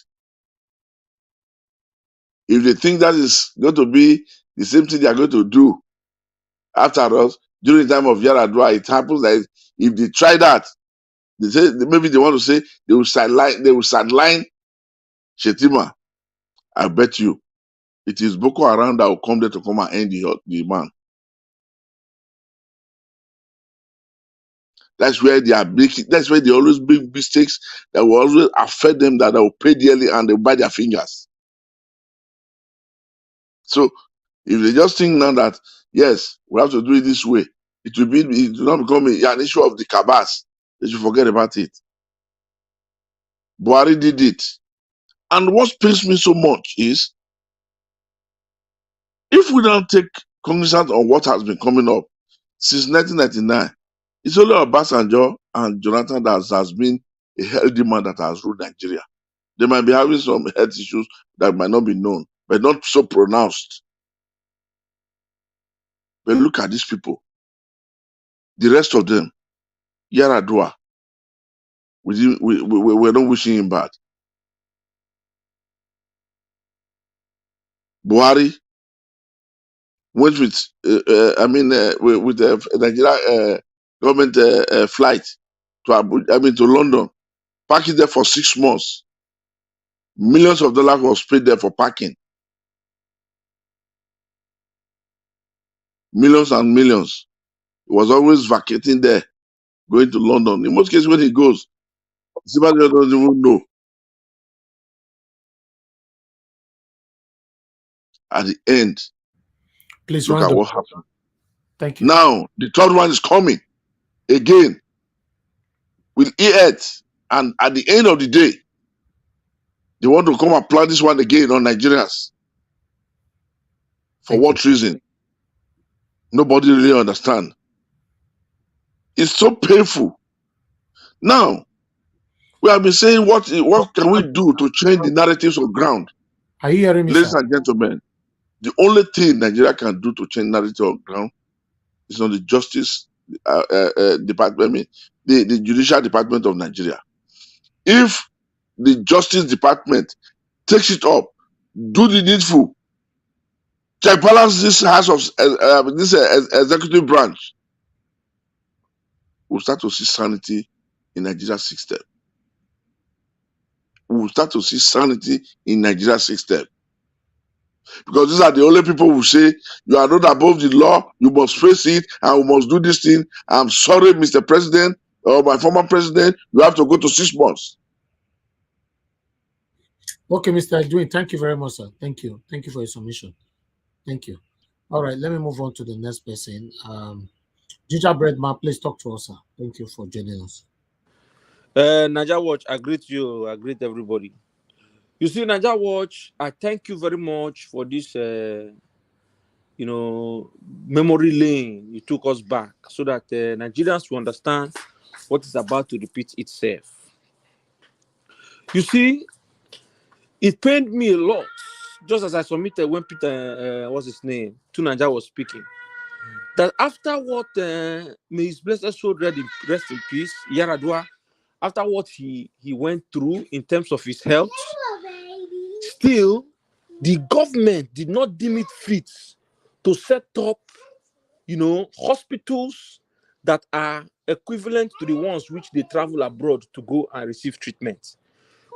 If they think that is going to be The same thing they are going to do after us during the time of Yaradua. It happens that if they try that, they say maybe they want to say they will sideline Shetima. I bet you it is Boko Haram that will come there to come and end the man. That's where they are making. That's where they always make mistakes that will always affect them, that they will pay dearly and they will bite their fingers. So if they just think now that yes, we have to do it this way, it will not become an issue of the cabas. They should forget about it. Buhari did it. And what pains me so much is if we don't take cognizance of what has been coming up since 1999, it's only Obasanjo and Jonathan that has been a healthy man that has ruled Nigeria. They might be having some health issues that might not be known, but not so pronounced. But look at these people. The rest of them, Yaradua, we're not wishing him bad. Buhari went with the Nigeria government flight to London, parking there for 6 months. Millions of dollars was paid there for parking. Millions and millions. He was always vacating there, going to London. In most cases, when he goes, somebody doesn't even know. At the end, please look at what happened. Thank you. Now, the third one is coming again with E8. And at the end of the day, they want to come and plan this one again on Nigerians. For what reason? Nobody really understands. It's so painful. Now, we have been saying, what can we do to change the narratives on ground? Are you hearing me, ladies sir? and gentlemen, the only thing Nigeria can do to change narrative on ground is on the justice department, the judicial department of Nigeria. If the justice department takes it up, do the needful, check balance this house of executive branch, we'll start to see sanity in Nigeria's system. We will start to see sanity in Nigeria's system. Because these are the only people who say, you are not above the law, you must face it, and we must do this thing. I'm sorry, Mr. President, or my former president, you have to go to 6 months. Okay, Mr. Edwin, thank you very much, sir. Thank you. Thank you for your submission. Thank you. All right, let me move on to the next person. Ginger Breadman, please talk to us, sir. Thank you for joining us. Naija Watch, I greet you. I greet everybody. You see, Naija Watch, I thank you very much for this, memory lane you took us back so that Nigerians will understand what is about to repeat itself. You see, it pained me a lot, just as I submitted when Peter, what's his name, Tunanja was speaking, that after what, may his blessed soul rest in peace, Yaradua, after what he went through in terms of his health, still, the government did not deem it fit to set up, hospitals that are equivalent to the ones which they travel abroad to go and receive treatment.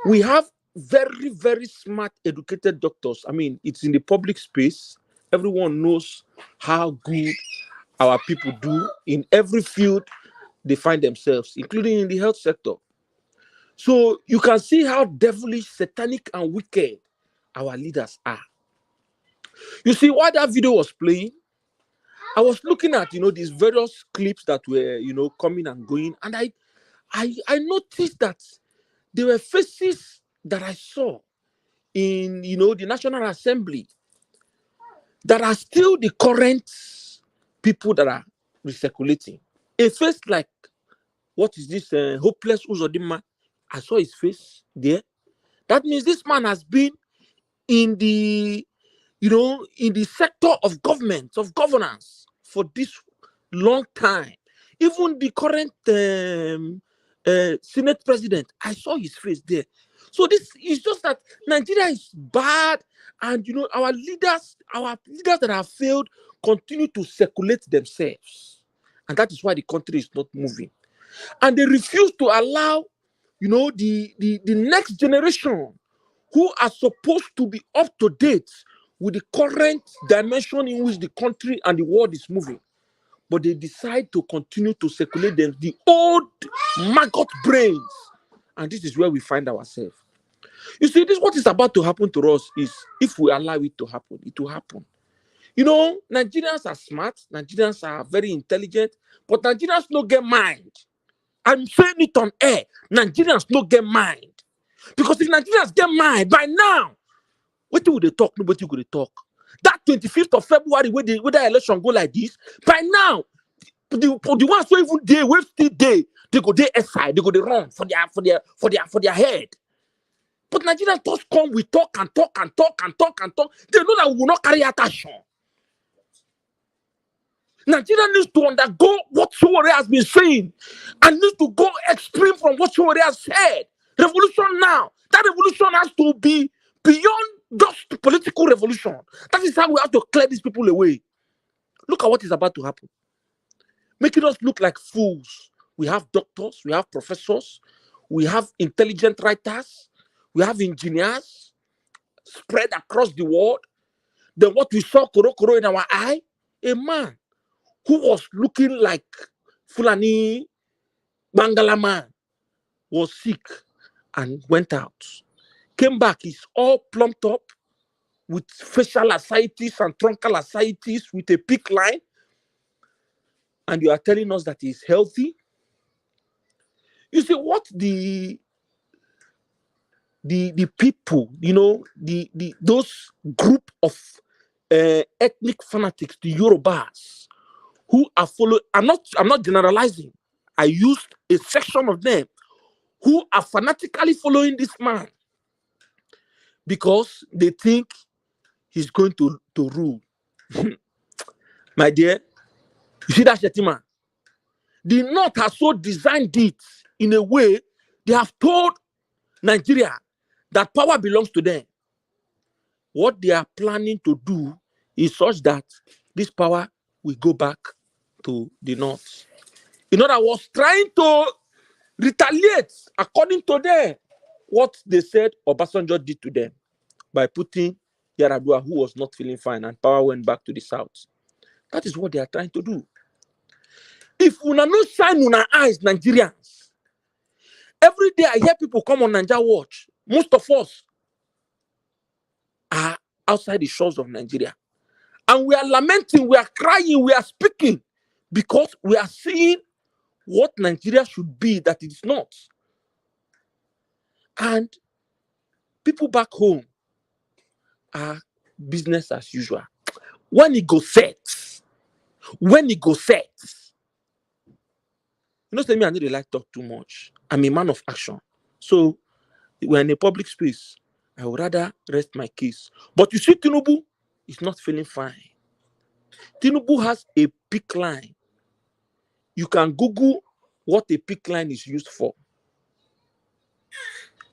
We have very, very smart, educated doctors. I mean, it's in the public space. Everyone knows how good our people do in every field they find themselves, including in the health sector. So you can see how devilish, satanic, and wicked our leaders are. You see, while that video was playing, I was looking at, these various clips that were, coming and going, and I noticed that there were faces that I saw in, the National Assembly that are still the current people that are recirculating. A face like, what is this, hopeless Uzodinma? I saw his face there. That means this man has been in the, in the sector of government, of governance for this long time. Even the current Senate president, I saw his face there. So this is just that Nigeria is bad And our leaders that have failed continue to circulate themselves. And that is why the country is not moving. And they refuse to allow, the next generation who are supposed to be up to date with the current dimension in which the country and the world is moving. But they decide to continue to circulate them, the old maggot brains. And this is where we find ourselves. You see, what is about to happen to us is, if we allow it to happen, it will happen. Nigerians are smart, Nigerians are very intelligent, but Nigerians don't get mind. I'm saying it on air. Nigerians don't get mind. Because if Nigerians get mind, by now, what will they talk? Nobody will talk. That 25th of February, where the election go like this, by now, the ones who even day, wave still day, they go there aside, they go they run for their head. But Nigerians just come, we talk and talk and talk and talk and talk. They know that we will not carry out action. Nigeria needs to undergo what Sowore has been saying and needs to go extreme from what Sowore has said. Revolution now. That revolution has to be beyond just political revolution. That is how we have to clear these people away. Look at what is about to happen. Making us look like fools. We have doctors, we have professors, we have intelligent writers, we have engineers spread across the world. Then what we saw koro in our eye, a man who was looking like Fulani Bangala man was sick and went out. Came back, he's all plumped up with facial ascites and truncal ascites with a peak line. And you are telling us that he's healthy? You see, what the people, those group of ethnic fanatics, the Yorubas, who are following, I'm not generalizing. I used a section of them who are fanatically following this man because they think he's going to rule. My dear, you see that Shetima? The North has so designed it in a way they have told Nigeria that power belongs to them. What they are planning to do is such that this power will go back to the North. In other words, trying to retaliate according to them what they said Obasanjo did to them by putting Yaradua, who was not feeling fine, and power went back to the South. That is what they are trying to do. If we no shine on our eyes, Nigerians, every day I hear people come on Nigeria Watch. Most of us are outside the shores of Nigeria. And we are lamenting, we are crying, we are speaking because we are seeing what Nigeria should be that it is not. And people back home are business as usual. When it goes set, say me, I don't like talk too much. I'm a man of action. So when in a public space, I would rather rest my case. But you see, Tinubu is not feeling fine. Tinubu has a peak line. You can Google what a peak line is used for.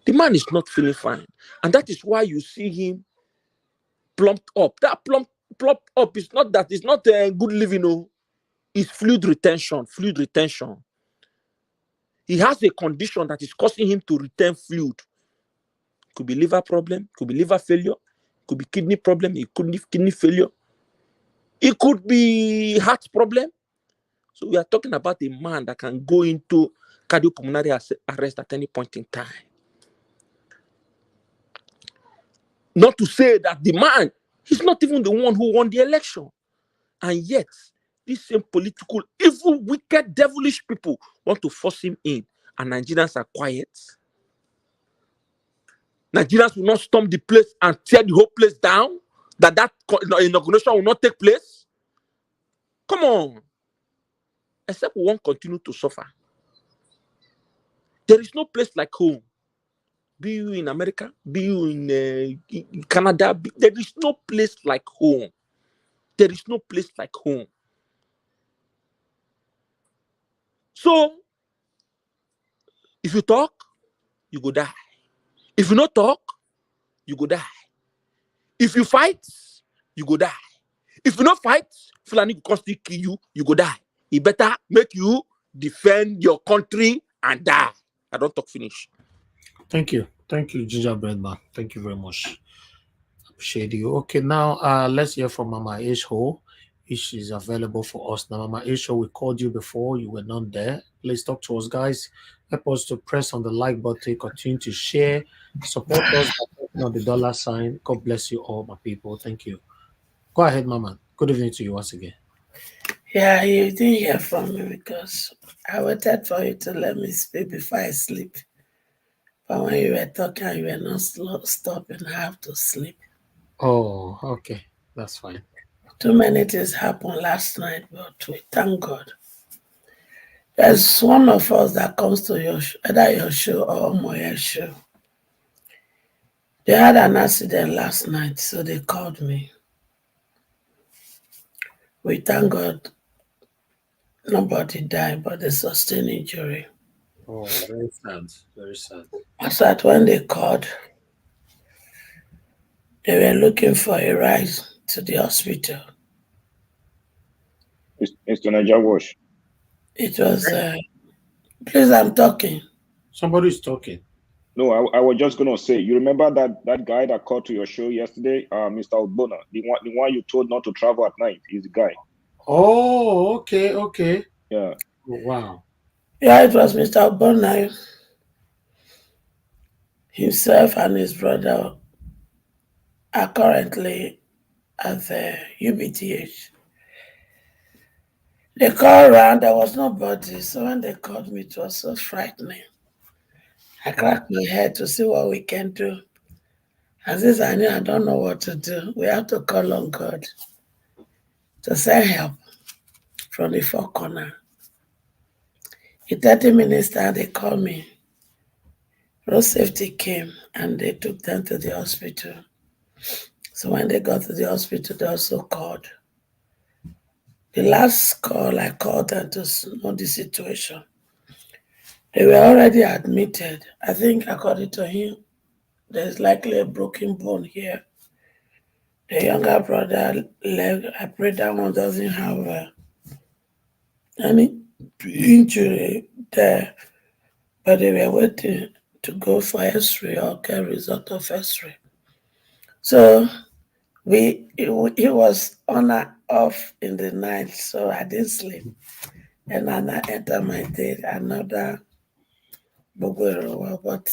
The man is not feeling fine. And that is why you see him plumped up. That plump up is not that, it's not good living. No. It's fluid retention. He has a condition that is causing him to retain fluid. Could be liver problem, could be liver failure, could be kidney problem, it could be kidney failure. It could be heart problem. So we are talking about a man that can go into cardiopulmonary arrest at any point in time. Not to say that the man, he's not even the one who won the election. And yet, these same political, evil, wicked, devilish people want to force him in. And Nigerians are quiet. Nigerians will not storm the place and tear the whole place down. That inauguration will not take place. Come on. Except we won't continue to suffer. There is no place like home. Be you in America, be you in Canada, there is no place like home. There is no place like home. So, if you talk, you go die. If you not talk, you go die. If you fight, you go die. If you not fight, Fulani go come still kill you, you go die. It better make you defend your country and die. I don't talk finish. Thank you, Gingerbread Man. Thank you very much. Appreciate you. Okay, now let's hear from Mama Isho. If she's available for us now. Mama Isho, we called you before, you were not there. Please talk to us, guys. Help us to press on the like button, continue to share, support us by clicking on the dollar sign. God bless you all, my people. Thank you. Go ahead, Mama. Good evening to you once again. Yeah, you didn't hear from me because I waited for you to let me speak before I sleep. But when you were talking, you were not stopping. I have to sleep. Oh, okay. That's fine. Too many things happened last night, but we thank God. There's one of us that comes to your either your show or Moya's show. They had an accident last night, so they called me. We thank God nobody died, but they sustained injury. Oh, very sad. Very sad. As at when they called, they were looking for a ride to the hospital. It's to Niger Wash. It was, please, I'm talking. Somebody's talking. No, I was just gonna say, you remember that guy that called to your show yesterday, Mr. Obona, the one you told not to travel at night. He's the guy. Oh, okay. Yeah. Oh, wow. Yeah, it was Mr. Obona himself and his brother are currently at the UBTH. They called around, there was nobody, so when they called me, it was so frightening. I cracked my head to see what we can do. As this, I knew I don't know what to do. We have to call on God to send help from the four corner. In 30 minutes time, they called me. Road safety came and they took them to the hospital. So when they got to the hospital, they also called. The last call, I called them to know the situation. They were already admitted. I think according to him, there's likely a broken bone here. The younger brother leg, I pray that one doesn't have any injury there, but they were waiting to go for X-ray or get result of X-ray. So he was on and off in the night, so I didn't sleep. And then I entered my day, another Bogoro. But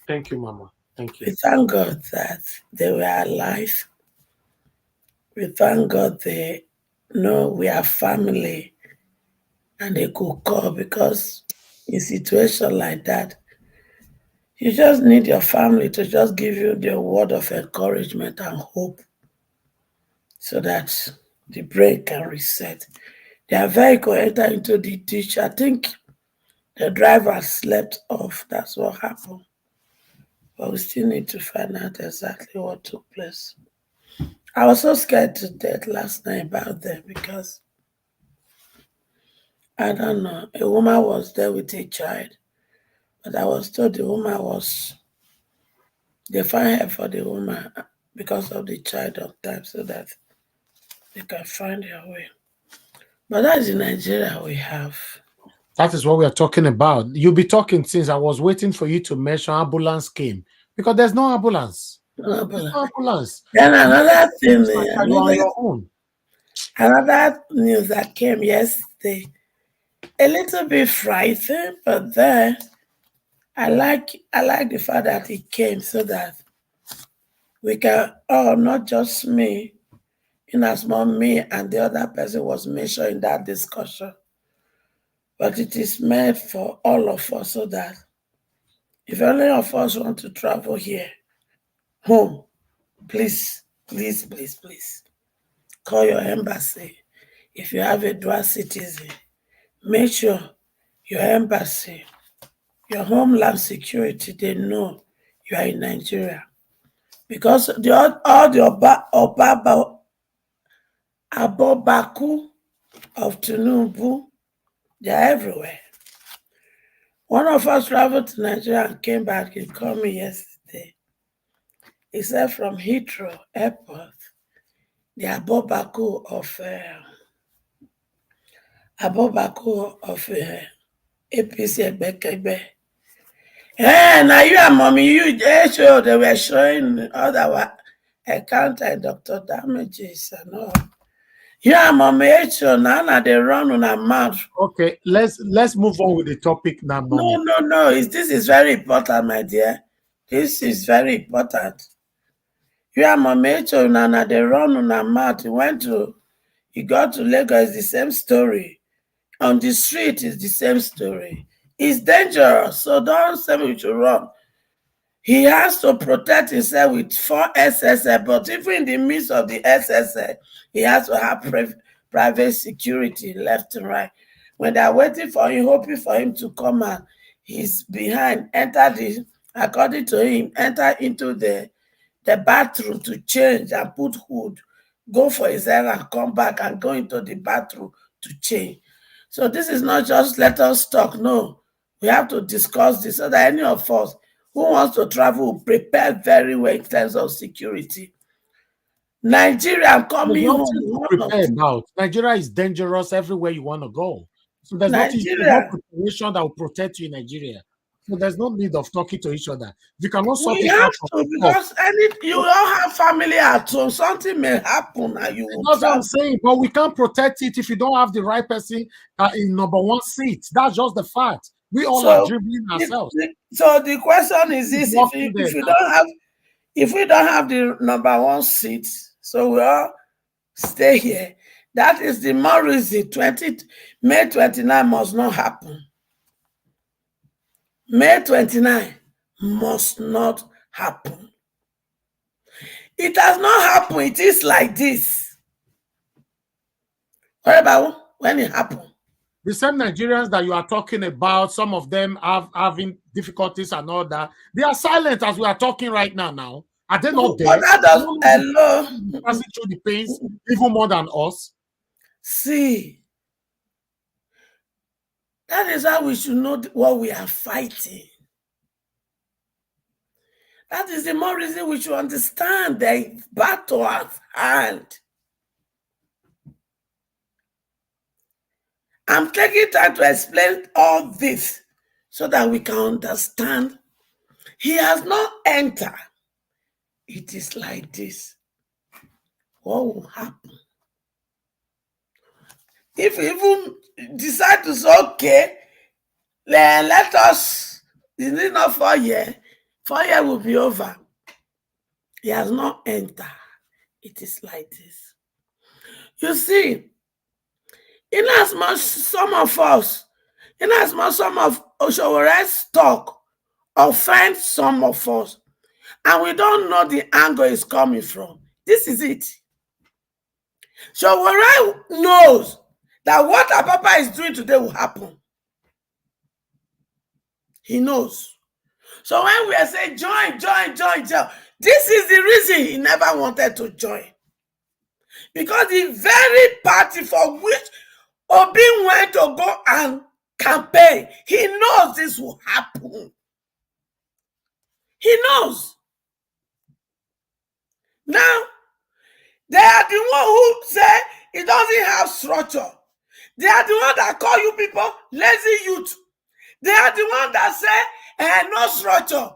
thank you, Mama. Thank you. We thank God that they were alive. We thank God they know we are family and they could call, because in situation like that, you just need your family to just give you the word of encouragement and hope so that the brain can reset. Their vehicle entered into the ditch. I think the driver slept off. That's what happened. But we still need to find out exactly what took place. I was so scared to death last night about them because, I don't know, a woman was there with a child, but I was told the woman was, they find her for the woman because of the child on time so that they can find their way. But that's in Nigeria we have. That is what we are talking about. You'll be talking since I was waiting for you to mention ambulance came, because there's no ambulance. No ambulance. No ambulance. Then another thing, you're on your own. Another news that came yesterday, a little bit frightening, but then I like the fact that it came so that we can, not just me, in as much me and the other person was mentioned in that discussion, but it is meant for all of us so that if any of us want to travel here, home, please, call your embassy. If you have a dual citizen, make sure your embassy, your homeland security, they know you are in Nigeria. Because all the Abobaku of Tinubu, they are everywhere. One of us traveled to Nigeria and came back. He called me yesterday. He said from Heathrow Airport, the Abobako of APC Egbekegbe. Now you and mommy, show they were showing other accountant Dr. Damages and all. You and mommy, show now they run on a mouth. Okay, let's move on with the topic now, mommy. No. This is very important, my dear. This is very important. You and mommy, show now they run on a mouth. He got to Lagos, it's the same story. On the street, it's the same story. It's dangerous, so don't say we should run. He has to protect himself with 4 SSL, but even in the midst of the SSL, he has to have private security left and right. When they're waiting for him, hoping for him to come out, he's behind, according to him, enter into the bathroom to change and put hood, go for his hair and come back and go into the bathroom to change. So this is not just let us talk. No, we have to discuss this so that any of us who wants to travel will prepare very well in terms of security. Nigeria coming home. Prepare about. Nigeria is dangerous everywhere you want to go. So there's no preparation that will protect you in Nigeria. So there's no need of talking to each other. You cannot sort it out. Because you all have family at home. Something may happen and you will. That's what I'm saying. But we can't protect it if you don't have the right person in number 1 seat. That's just the fact. We all are dribbling ourselves. So the question is this: if we don't have the number 1 seat, so we all stay here. That is the more reason May 29 must not happen. May 29 must not happen. It has not happened. It is like this. What about when it happened? The same Nigerians that you are talking about, some of them having difficulties and all that, they are silent as we are talking right now. Are they not there? Passing through the pains even more than us. See, that is how we should know what we are fighting. That is the more reason we should understand the battle at hand. I'm taking time to explain all this so that we can understand. He has not entered. It is like this. What will happen? If we even decide to say, okay, let us, is it not 4 years? 4 years will be over. He has not entered. It is like this. You see, inasmuch some of Oshowore's talk offend some of us, and we don't know the angle is coming from. This is it. Showore knows that what Apapa is doing today will happen. He knows. So when we are saying join, this is the reason he never wanted to join. Because the very party for which Obi went to go and campaign, he knows this will happen. He knows. Now, they are the one who say it doesn't have structure. They are the one that call you people lazy youth. They are the one that say no structure.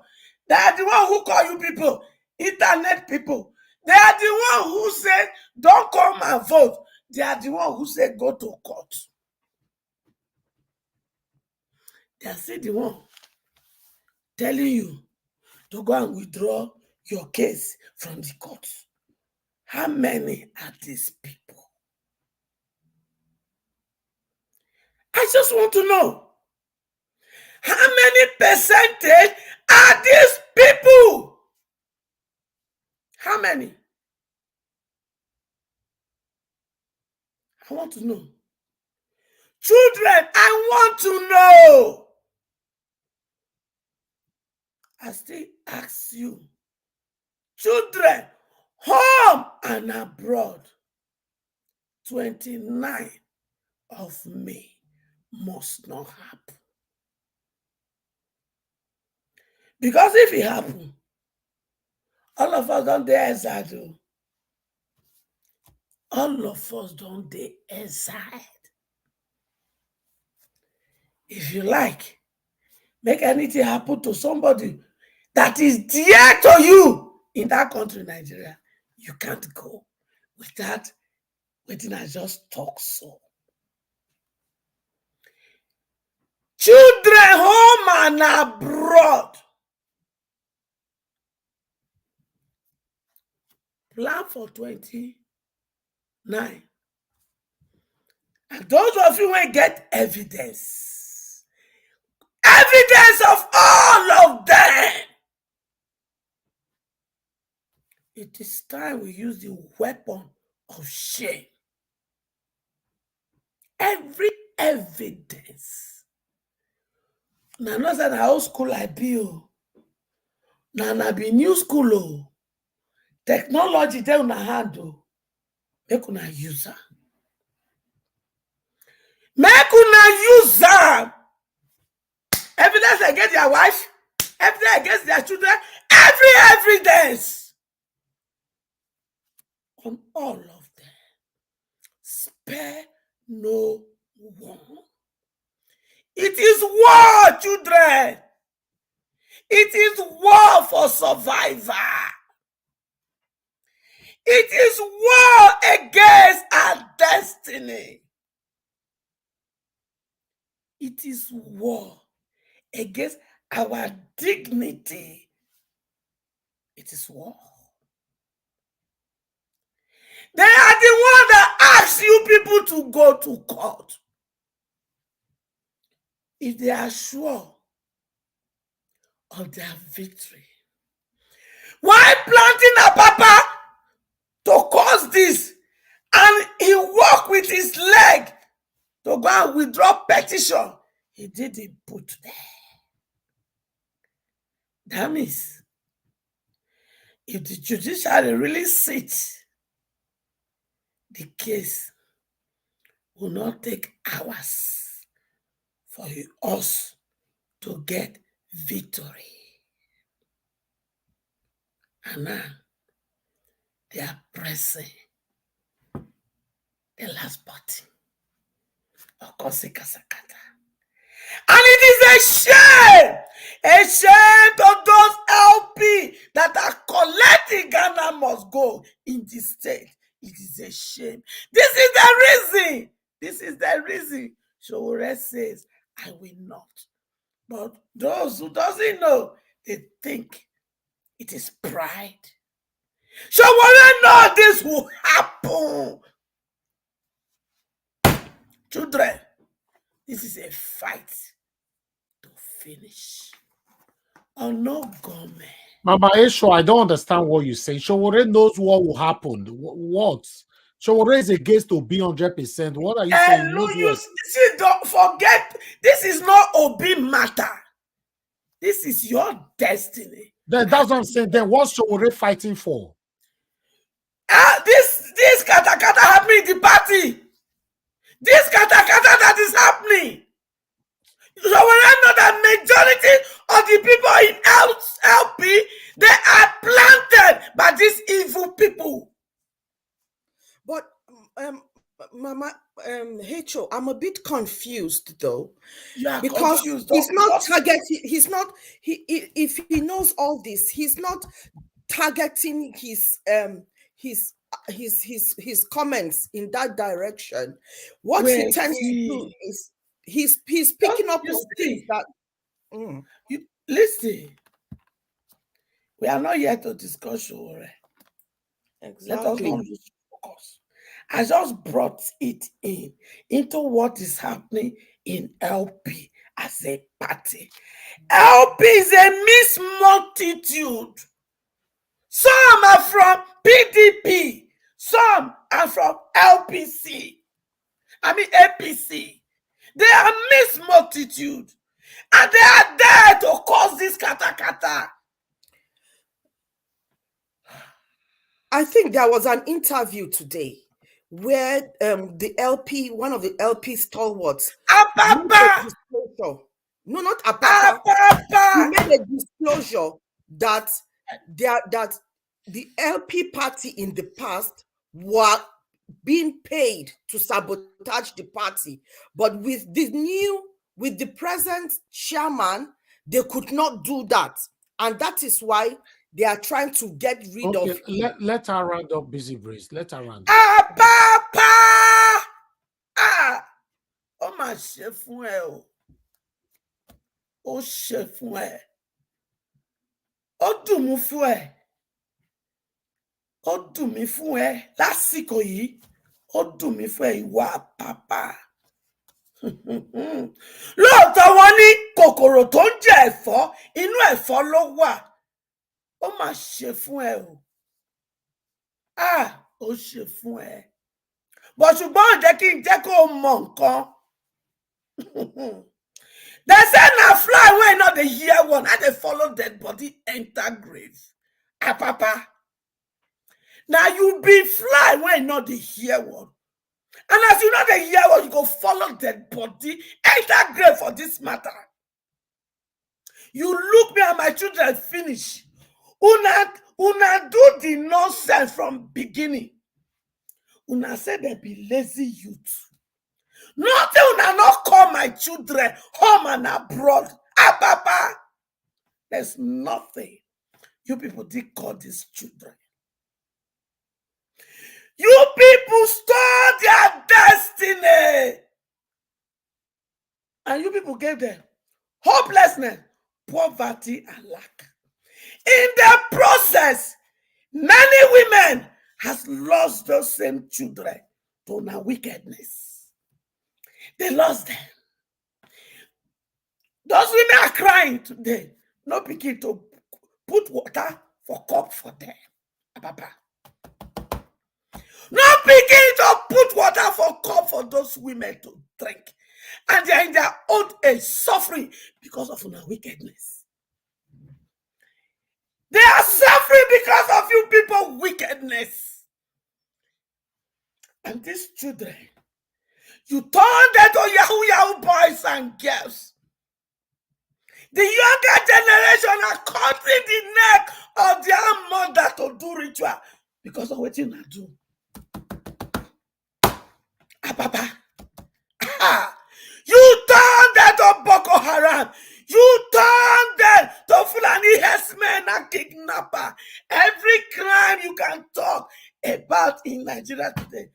They are the one who call you people internet people. They are the one who say don't come and vote. They are the one who say go to court. They are still the one telling you to go and withdraw your case from the court. How many are these people? I just want to know. How many percentage are these people? How many? I want to know. Children, I want to know. I still ask you. Children, home and abroad, 29 of May must not happen. Because if it happens, All of us don't dey exile. All of us don't dey exile. If you like, make anything happen to somebody that is dear to you in that country, Nigeria, you can't go without waiting. I just talk so. Children home and abroad. Plan for 29. And those of you who get evidence of all of them, it is time we use the weapon of shame. Every evidence. Now, not that how school I be. Now, I be new school. Technology they una handle. Make una use her. Make una use her. Evidence against their wife, evidence against their children, every evidence on all of them. Spare no one. It is war, children. It is war for survival. It is war against our destiny. It is war against our dignity. It is war. They are the one that ask you people to go to court. If they are sure of their victory. Why planting a papa to cause this? And he walked with his leg to go and withdraw petition. He didn't put there. That means if the judiciary really sits, the case will not take hours for us to get victory. And now they are pressing the last button. And it is a shame to those LP that are collecting Ghana must go in this state. It is a shame. This is the reason. This is the reason. Showore says, I will not. But those who doesn't know, they think it is pride. Showore know this will happen. Children, this is a fight to finish. Oh no, government. Mama Esho, I don't understand what you say. Showore knows what will happen. What? Showore is against to be 100%. What are you saying? No, you see, don't forget, this is not Obi matter. This is your destiny. That's what I'm saying. Then what's Showore fighting for? This katakata happening in the party. This katakata that is happening. So when I know that majority of the people in LP, they are planted by these evil people. But Mama Hecho, I'm a bit confused though. Because confused, he's not targeting. He's not. If he knows all this, he's not targeting his comments in that direction. What he tends to do is he's picking up on things that. You listen. We are not here to discuss Showore. Exactly. Let us not lose focus. I just brought it into what is happening in LP as a party. LP is a mixed multitude. Some are from PDP. Some are from APC. They are mixed multitude. And they are there to cause this kata. I think there was an interview today where the LP, one of the LP stalwarts, Apapa. No, not Apapa. He made a disclosure that the LP party in the past were being paid to sabotage the party, but with the present chairman, they could not do that, and that is why they are trying to get rid of him. Let her round up, Busy Breeze. Let her round up. Papa! Ó mà ṣe fún ẹ o. Ó ṣe fún ẹ. Ó dùn mí fún ẹ. Ó dùn mí fún ẹ. Lásìkò yìí, ó dùn mí fún ẹ ìwà pàpà. Lóòótọ́ wọ́n ní kòkòrò tó ń jẹ ẹ̀fọ́, inú ẹ̀fọ́ ló wà. Ó mà ṣe fún ẹ o. Ó ṣe fún ẹ. But ṣùgbọ́n jẹ́ kí n jẹ́ kó mọ nǹkan. They say na fly wey not dey hear one, and they follow dead body enter grave. Papa. Now you be fly wey not dey hear one. And as you know dey hear one, you go follow dead body enter grave for this matter. You look me and my children finish. Una do the nonsense from beginning. Una say they be lazy youth. Nothing una not call my children home and abroad. Papa. There's nothing you people did call these children. You people stole their destiny. And you people gave them hopelessness, poverty, and lack. In the process, many women has lost those same children to their wickedness. They lost them. Those women are crying today. No begin to put water for cup for them. Papa. No begin to put water for cup for those women to drink. And they are in their old age suffering because of their wickedness. They are suffering because of you people wickedness. And these children, you turn them to Yahoo boys and girls. The younger generation are cutting the neck of their mother to do ritual because of what you not do. Papa. You turn them to Boko Haram. You turn them to Fulani herdsmen and kidnapper. Every crime you can talk about in Nigeria today,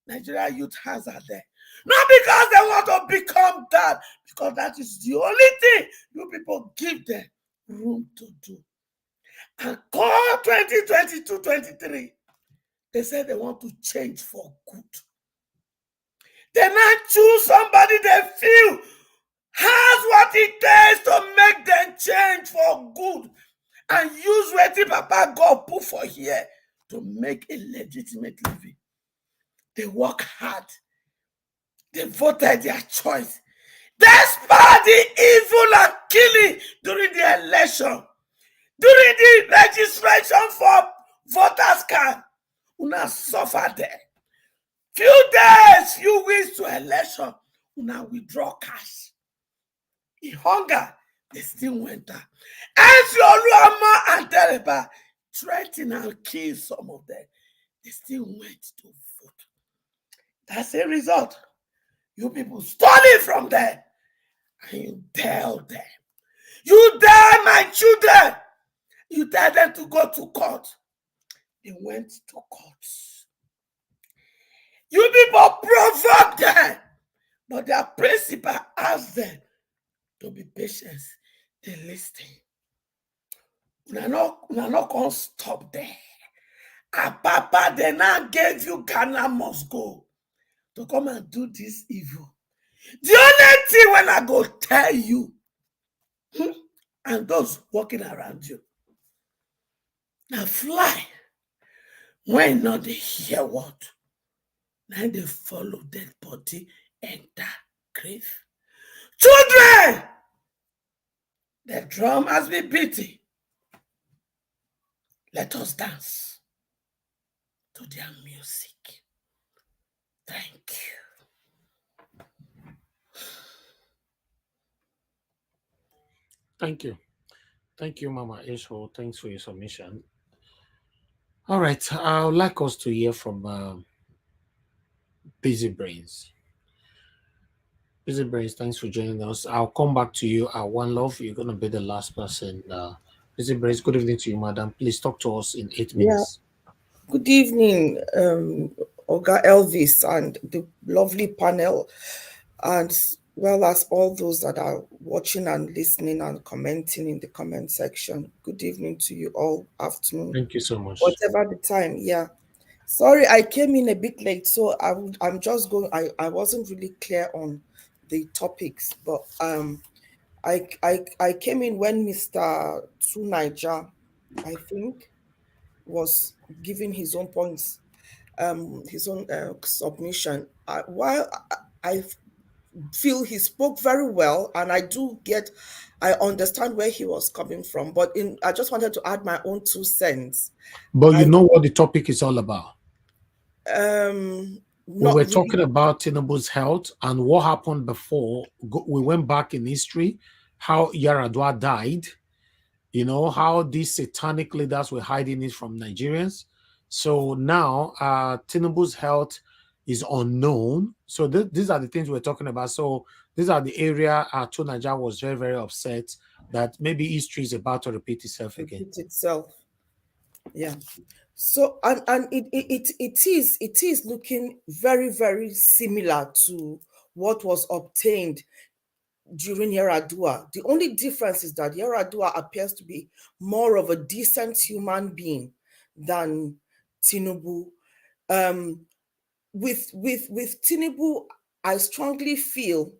Nigeria youth has are there. Not because they want to become that, because that is the only thing you people give them room to do. And call 2022-23, they said they want to change for good. They now choose somebody they feel has what it takes to make them change for good and use what Papa God put for here to make a legitimate living. They work hard. They voted their choice. Despite the evil and killing during the election, during the registration for voters card, una suffer there. Few days, few weeks to election, una withdraw cash. In hunger, they still went out. As Oluama and Tereba threatened and killed some of them, they still went to vote. That's a result. You people stole it from them and you tell them. You dare my children. You tell them to go to court. They went to court. You people provoked them, but their principal asked them to be patient. They listened. We're not going to stop there. Papa, they now gave you Ghana must go to come and do this evil. The only thing when I go tell you, and those walking around you, now fly, when not they hear what, now they follow dead body enter grave. Children, the drum has been beaten. Let us dance to their music. Thank you. Thank you. Thank you, Mama Isho. Thanks for your submission. All right. I would like us to hear from Busy Brains. Busy Brains, thanks for joining us. I'll come back to you at One Love. You're going to be the last person. Busy Brains, good evening to you, madam. Please talk to us in 8 minutes. Good evening, Oga Elvis and the lovely panel, and well as all those that are watching and listening and commenting in the comment section. Good evening to you all, afternoon. Thank you so much. Whatever the time, yeah. Sorry, I came in a bit late, so I'm just going. I wasn't really clear on the topics, but I came in when Mr. Niger, I think, was giving his own points, his own submission. While I feel he spoke very well, and I understand where he was coming from, but I just wanted to add my own 2 cents. But you know what the topic is all about? We were talking about Tinubu's health and what happened before. We went back in history, how Yaradua died, you know, how these satanic leaders were hiding it from Nigerians. So now Tinubu's health is unknown. So these are the things we're talking about. So these are the area Tunaja was very, very upset that maybe history is about to repeat itself again. Yeah. So and it is looking very, very similar to what was obtained during Yaradua. The only difference is that Yaradua appears to be more of a decent human being than Tinubu. With Tinubu, I strongly feel,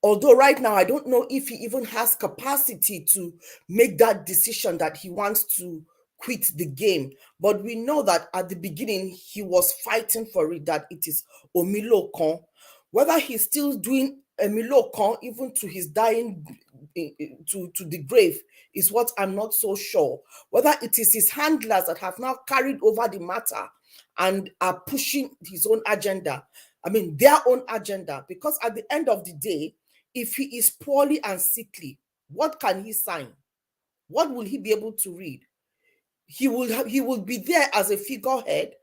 although right now I don't know if he even has capacity to make that decision that he wants to quit the game, but we know that at the beginning he was fighting for it, that it is Omilokon. Whether he's still doing Omilokon even to his dying to the grave is what I'm not so sure. Whether it is his handlers that have now carried over the matter and are pushing his own agenda, I mean their own agenda, because at the end of the day, if he is poorly and sickly, what can he sign? What will he be able to read? He will be there as a figurehead,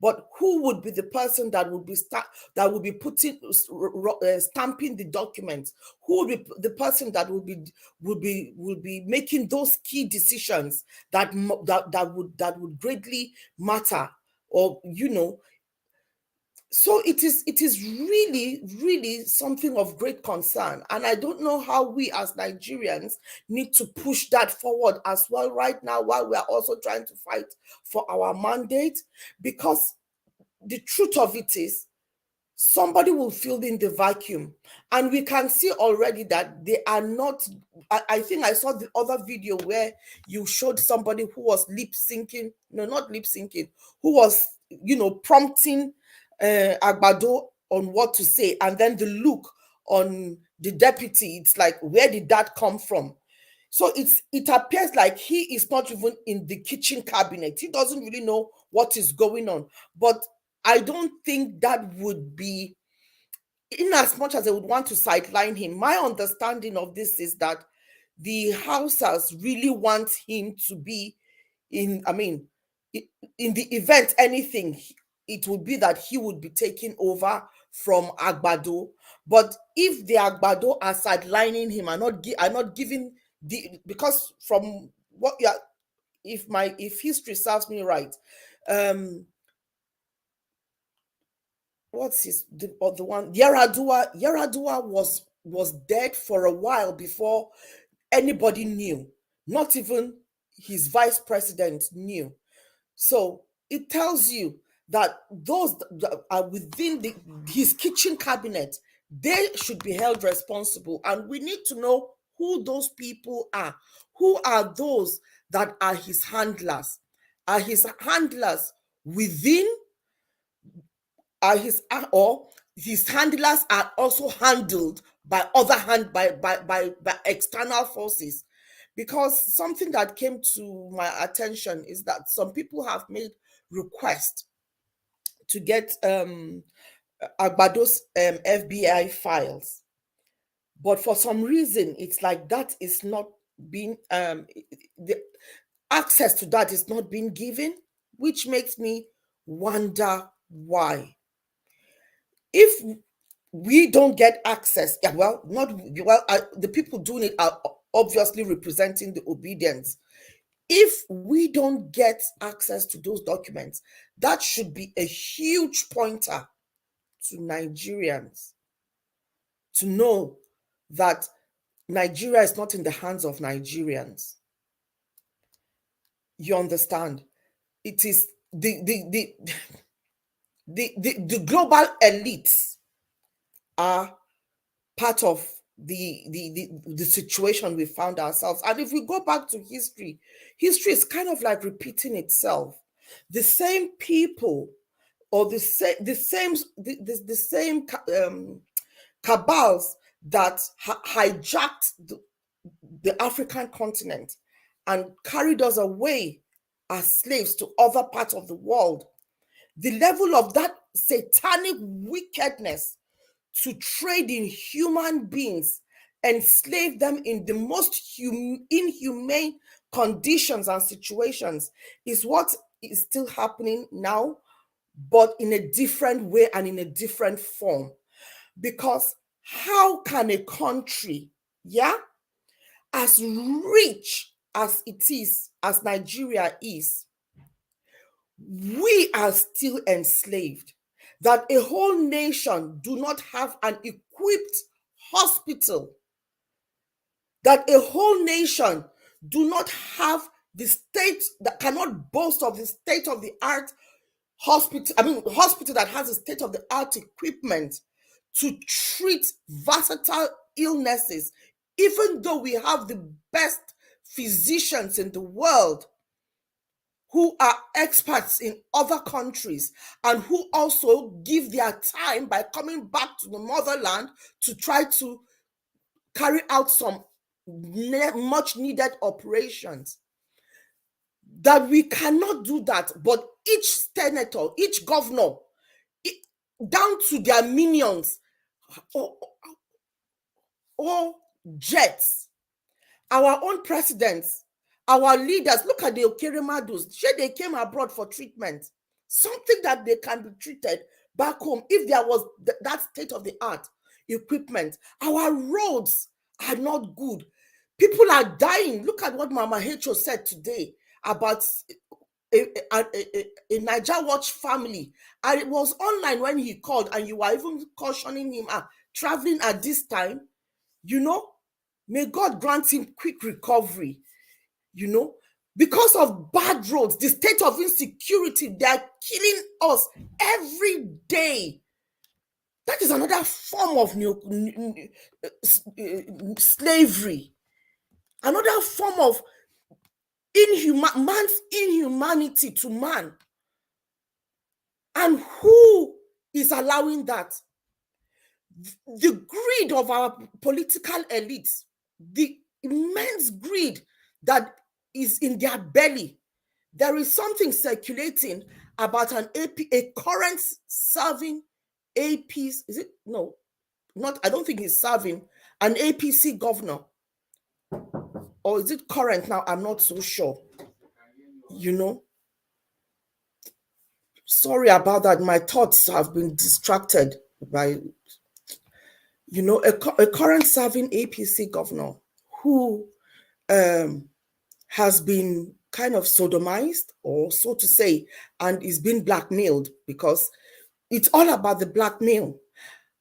but who would be the person that would be putting stamping the documents? Who would be the person that will be making those key decisions that would greatly matter? Or so it is really, really something of great concern. And I don't know how we as Nigerians need to push that forward as well right now, while we are also trying to fight for our mandate, because the truth of it is somebody will fill in the vacuum. And we can see already that they are not. I think I saw the other video where you showed somebody who was who was, prompting Agbado on what to say, and then the look on the deputy, it's like, where did that come from? So it appears like he is not even in the kitchen cabinet. He doesn't really know what is going on. But I don't think that would be, in as much as they would want to sideline him. My understanding of this is that the Hausas really want him to be in the event anything, it would be that he would be taking over from Agbado. But if the Agbado are sidelining him and not giving because from what if history serves me right, what's the one, Yaradua was dead for a while before anybody knew. Not even his vice president knew. So it tells you that those that are within his kitchen cabinet, they should be held responsible. And we need to know who those people are. Who are those that are his handlers? Are his handlers within? Or his handlers are also handled by by external forces? Because something that came to my attention is that some people have made requests to get Agbado's FBI files, but for some reason it's like that is not being the access to that is not being given. which makes me wonder why. If we don't get access, the people doing it are obviously representing the obedience. If we don't get access to those documents, that should be a huge pointer to Nigerians to know that Nigeria is not in the hands of Nigerians. You understand? It is the global elites are part of the situation we found ourselves. And if we go back to history is kind of like repeating itself. The same people or the same cabals that hijacked the African continent and carried us away as slaves to other parts of the world. The level of that satanic wickedness to trade in human beings, enslave them in the most inhumane conditions and situations is what is still happening now, but in a different way and in a different form. Because how can a country, as rich as it is, as Nigeria is, we are still enslaved? That a whole nation do not have an equipped hospital, that a whole nation do not have the state, that cannot boast of the state-of-the-art hospital that has the state-of-the-art equipment to treat versatile illnesses, even though we have the best physicians in the world who are experts in other countries and who also give their time by coming back to the motherland to try to carry out some much needed operations. That we cannot do that, but each senator, each governor, down to their minions or jets, our own presidents, our leaders, look at the Okerimadus. They came abroad for treatment. Something that they can be treated back home if there was that state-of-the-art equipment. Our roads are not good. People are dying. Look at what Mama Hecho said today about a Niger Watch family. And it was online when he called, and you were even cautioning him, traveling at this time, may God grant him quick recovery. Because of bad roads, the state of insecurity, they are killing us every day. That is another form of slavery, another form of man's inhumanity to man. And who is allowing that? The greed of our political elites, the immense greed that is in their belly. There is something circulating about a current serving APC. Is it? No, not. I don't think he's serving an APC governor. Or is it current now? I'm not so sure. Sorry about that. My thoughts have been distracted by, a current serving APC governor who has been kind of sodomized, or so to say, and is being blackmailed, because it's all about the blackmail,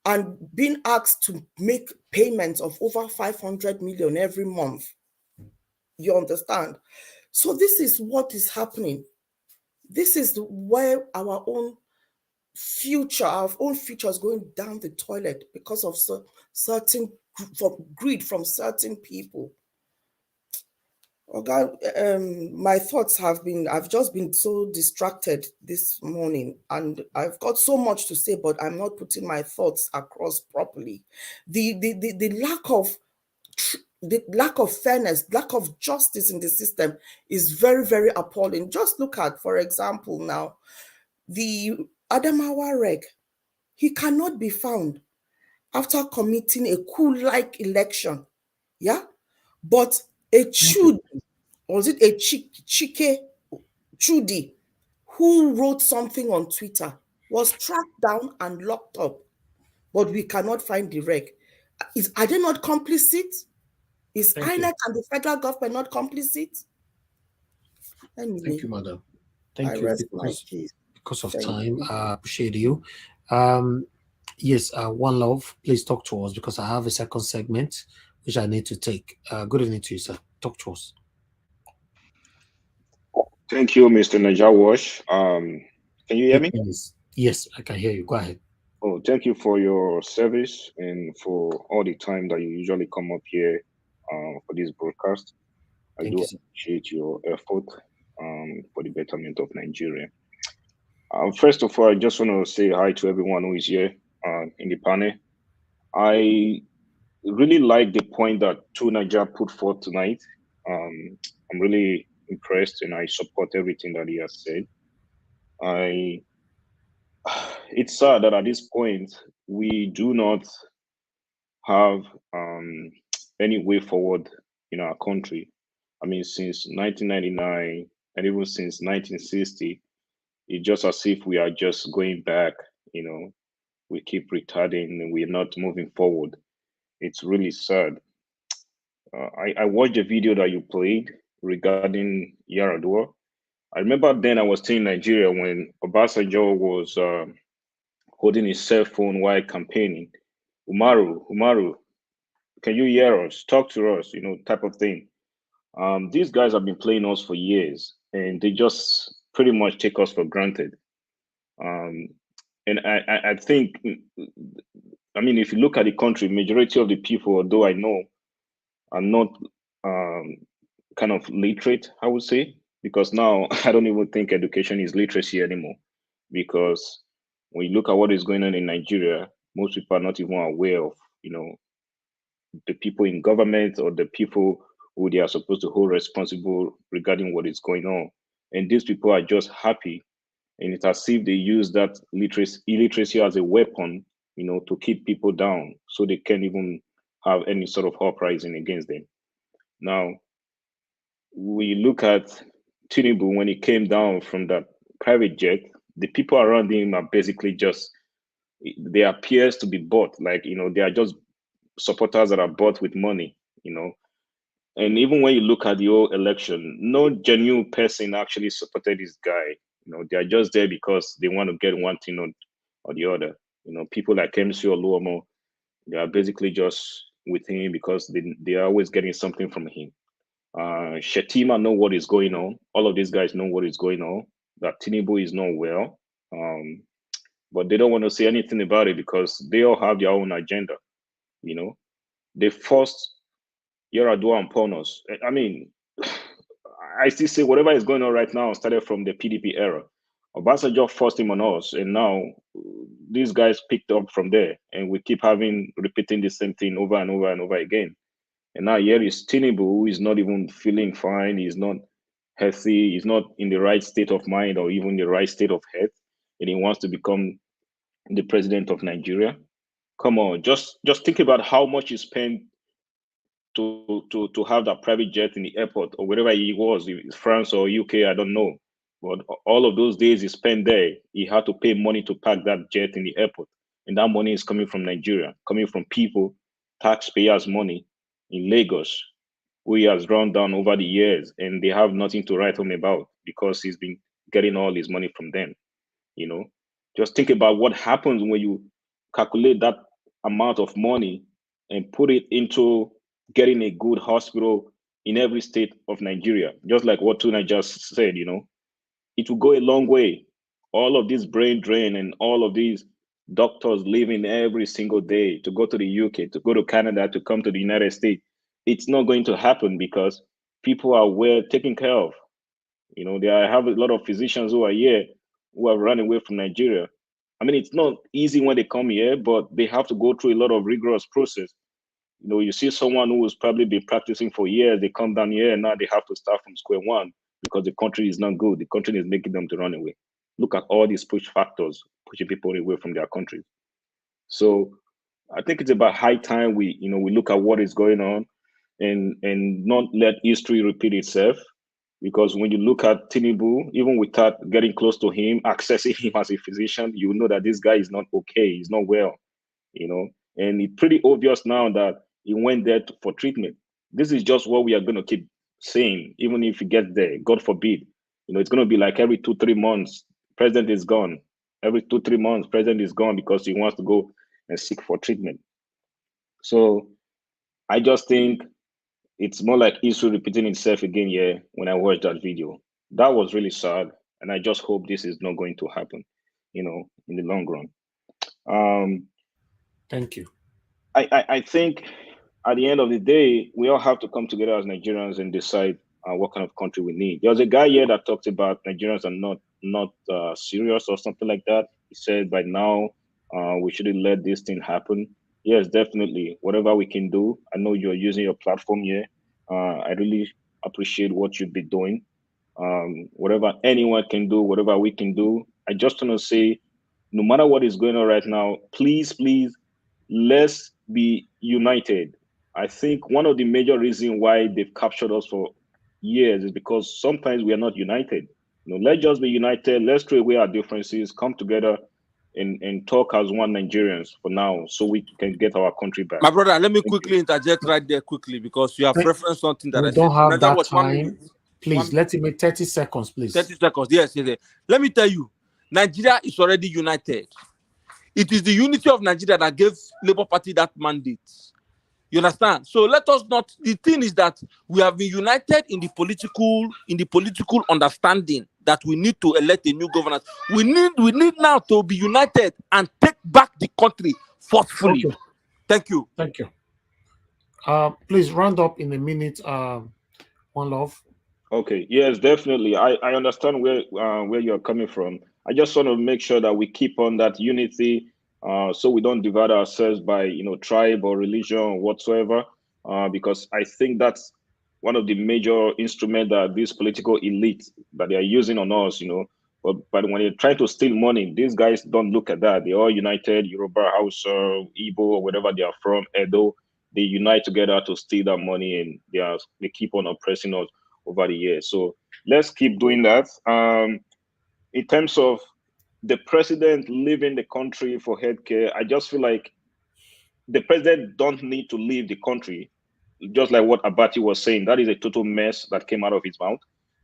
and being asked to make payments of over 500 million every month. You understand? So this is what is happening. This is where our own future is going down the toilet because of certain greed from certain people. Oh God, my thoughts I've just been so distracted this morning, and I've got so much to say, but I'm not putting my thoughts across properly. The lack of fairness, lack of justice in the system is very, very appalling. Just look at, for example, now, the Adamawa reg. He cannot be found after committing a coup-like election. But a Chudi, or is it a Chike Chudi, who wrote something on Twitter was tracked down and locked up, but we cannot find the wreck. Are they not complicit? Is INEC and the federal government not complicit? Anyway, thank you, madam. Thank I you. rest my case. Because of Thank time, you. I appreciate you. Yes, One Love, please talk to us because I have a second segment which I need to take. Good evening to you, sir. Talk to us. Thank you, Mr. Najawash. Can you hear me? Yes, I can hear you. Go ahead. Oh, thank you for your service and for all the time that you usually come up here for this broadcast. I Thank do you, sir. appreciate your effort for the betterment of Nigeria. First of all, I just want to say hi to everyone who is here in the panel. I really like the point that Tunaja put forth tonight. I'm really impressed and I support everything that he has said. It's sad that at this point we do not have any way forward in our country. I mean, since 1999 and even since 1960, it's just as if we are just going back. We keep retarding and we're not moving forward. It's really sad. I watched a video that you played regarding Yaradua. I remember then I was still in Nigeria when Obasanjo was holding his cell phone while campaigning. Umaru, can you hear us? Talk to us, type of thing. These guys have been playing us for years and they just pretty much take us for granted. And I think, I mean, if you look at the country, majority of the people, although I know, are not kind of literate, I would say, because now I don't even think education is literacy anymore. Because when you look at what is going on in Nigeria, most people are not even aware of, the people in government or the people who they are supposed to hold responsible regarding what is going on. And these people are just happy. And it's as if they use that illiteracy as a weapon, to keep people down so they can't even have any sort of uprising against them. Now, we look at Tinubu when he came down from that private jet, the people around him are basically just, they appears to be bought. Like, they are just supporters that are bought with money, And even when you look at the whole election, no genuine person actually supported this guy. They are just there because they want to get one thing or the other. People like MC Oluomo, they are basically just with him because they are always getting something from him. Shetima know what is going on. All of these guys know what is going on. That Tinubu is not well, but they don't want to say anything about it because they all have their own agenda. They forced Yaradua upon us. I mean, I still say whatever is going on right now started from the PDP era. Obasanjo forced him on us, and now these guys picked up from there, and we keep repeating the same thing over and over and over again. And now here is Tinubu, who is not even feeling fine. He's not healthy. He's not in the right state of mind or even the right state of health, and he wants to become the president of Nigeria. Come on, just think about how much he spent to have that private jet in the airport or wherever he was, France or UK, I don't know. But all of those days he spent there, he had to pay money to park that jet in the airport. And that money is coming from Nigeria, coming from people, taxpayers' money in Lagos, who he has run down over the years, and they have nothing to write home about because he's been getting all his money from them. Just think about what happens when you calculate that amount of money and put it into getting a good hospital in every state of Nigeria. Just like what Tuna just said, it will go a long way. All of this brain drain and all of these doctors leaving every single day to go to the UK, to go to Canada, to come to the United States. It's not going to happen because people are well taken care of. I have a lot of physicians who are here who have run away from Nigeria. I mean, it's not easy when they come here, but they have to go through a lot of rigorous process. You see someone who has probably been practicing for years, they come down here and now they have to start from square one because the country is not good. The country is making them to run away. Look at all these push factors pushing people away from their country. So I think it's about high time we look at what is going on and not let history repeat itself. Because when you look at Tinubu, even without getting close to him, accessing him as a physician, you know that this guy is not okay. He's not well, you know. And it's pretty obvious now that he went there for treatment. This is just what we are going to keep saying, even if he gets there, God forbid. You know, it's going to be like every 2-3 months, president is gone. Every 2-3 months, president is gone because he wants to go and seek for treatment. So I just think it's more like history repeating itself again here when I watched that video. That was really sad. And I just hope this is not going to happen, you know, in the long run. Thank you. I think at the end of the day, we all have to come together as Nigerians and decide what kind of country we need. There was a guy here that talked about Nigerians are not serious or something like that. He said by now we shouldn't let this thing happen. Yes, definitely. Whatever we can do. I know you're using your platform here. I really appreciate what you've been doing. Whatever anyone can do, whatever we can do. I just want to say, no matter what is going on right now, please, let's be united. I think one of the major reasons why they've captured us for years is because sometimes we are not united. You know, let's just be united. Let's throw away our differences, come together and talk as one Nigerians for now so we can get our country back. My brother, let me quickly interject right there quickly because you have referenced something that We I said. don't have Naija that Watch, 1 time. minute. Please, let him make 30 seconds, please. 30 seconds. Yes. Let me tell you, Nigeria is already united. It is the unity of Nigeria that gave Labour Party that mandate. You understand? So let us not. The thing is that we have been united in the political understanding that we need to elect a new government. We need now to be united and take back the country forcefully. Okay. Thank you. Thank you. Please round up in a minute. One Love. Okay. Yes, definitely. I understand where you're coming from. I just want to make sure that we keep on that unity, so we don't divide ourselves by tribe or religion or whatsoever. Because I think that's one of the major instruments that this political elite that they are using on us. But when they try to steal money, these guys don't look at that. They're all united, Yoruba, Hausa, Igbo, or whatever they are from, Edo. They unite together to steal that money, and they keep on oppressing us over the years. So let's keep doing that. In terms of the president leaving the country for healthcare, I just feel like the president don't need to leave the country. Just like what Abati was saying, that is a total mess that came out of his mouth.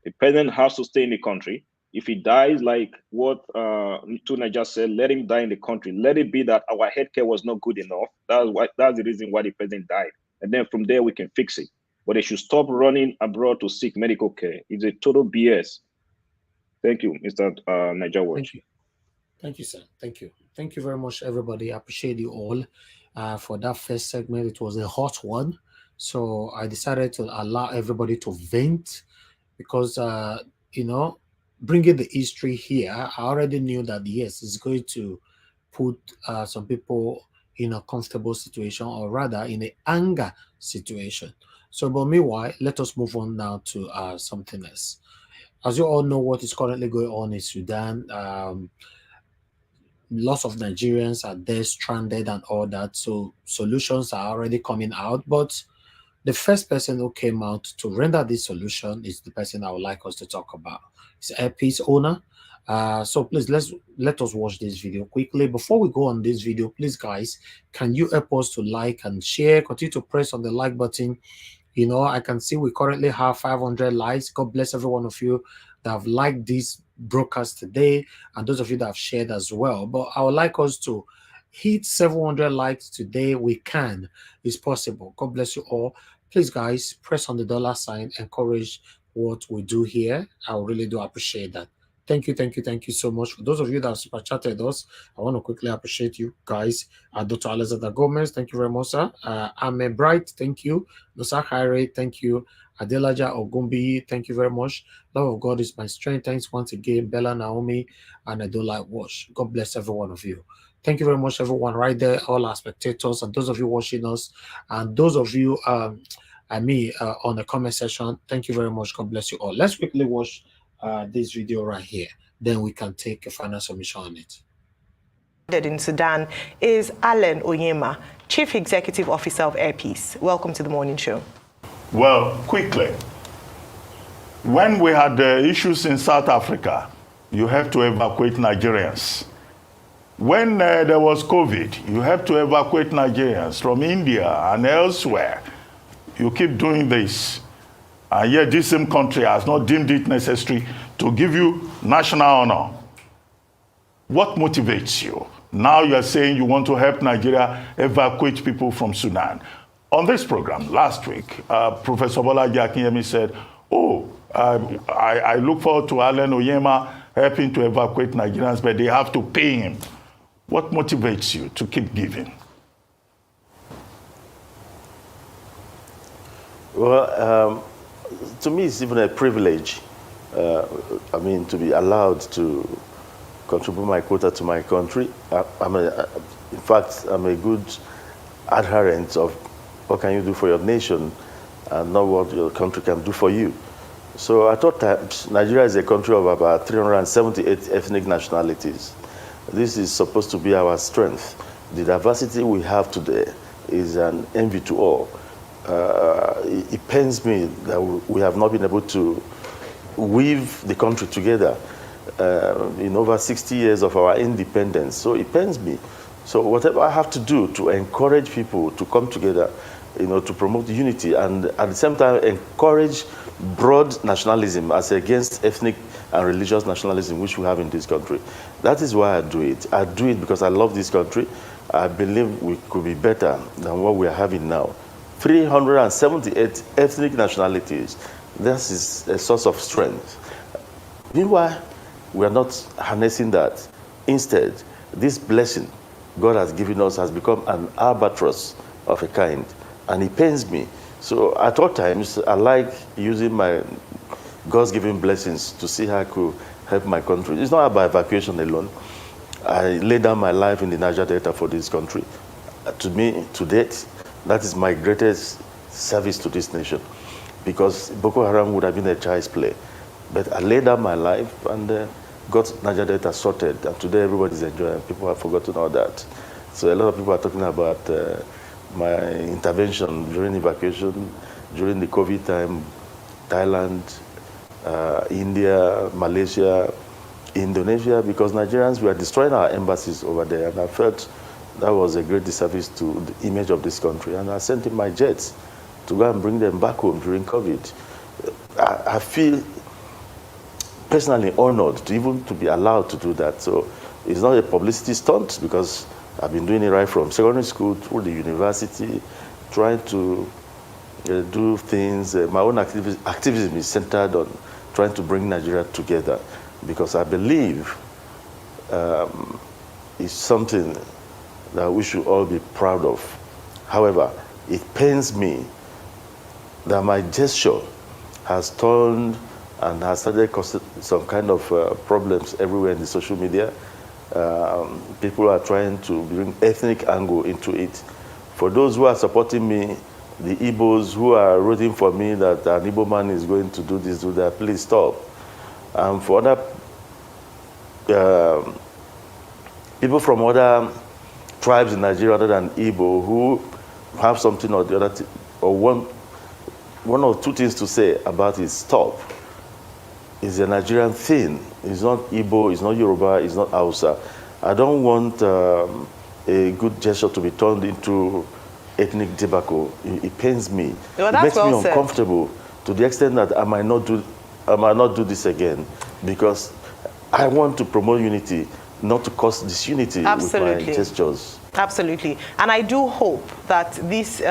The president has to stay in the country. If he dies, like what Tuna just said, let him die in the country. Let it be that our healthcare was not good enough. That's the reason why the president died. And then from there, we can fix it. But they should stop running abroad to seek medical care. It's a total BS. Thank you, Mr. Niger Watch. Thank you. Thank you, sir. Thank you. Thank you very much, everybody. I appreciate you all for that first segment. It was a hot one. So I decided to allow everybody to vent because, bringing the history here, I already knew that, yes, it's going to put some people in a comfortable situation, or rather in an anger situation. So, but meanwhile, let us move on now to something else. As you all know, what is currently going on in Sudan, lots of Nigerians are there stranded and all that. So solutions are already coming out. But the first person who came out to render this solution is the person I would like us to talk about. It's Airpeace owner. So please, let us watch this video quickly. Before we go on this video, please, guys, can you help us to like and share? Continue to press on the like button. I can see we currently have 500 likes. God bless every one of you that have liked this broadcast today, and those of you that have shared as well. But I would like us to hit 700 likes today. We can. It's possible. God bless you all. Please, guys, press on the $sign. Encourage what we do here. I really do appreciate that. Thank you so much. For those of you that have super chatted us, I want to quickly appreciate you guys. Dr. Alexander Gomez, thank you very much, sir. Ame Bright, thank you. Nosa Haire, thank you. Adelaja Ogumbi, thank you very much. Love of God is my strength. Thanks once again, Bella Naomi, and I do like Wash. God bless every one of you. Thank you very much, everyone, right there, all our spectators, and those of you watching us, and those of you, on the comment section. Thank you very much. God bless you all. Let's quickly watch this video right here, then we can take a final submission on it. In Sudan is Alan Onyema, Chief Executive Officer of Airpeace. Welcome to the morning show. Well, quickly, When we had issues in South Africa, you have to evacuate Nigerians. When there was COVID, you have to evacuate Nigerians from India and elsewhere. You keep doing this. And yet this same country has not deemed it necessary to give you national honor. What motivates you? Now you're saying you want to help Nigeria evacuate people from Sudan. On this program last week, Professor Bolaji Akinyemi said, I look forward to Allen Onyema helping to evacuate Nigerians, but they have to pay him. What motivates you to keep giving? Well, to me, it's even a privilege. To be allowed to contribute my quota to my country. In fact, I'm a good adherent of what can you do for your nation and not what your country can do for you. So I thought that Nigeria is a country of about 378 ethnic nationalities. This is supposed to be our strength. The diversity we have today is an envy to all. It pains me that we have not been able to weave the country together in over 60 years of our independence. So it pains me. So whatever I have to do to encourage people to come together, to promote unity and at the same time encourage broad nationalism as against ethnic and religious nationalism which we have in this country. That is why I do it. I do it because I love this country. I believe we could be better than what we are having now. 378 ethnic nationalities. This is a source of strength. Meanwhile, we are not harnessing that. Instead, this blessing God has given us has become an albatross of a kind, and it pains me. So at all times, I like using my God's given blessings to see how I could help my country. It's not about evacuation alone. I laid down my life in the Niger Delta for this country. To me, to date, that is my greatest service to this nation, because Boko Haram would have been a child's play. But I laid down my life and got Niger Delta sorted, and today everybody's enjoying. People have forgotten all that. So a lot of people are talking about my intervention during evacuation, during the COVID time, Thailand, India, Malaysia, Indonesia, because Nigerians were destroying our embassies over there, and I felt that was a great disservice to the image of this country. And I sent in my jets to go and bring them back home during COVID. I feel personally honored to be allowed to do that. So it's not a publicity stunt, because I've been doing it right from secondary school through the university, trying to do things. My own activism is centered on trying to bring Nigeria together, because I believe it's something that we should all be proud of. However, it pains me that my gesture has turned and has started causing some kind of problems everywhere in the social media. People are trying to bring ethnic angle into it. For those who are supporting me, the Igbos who are rooting for me that an Igbo man is going to do this, do that, please stop. For other people from other tribes in Nigeria other than Igbo who have something or the other, or one or two things to say about it, stop. It's a Nigerian thing. It's not Igbo, it's not Yoruba, it's not Hausa. I don't want a good gesture to be turned into ethnic debacle. It pains me. Well, it makes me well uncomfortable to the extent that I might not do this again, because I want to promote unity, not to cause disunity with my gestures. Absolutely. And I do hope that these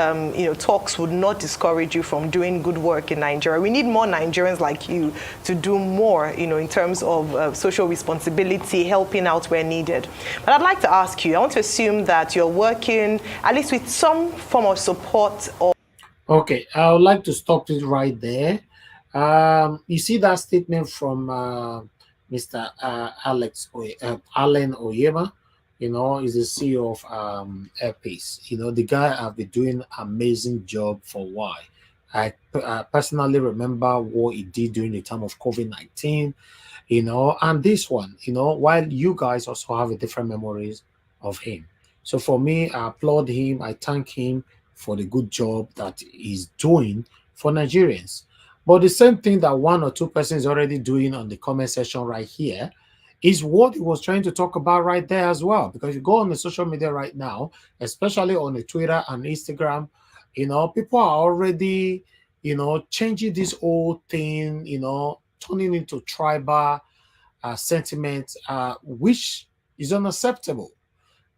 talks would not discourage you from doing good work in Nigeria. We need more Nigerians like you to do more, in terms of social responsibility, helping out where needed. But I'd like to ask you, I want to assume that you're working at least with some form of support or... Okay, I would like to stop it right there. You see that statement from Mr. Allen Onyema? He's the CEO of Airpace. The guy have been doing amazing job for a while. I personally remember what he did during the time of COVID-19, and this one, while you guys also have a different memories of him. So for me, I applaud him. I thank him for the good job that he's doing for Nigerians. But the same thing that one or two persons already doing on the comment section right here is what he was trying to talk about right there as well. Because if you go on the social media right now, especially on the Twitter and Instagram, people are already, changing this whole thing, turning into tribal sentiment, which is unacceptable.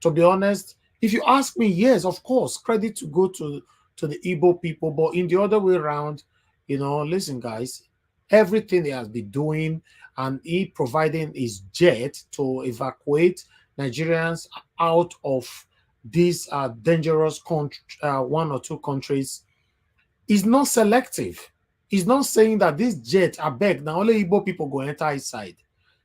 To be honest, if you ask me, yes, of course, credit to go to the Igbo people, but in the other way around, listen, guys, everything he has been doing, and he providing his jet to evacuate Nigerians out of these dangerous one or two countries, is not selective. He's not saying that this jet, I beg, now only Igbo people go enter inside.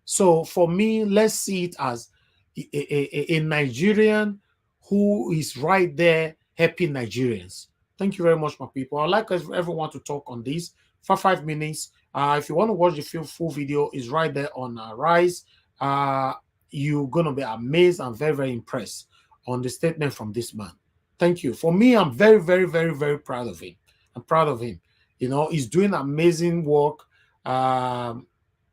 So for me, let's see it as a Nigerian who is right there helping Nigerians. Thank you very much, my people. I'd like everyone to talk on this for 5 minutes. If you want to watch the full video, it's right there on Rise. You're going to be amazed and very, very impressed on the statement from this man. Thank you. For me, I'm very, very, very, very proud of him. I'm proud of him. He's doing amazing work.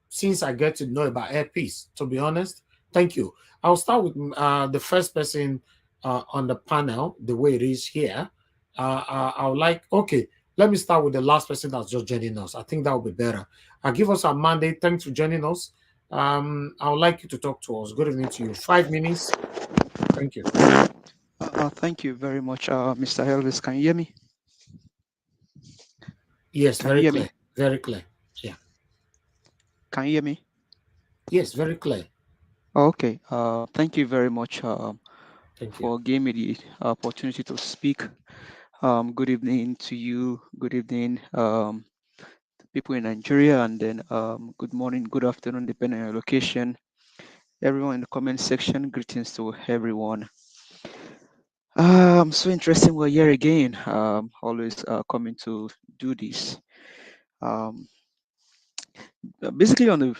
Since I get to know about air peace, to be honest. Thank you. I'll start with the first person on the panel, the way it is here. I would like, okay, let me start with the last person that's just joining us. I think that would be better. Give us a mandate. Thanks for joining us. I would like you to talk to us. Good evening to you. 5 minutes. Thank you. Thank you very much, Mr. Elvis. Can you hear me? Yes, Can very you hear clear. me? Very clear. Yeah. Can you hear me? Yes, very clear. Okay. Thank you very much Thank for giving me the opportunity to speak. Good evening to you. Good evening, to people in Nigeria, and then good morning, good afternoon, depending on your location. Everyone in the comment section, greetings to everyone. So interesting. We're here again. Always coming to do this. Basically, on the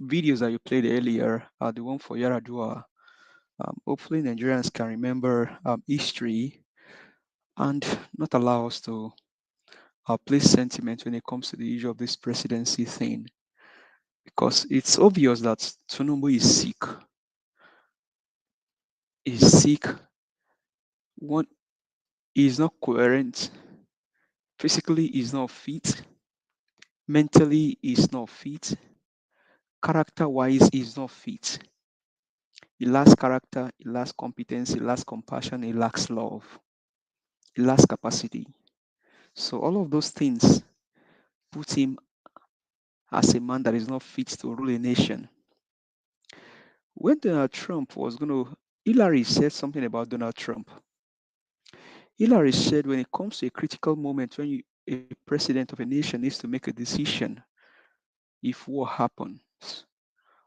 videos that you played earlier, the one for Yaradua, hopefully Nigerians can remember history and not allow us to place sentiment when it comes to the issue of this presidency thing, because it's obvious that Tinubu is sick. He's sick. One, he's not coherent. Physically, he's not fit. Mentally, he's not fit. Character-wise, he's not fit. He lacks character, he lacks competence, he lacks compassion, he lacks love, he lacks capacity. So all of those things put him as a man that is not fit to rule a nation. When Donald Trump was going to, Hillary said something about Donald Trump. Hillary said when it comes to a critical moment when a president of a nation needs to make a decision, if war happens,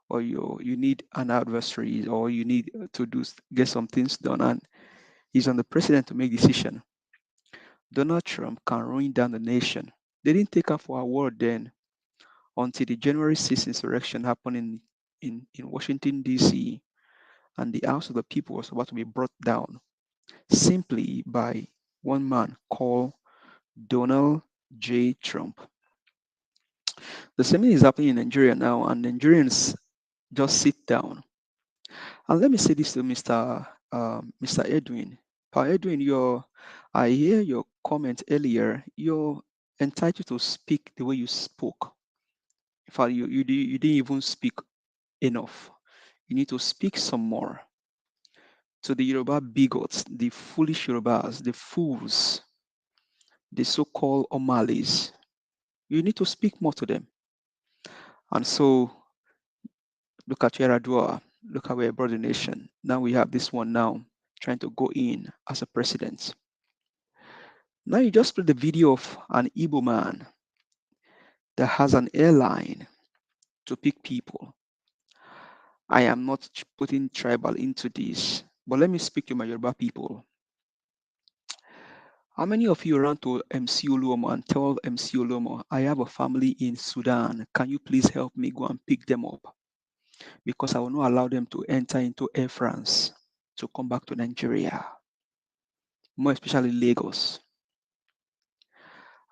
or you need an adversary, or you need to get some things done, and it's on the president to make decision. Donald Trump can ruin down the nation. They didn't take her for her word then until the January 6th insurrection happened in Washington, D.C., and the House of the People was about to be brought down simply by one man called Donald J. Trump. The same thing is happening in Nigeria now, and Nigerians just sit down. And let me say this to Mr. Edwin. Edwin, I hear your comment earlier. You're entitled to speak the way you spoke. In fact, you didn't even speak enough. You need to speak some more. To the Yoruba bigots, the foolish Yorubas, the fools, the so-called Omalis, you need to speak more to them. And so, look at Yaradua, look how we brought the nation. Now we have this one now trying to go in as a president. Now you just played the video of an Igbo man that has an airline to pick people. I am not putting tribal into this, but let me speak to my Yoruba people. How many of you ran to MC Oluomo and tell MC Oluomo, I have a family in Sudan. Can you please help me go and pick them up? Because I will not allow them to enter into Air France to come back to Nigeria, more especially Lagos.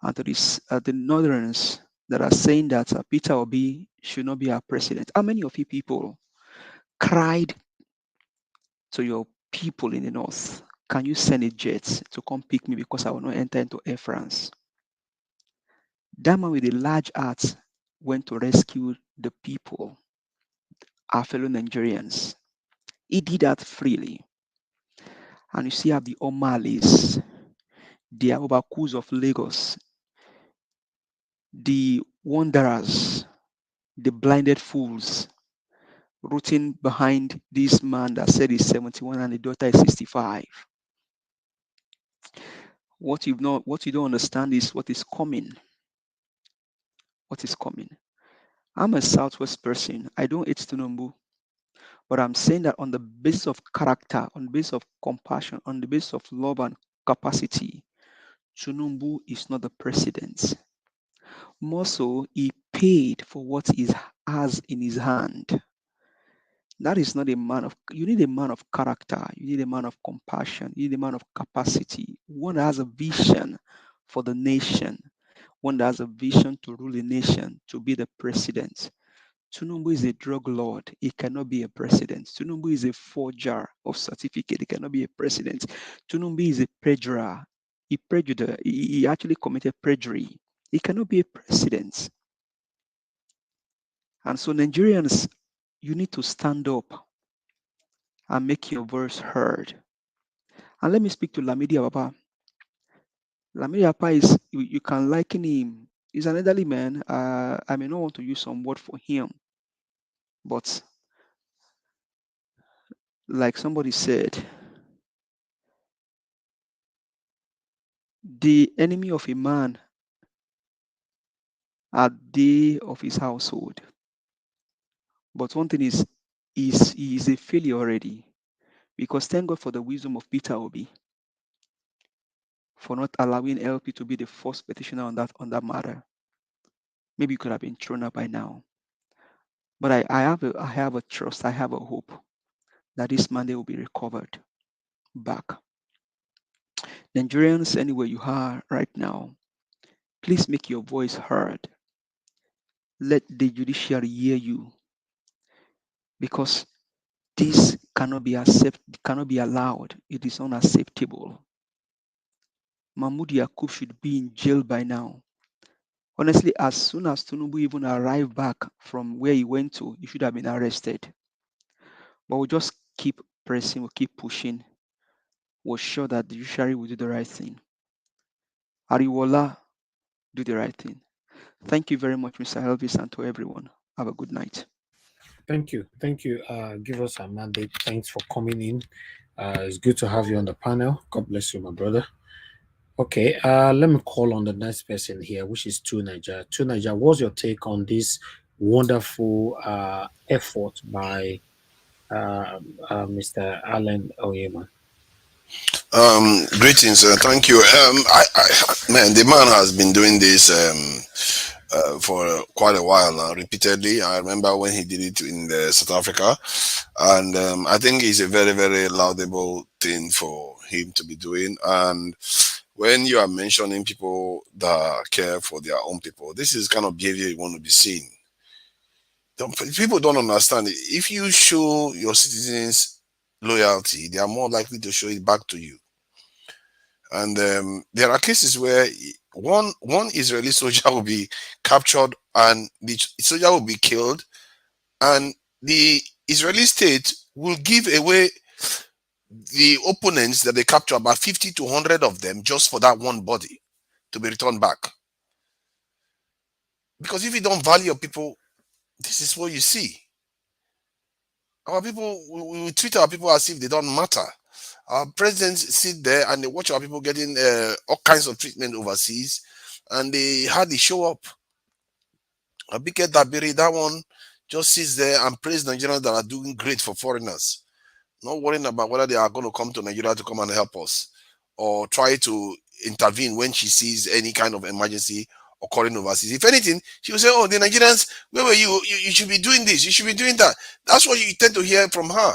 and to the Northerners that are saying that Peter Obi should not be our president. How many of you people cried to your people in the North, can you send a jet to come pick me because I will not enter into Air France? That man with a large heart went to rescue the people, our fellow Nigerians. He did that freely. And you see how the O'Malley's, the Abubakus of Lagos, the wanderers, the blinded fools, rooting behind this man that said he's 71 and the daughter is 65. What you don't understand is what is coming. What is coming? I'm a Southwest person. I don't hate Tinubu, but I'm saying that on the basis of character, on the basis of compassion, on the basis of love and capacity, Tinubu is not the president. More so, he paid for what he has in his hand. That is not a man of, you need a man of character, you need a man of compassion, you need a man of capacity, one that has a vision for the nation, one that has a vision to rule a nation, to be the president. Tinubu is a drug lord. He cannot be a president. Tinubu is a forger of certificate. He cannot be a president. Tinubu is a perjurer. He actually committed perjury. He cannot be a president. And so Nigerians, you need to stand up and make your voice heard. And let me speak to Lamidi Ababa. Lamidi Ababa is, you can liken him. He's an elderly man. I may not want to use some word for him, but like somebody said, the enemy of a man are they of his household. But one thing is he is a failure already, because thank God for the wisdom of Peter Obi for not allowing LP to be the first petitioner on that matter. Maybe he could have been thrown out by now. But I have a trust, I have a hope that this Monday will be recovered back. Nigerians, anywhere you are right now, please make your voice heard. Let the judiciary hear you, because this cannot be allowed. It is unacceptable. Mahmoud Yakub should be in jail by now. Honestly, as soon as Tinubu even arrived back from where he went to, he should have been arrested. But we'll just keep pressing, we'll keep pushing. We're sure that the judiciary will do the right thing. Ariwola, do the right thing. Thank you very much, Mr. Elvis, and to everyone. Have a good night. Thank you. Give us a mandate. Thanks for coming in. It's good to have you on the panel. God bless you, my brother. Okay, let me call on the next person here, which is To Niger. To Niger, what's your take on this wonderful effort by Mr. Allen Oyema? Greetings, thank you. Man, the man has been doing this for quite a while now, repeatedly. I remember when he did it in South Africa, and I think it's a very, very laudable thing for him to be doing. And when you are mentioning people that care for their own people, this is kind of behavior you want to be seen. People don't understand it. If you show your citizens loyalty, they are more likely to show it back to you. And there are cases where one Israeli soldier will be captured and the soldier will be killed, and the Israeli state will give away the opponents that they capture, about 50 to 100 of them, just for that one body to be returned back. Because if you don't value your people, this is what you see. Our people, we treat our people as if they don't matter. Our presidents sit there and they watch our people getting all kinds of treatment overseas, and they hardly show up. Abike Dabiri, that one just sits there and praise Nigerians that are doing great for foreigners, not worrying about whether they are going to come to Nigeria to come and help us, or try to intervene when she sees any kind of emergency occurring overseas. If anything, she will say, "Oh, the Nigerians, where were you? You should be doing this. You should be doing that." That's what you tend to hear from her.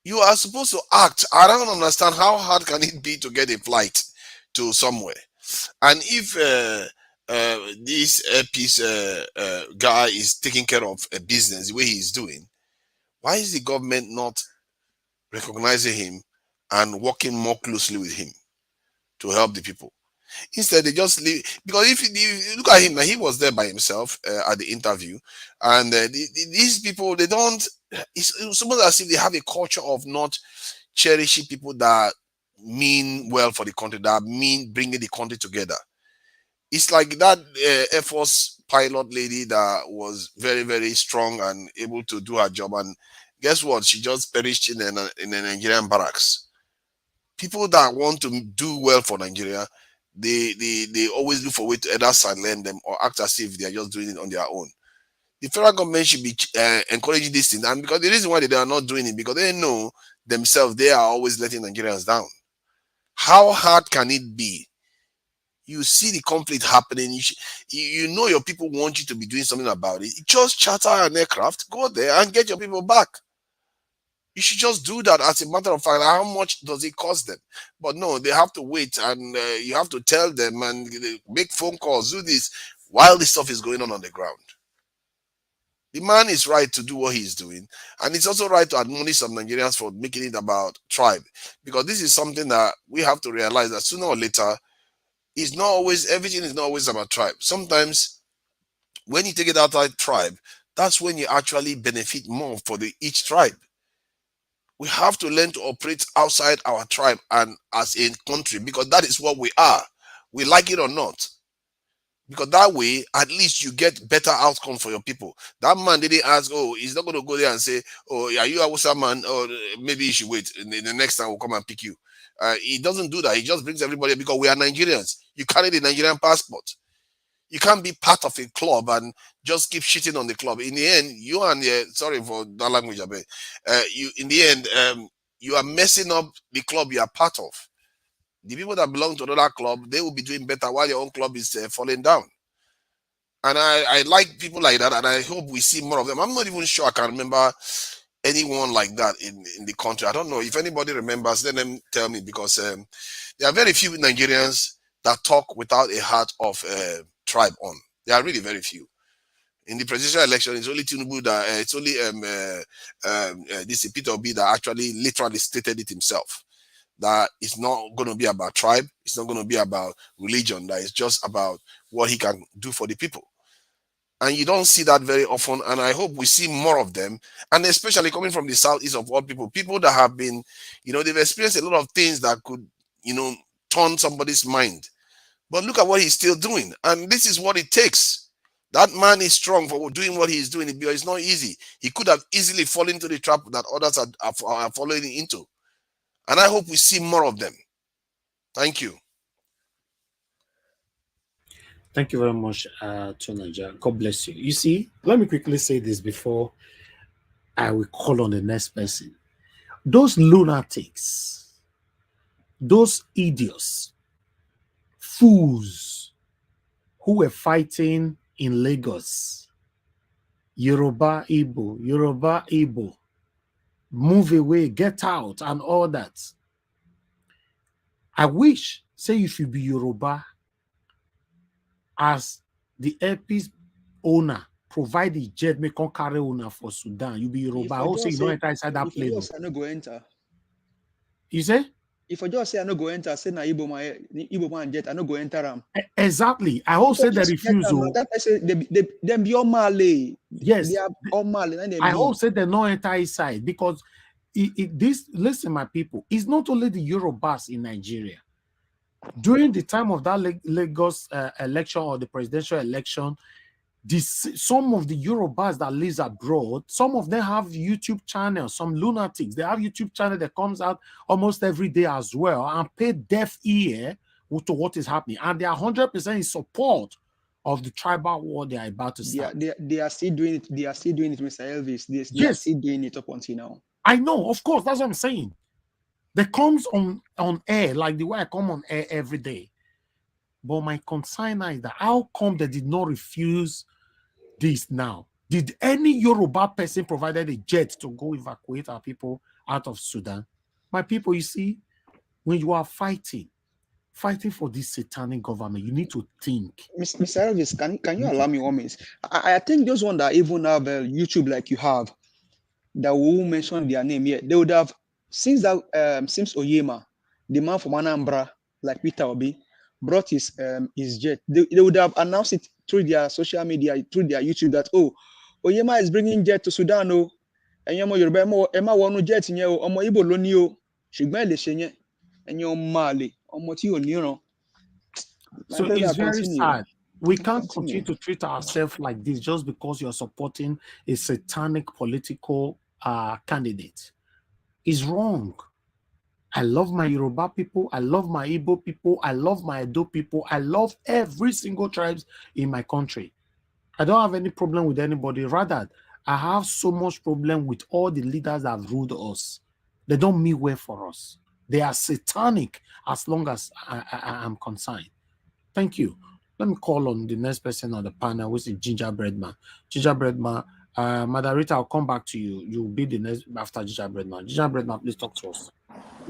You are supposed to act. I don't understand how hard can it be to get a flight to somewhere. And if this peace guy is taking care of a business the way he's doing, why is the government not recognizing him and working more closely with him to help the people? Instead, they just leave. Because if you look at him, now he was there by himself at the interview, and these people, they don't. It's almost as if they have a culture of not cherishing people that mean well for the country, that mean bringing the country together. It's like that Air Force pilot lady that was very, very strong and able to do her job, and guess what? She just perished in a Nigerian barracks. People that want to do well for Nigeria, they always look for a way to either silence them or act as if they are just doing it on their own. The federal government should be encouraging this thing, and because the reason why they are not doing it, because they know themselves they are always letting Nigerians down. How hard can it be? You see the conflict happening. You know your people want you to be doing something about it. Just charter an aircraft, go there and get your people back. You should just do that. As a matter of fact, how much does it cost them? But no, they have to wait, and you have to tell them and make phone calls, do this while this stuff is going on the ground. The man is right to do what he's doing, and it's also right to admonish some Nigerians for making it about tribe, because this is something that we have to realize that sooner or later, it's not always, everything is not always about tribe. Sometimes when you take it outside tribe, that's when you actually benefit more for each tribe. We have to learn to operate outside our tribe and as a country, because that is what we are. We like it or not. Because that way, at least you get better outcome for your people. That man didn't ask, oh, he's not going to go there and say, oh, are you a Hausa man? Or maybe you should wait. And the next time we'll come and pick you. He doesn't do that. He just brings everybody because we are Nigerians. You carry the Nigerian passport. You can't be part of a club and just keep shitting on the club. In the end, you and sorry for that language, in the end, you are messing up the club you are part of. The people that belong to another club, they will be doing better while your own club is falling down. And I like people like that, and I hope we see more of them. I'm not even sure I can remember anyone like that in the country. I don't know if anybody remembers. Let them tell me, because there are very few Nigerians that talk without a heart of tribe on. There are really very few. In the presidential election, it's only Tinubu that it's only this Peter Obi that actually literally stated it himself, that it's not going to be about tribe, it's not going to be about religion, that it's just about what he can do for the people. And you don't see that very often, and I hope we see more of them, and especially coming from the southeast of all people that have been, they've experienced a lot of things that could, turn somebody's mind. But look at what he's still doing, and this is what it takes. That man is strong for doing what he's doing. It's not easy. He could have easily fallen into the trap that others are following into. And I hope we see more of them. Thank you. Thank you very much, Tonaja. God bless you. You see, let me quickly say this before I will call on the next person. Those lunatics, those idiots, fools who were fighting in Lagos, Yoruba, Igbo, move away, get out, and all that. I wish, say if you be Yoruba, as the airpiece owner, provide the jet, make on carry owner for Sudan, you be Yoruba. I hope say you don't enter inside that plane. If I no go enter. You say? If I just say I no go enter, say na Igbo man jet, I no go enter them. Exactly. I hope say they refuse. That I say they be all Mali. Yes, they are all Mali. I hope say they no enter inside, because this, listen, my people, it's not only the Yorubas in Nigeria. During the time of that Lagos election or the presidential election, some of the Yorubas that lives abroad, some of them have YouTube channels. Some lunatics, they have YouTube channel that comes out almost every day as well, and pay deaf ear to what is happening, and they are 100% in support of the tribal war they are about to start. They are still doing it. They are still doing it, Mr. Elvis. They are still doing it up until now. I know, of course, that's what I'm saying. They comes on air like the way I come on air every day. But my concern is that how come they did not refuse this now? Did any Yoruba person provided a jet to go evacuate our people out of Sudan? My people, you see, when you are fighting fighting for this satanic government, you need to think. Mr. Elvis, can you allow me 1 minute? I think those ones that even have YouTube like you have, that will mention their name here, they would have, since Oyema, the man from Anambra, like Peter Obi, brought his jet, they would have announced it through their social media, through their YouTube, that, oh, Oyema is bringing jet to Sudan, oh, and you're Yoruba, Emma wonu jet in your Omo Ibo loni o, ṣùgbọ́n ẹ lè ṣe yẹn, and you're Mali, Omo tí ò níran. So it's very sad. We can't continue to treat ourselves like this just because you're supporting a satanic political candidate. It's wrong. I love my Yoruba people. I love my Igbo people. I love my Edo people. I love every single tribes in my country. I don't have any problem with anybody. Rather, I have so much problem with all the leaders that have ruled us. They don't mean well for us. They are satanic as long as I am concerned. Thank you. Let me call on the next person on the panel, which is Gingerbread Man. Gingerbread Man, Madarita, I'll come back to you. You'll be the next after Gingerbread Man. Gingerbread Man, please talk to us.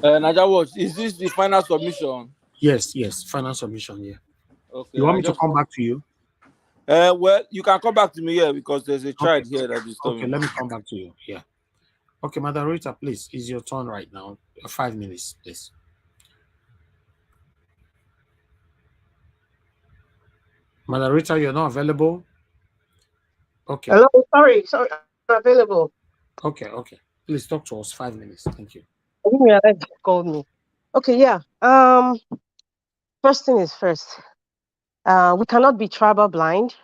Naija Watch, is this the final submission? Yes, final submission, yeah. Okay. You want me to come back to you? Well, you can come back to me here because there's a child here that is Okay, let me come back to you. Yeah. Okay, Madarita, please, it's your turn right now. 5 minutes, please. Madarita, you're not available? Okay. Hello, sorry, I'm available. Okay. Please talk to us. 5 minutes. Thank you. I didn't realize you called me. Okay, yeah. First thing is first. We cannot be tribal blind.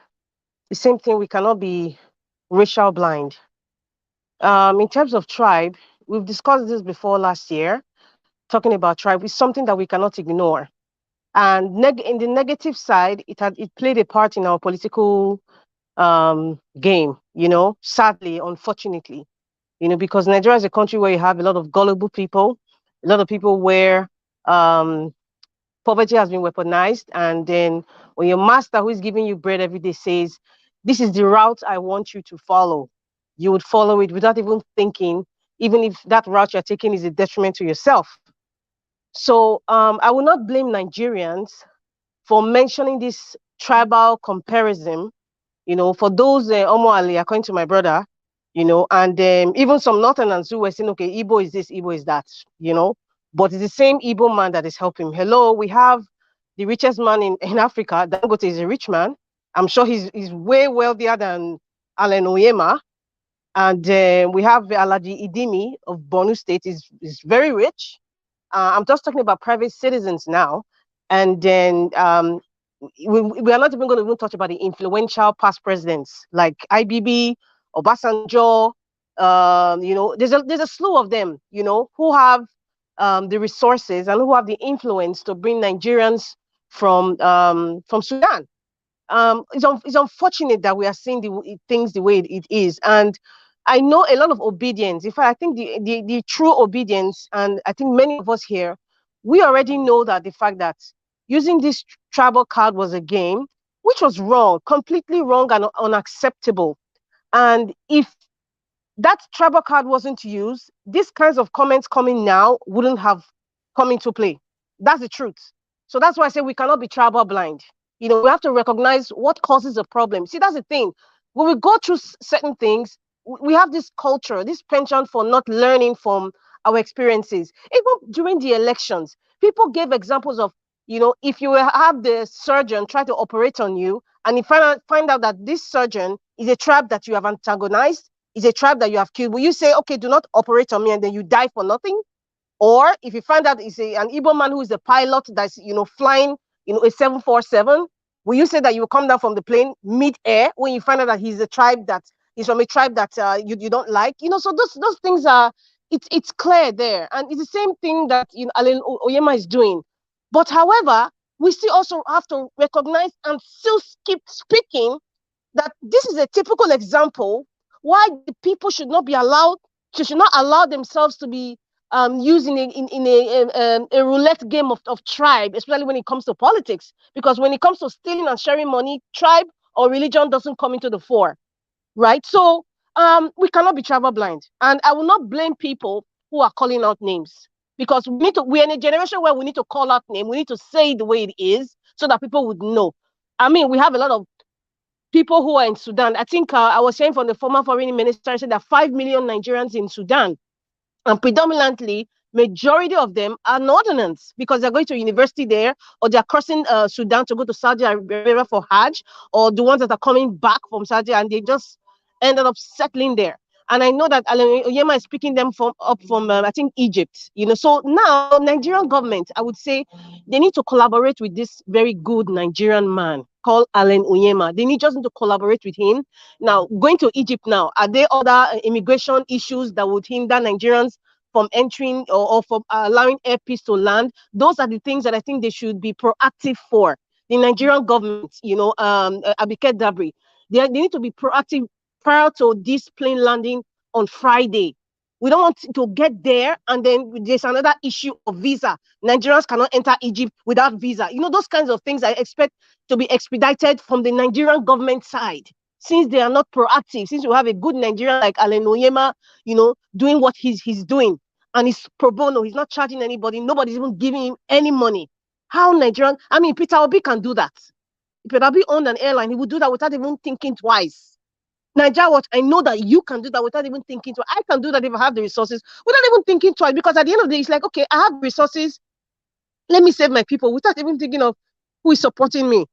The same thing, we cannot be racial blind. In terms of tribe, we've discussed this before last year. Talking about tribe is something that we cannot ignore. And in the negative side, it played a part in our political game, sadly, unfortunately, because Nigeria is a country where you have a lot of gullible people, a lot of people where poverty has been weaponized. And then when your master who is giving you bread every day says, this is the route I want you to follow, you would follow it without even thinking, even if that route you're taking is a detriment to yourself. So I will not blame Nigerians for mentioning this tribal comparison, for those Omo Ali, according to my brother, and even some Northerners who were saying, okay, Igbo is this, Igbo is that, but it's the same Igbo man that is helping. Hello, we have the richest man in Africa. Dangote is a rich man. I'm sure he's way wealthier than Allen Oyema. And we have Alhaji Idimi of Borno State is very rich. I'm just talking about private citizens now. And then we are not even going to touch about the influential past presidents like IBB, Obasanjo. There's a slew of them, who have the resources and who have the influence to bring Nigerians from Sudan. It's unfortunate that we are seeing things the way it is. And I know a lot of obedience. In fact, I think the true obedience, and I think many of us here, we already know that the fact that using this tribal card was a game, which was wrong, completely wrong and unacceptable. And if that tribal card wasn't used, these kinds of comments coming now wouldn't have come into play. That's the truth. So that's why I say we cannot be tribal blind. We have to recognize what causes a problem. See, that's the thing. When we go through certain things, we have this culture, this penchant for not learning from our experiences. Even during the elections, people gave examples of, if you have the surgeon try to operate on you, and you find out that this surgeon is a tribe that you have antagonized, is a tribe that you have killed, will you say, okay, do not operate on me, and then you die for nothing? Or if you find out it's an Igbo man who is a pilot that's, flying, a 747, will you say that you will come down from the plane mid-air when you find out that he's from a tribe that you don't like? So those things are, it's clear there. And it's the same thing that Allen Oyema is doing. But however, we still also have to recognize and still keep speaking that this is a typical example why the people should not allow themselves to be used in a roulette game of tribe, especially when it comes to politics. Because when it comes to stealing and sharing money, tribe or religion doesn't come into the fore, right? So we cannot be tribal blind. And I will not blame people who are calling out names. because we're in a generation where we need to call out name. We need to say it the way it is so that people would know. I mean, we have a lot of people who are in Sudan. I think I was hearing from the former foreign minister said that 5 million Nigerians in Sudan, and predominantly majority of them are northerners because they're going to university there, or they're crossing Sudan to go to Saudi Arabia for Hajj, or the ones that are coming back from Saudi and they just ended up settling there. And I know that Alan Oyema is picking them from I think Egypt, you know. So now Nigerian government, I would say, they need to collaborate with this very good Nigerian man called Alan Oyema. They just need to collaborate with him. Now, going to Egypt now, are there other immigration issues that would hinder Nigerians from entering or from allowing airpeace to land? Those are the things that I think they should be proactive for. The Nigerian government, you know, Abike Dabri, they need to be proactive prior to this plane landing on Friday. We don't want to get there and then there's another issue of visa. Nigerians cannot enter Egypt without visa. You know, those kinds of things I expect to be expedited from the Nigerian government side. Since they are not proactive, since we have a good Nigerian like Alan Oyema, you know, doing what he's doing, and he's pro bono, he's not charging anybody, nobody's even giving him any money. How Nigerian? I mean, Peter Obi can do that. If Peter Obi owned an airline, he would do that without even thinking twice. Nigeria Watch, I know that you can do that without even thinking twice. I can do that if I have the resources without even thinking twice, because at the end of the day, it's like, okay, I have resources. Let me save my people without even thinking of who is supporting me.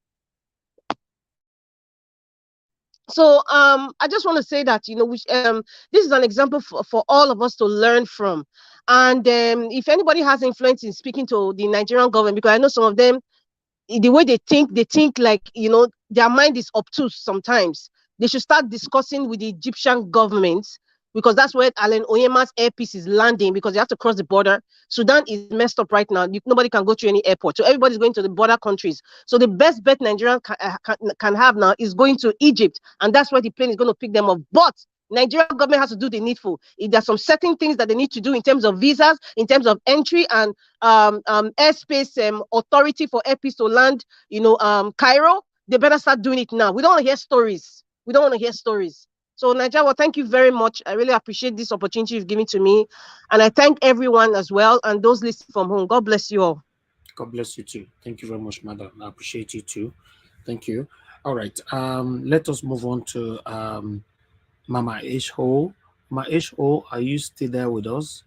So I just want to say that, you know, this is an example for all of us to learn from. And if anybody has influence in speaking to the Nigerian government, because I know some of them, the way they think like, you know, their mind is obtuse sometimes. They should start discussing with the Egyptian government, because that's where Alan Oyema's airpiece is landing, because they have to cross the border. Sudan is messed up right now. Nobody can go to any airport. So everybody's going to the border countries. So the best bet Nigeria can have now is going to Egypt. And that's where the plane is going to pick them up. But Nigerian government has to do the needful. If there's some certain things that they need to do in terms of visas, in terms of entry and airspace authority for airpiece to land, you know, Cairo, they better start doing it now. We don't want to hear stories. We don't want to hear stories. So Nigeria, well, thank you very much. I really appreciate this opportunity you've given to me. And I thank everyone as well, and those listening from home. God bless you all. God bless you too. Thank you very much, madam. I appreciate you too. Thank you. All right. Let us move on to Mama H-Ho. Mama H-Ho, are you still there with us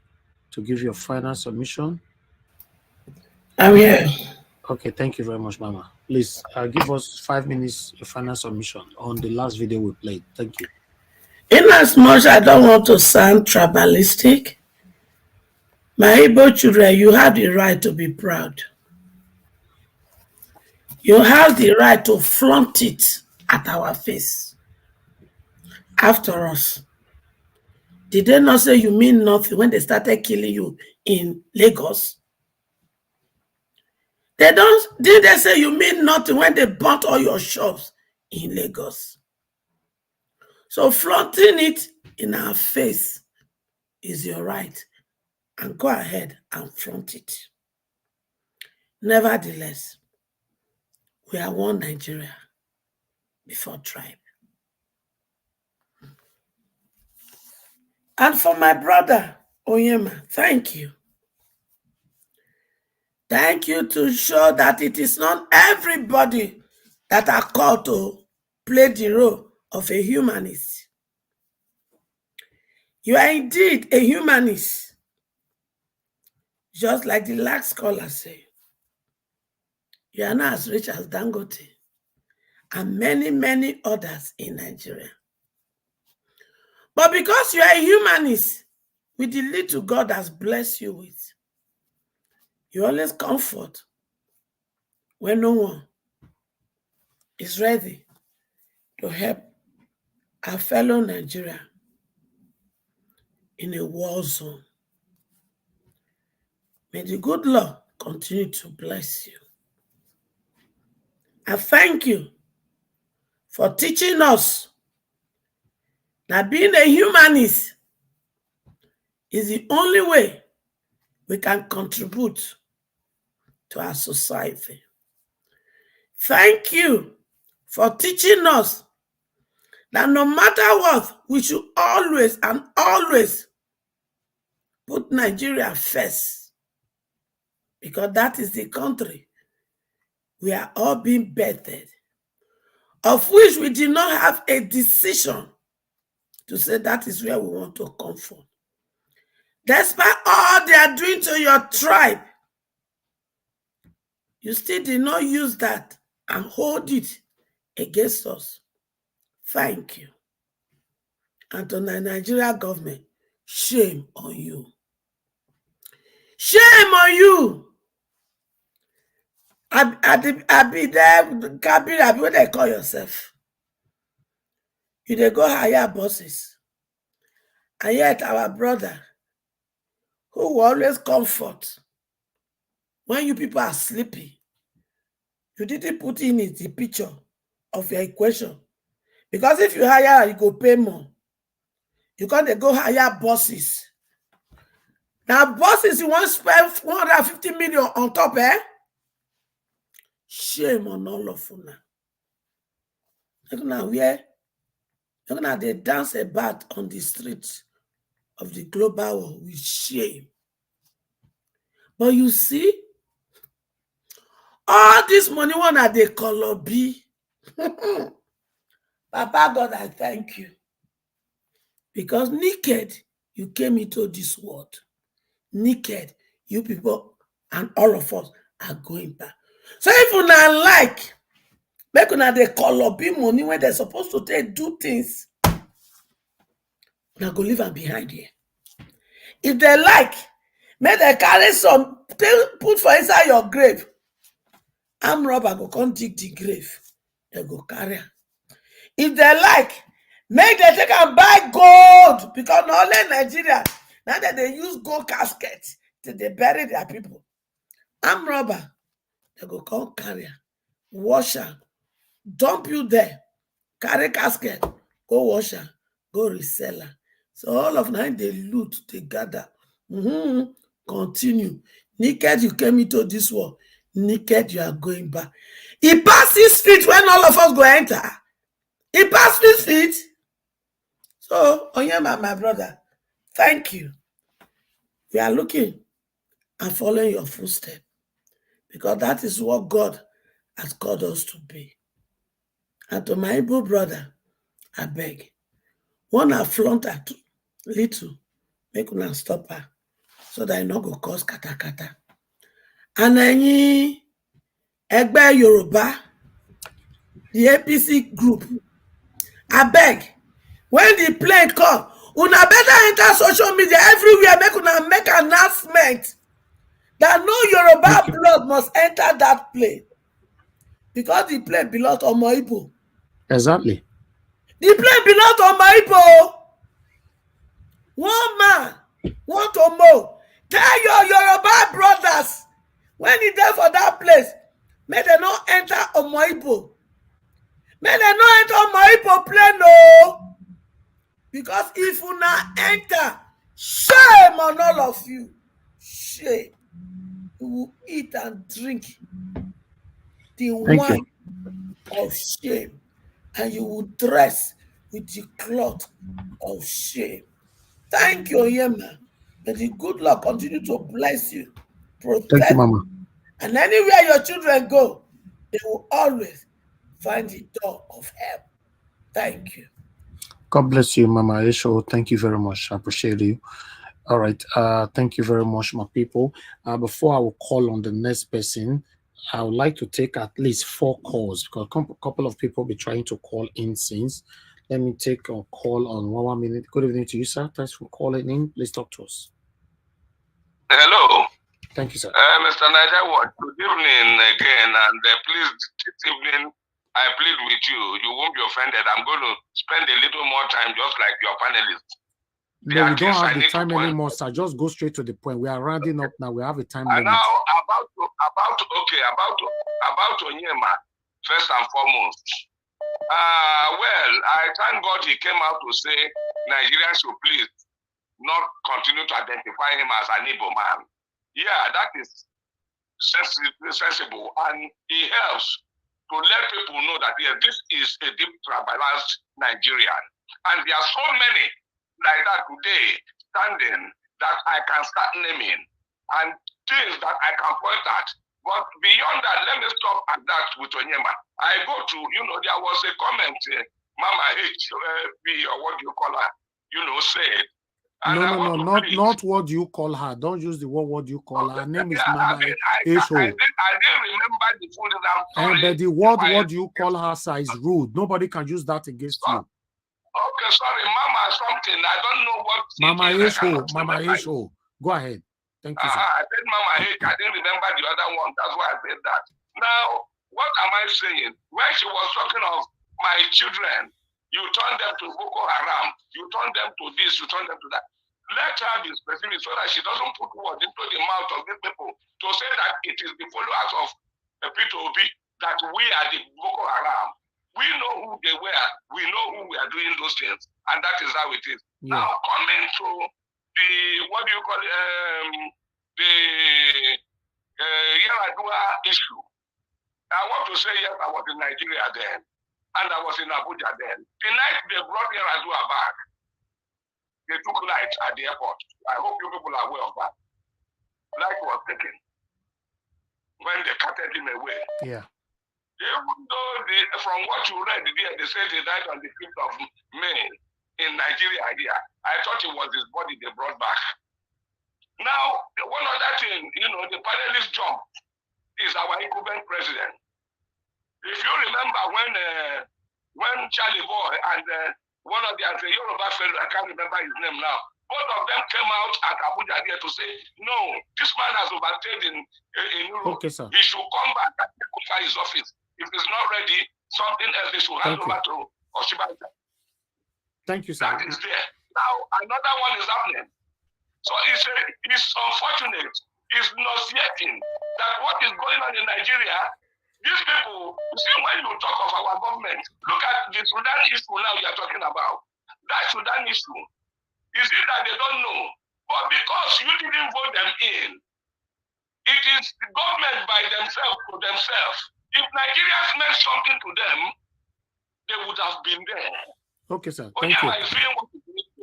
to give your final submission? I'm here. Okay, thank you very much, Mama. Please give us 5 minutes your final submission on the last video we played. Thank you. In as much I don't want to sound tribalistic, my Igbo children, you have the right to be proud. You have the right to flaunt it at our face. After us, did they not say you mean nothing when they started killing you in Lagos? Did they say you mean nothing when they burnt all your shops in Lagos? So flaunting it in our face is your right, and go ahead and flaunt it. Nevertheless, we are one Nigeria before tribe. And for my brother Oyema, thank you. Thank you to show that it is not everybody that are called to play the role of a humanist. You are indeed a humanist, just like the last scholar said. You are not as rich as Dangote and many, many others in Nigeria. But because you are a humanist, with the little God has blessed you with, you always comfort when no one is ready to help our fellow Nigeria in a war zone. May the good Lord continue to bless you. I thank you for teaching us that being a humanist is the only way we can contribute to our society. Thank you for teaching us that no matter what, we should always and always put Nigeria first. because that is the country we are all being bettered, of which we did not have a decision to say that is where we want to come from. Despite all they are doing to your tribe, you still did not use that and hold it against us. Thank you. And to the Nigerian government, shame on you. Shame on you. I be there, Kabir, what they call yourself. You they go hire bosses. And yet our brother, who will always comfort when you people are sleepy, you didn't put in it the picture of your equation. Because if you hire, you go pay more. You can't go hire bosses. Now bosses, you want to spend 150 million on top, eh? Shame on all of you now. Look now, where? Look now, they dance about on the streets of the global world with shame. But you see, all this money one at the color B. Papa God, I thank you. Because naked, you came into this world. Naked, you people and all of us are going back. So if you not like, make una the color B money when they're supposed to take do things, now go leave them behind here. If they like, make they carry some, put for inside your grave. Arm robber go come dig the grave. They go carry am. If they like, make they take and buy gold, because not only Nigeria, now that they use gold casket till they bury their people. Arm robber, they go come carry am, wash am, dump you there, carry casket, go wash am, go resell am. So all of them they loot, they gather. Continue. Naked you came into this world, naked you are going back. He passes feet when all of us go enter. He passed his feet. So, Onyema, my brother, thank you. We are looking and following your footsteps, because that is what God has called us to be. And to my Igbo brother, I beg, one flaunt at little, make una stop her, so that I no go cause kata. And any Egbe Yoruba, the APC group, I beg, when the plane come, una better enter social media everywhere, make una make announcement that no Yoruba blood must enter that plane, because the plane belongs to Omo Igbo. Exactly. The plane belongs to Omo Igbo. One man want to know. Tell your Yoruba brothers, when he there for that place, may they not enter Omo Igbo. May they not enter Omo Igbo plane, no. Because if you not enter, shame on all of you. Shame. You will eat and drink the wine of shame, and you will dress with the cloth of shame. Thank you, Yema. May the good Lord continue to bless you, protect Thank you, Mama. and anywhere your children go, they will always find the door of help. Thank you. God bless you, Mama Esho. Thank you very much. I appreciate you. All right. Thank you very much, my people. Before I will call on the next person, I would like to take at least 4 calls, because a couple of people be trying to call in since. Let me take a call on 1 minute. Good evening to you, sir. Thanks for calling in. Please talk to us. Hello. Thank you, sir. Mr. Niger, good evening again, and please, this evening, I plead with you. You won't be offended. I'm going to spend a little more time, just like your panelists. No, we don't have the time anymore, sir. Just go straight to the point. We are rounding up now. We have a time limit. Now, about Onyema, first and foremost. Well, I thank God he came out to say Nigerians should please not continue to identify him as an Igbo man. Yeah, that is sensible, and he helps to let people know that yes, this is a deep tribalized Nigerian. And there are so many like that today standing that I can start naming. And things that I can point at. But beyond that, let me stop at that with Onyema. I go to, there was a comment, Mama HB, or what you call her, said. And No, not what you call her. Don't use the word what you call her. Her name is Mama H-O. I didn't remember the full name. I'm sorry. But the word what you call her, sir, is rude. Nobody can use that against you. Okay, sorry, Mama something. I don't know what. Mama H-O. Mama H-O. Go ahead. Thank you, sir. I said Mama H. I didn't remember the other one. That's why I said that. Now, what am I saying? When she was talking of my children, you turn them to Boko Haram, you turn them to this, you turn them to that. Let her be specific so that she doesn't put words into the mouth of these people to say that it is the followers of P2B that we are the Boko Haram. We know who they were, we know who we are doing those things, and that is how it is. Yeah. Now, coming to the, what do you call it, the Yaradua issue. I want to say, yes, I was in Nigeria then, and I was in Abuja then. The night they brought Yaradua back, they took light at the airport. I hope you people are aware of that. Light was taken when they carted him away. Yeah. Even though from what you read there, they said he died on the 5th of May in Nigeria here. I thought it was his body they brought back. Now, one other thing, the panelist jump is our incumbent president. If you remember when Charlie Boy and one of the Yoruba fellow, I can't remember his name now, both of them came out at Abuja here to say, no, this man has overstayed in Europe. Okay, sir. He should come back and take over his office. If he's not ready, something else they should hand over to Oshiba. Thank you, sir. That is there. Now, another one is happening. So it's unfortunate, it's nauseating that what is going on in Nigeria, these people, you see, when you talk of our government, look at the Sudan issue now you're talking about. That Sudan issue, is it that they don't know? But because you didn't vote them in, it is the government by themselves to themselves. If Nigerians meant something to them, they would have been there. Okay, sir. Thank you.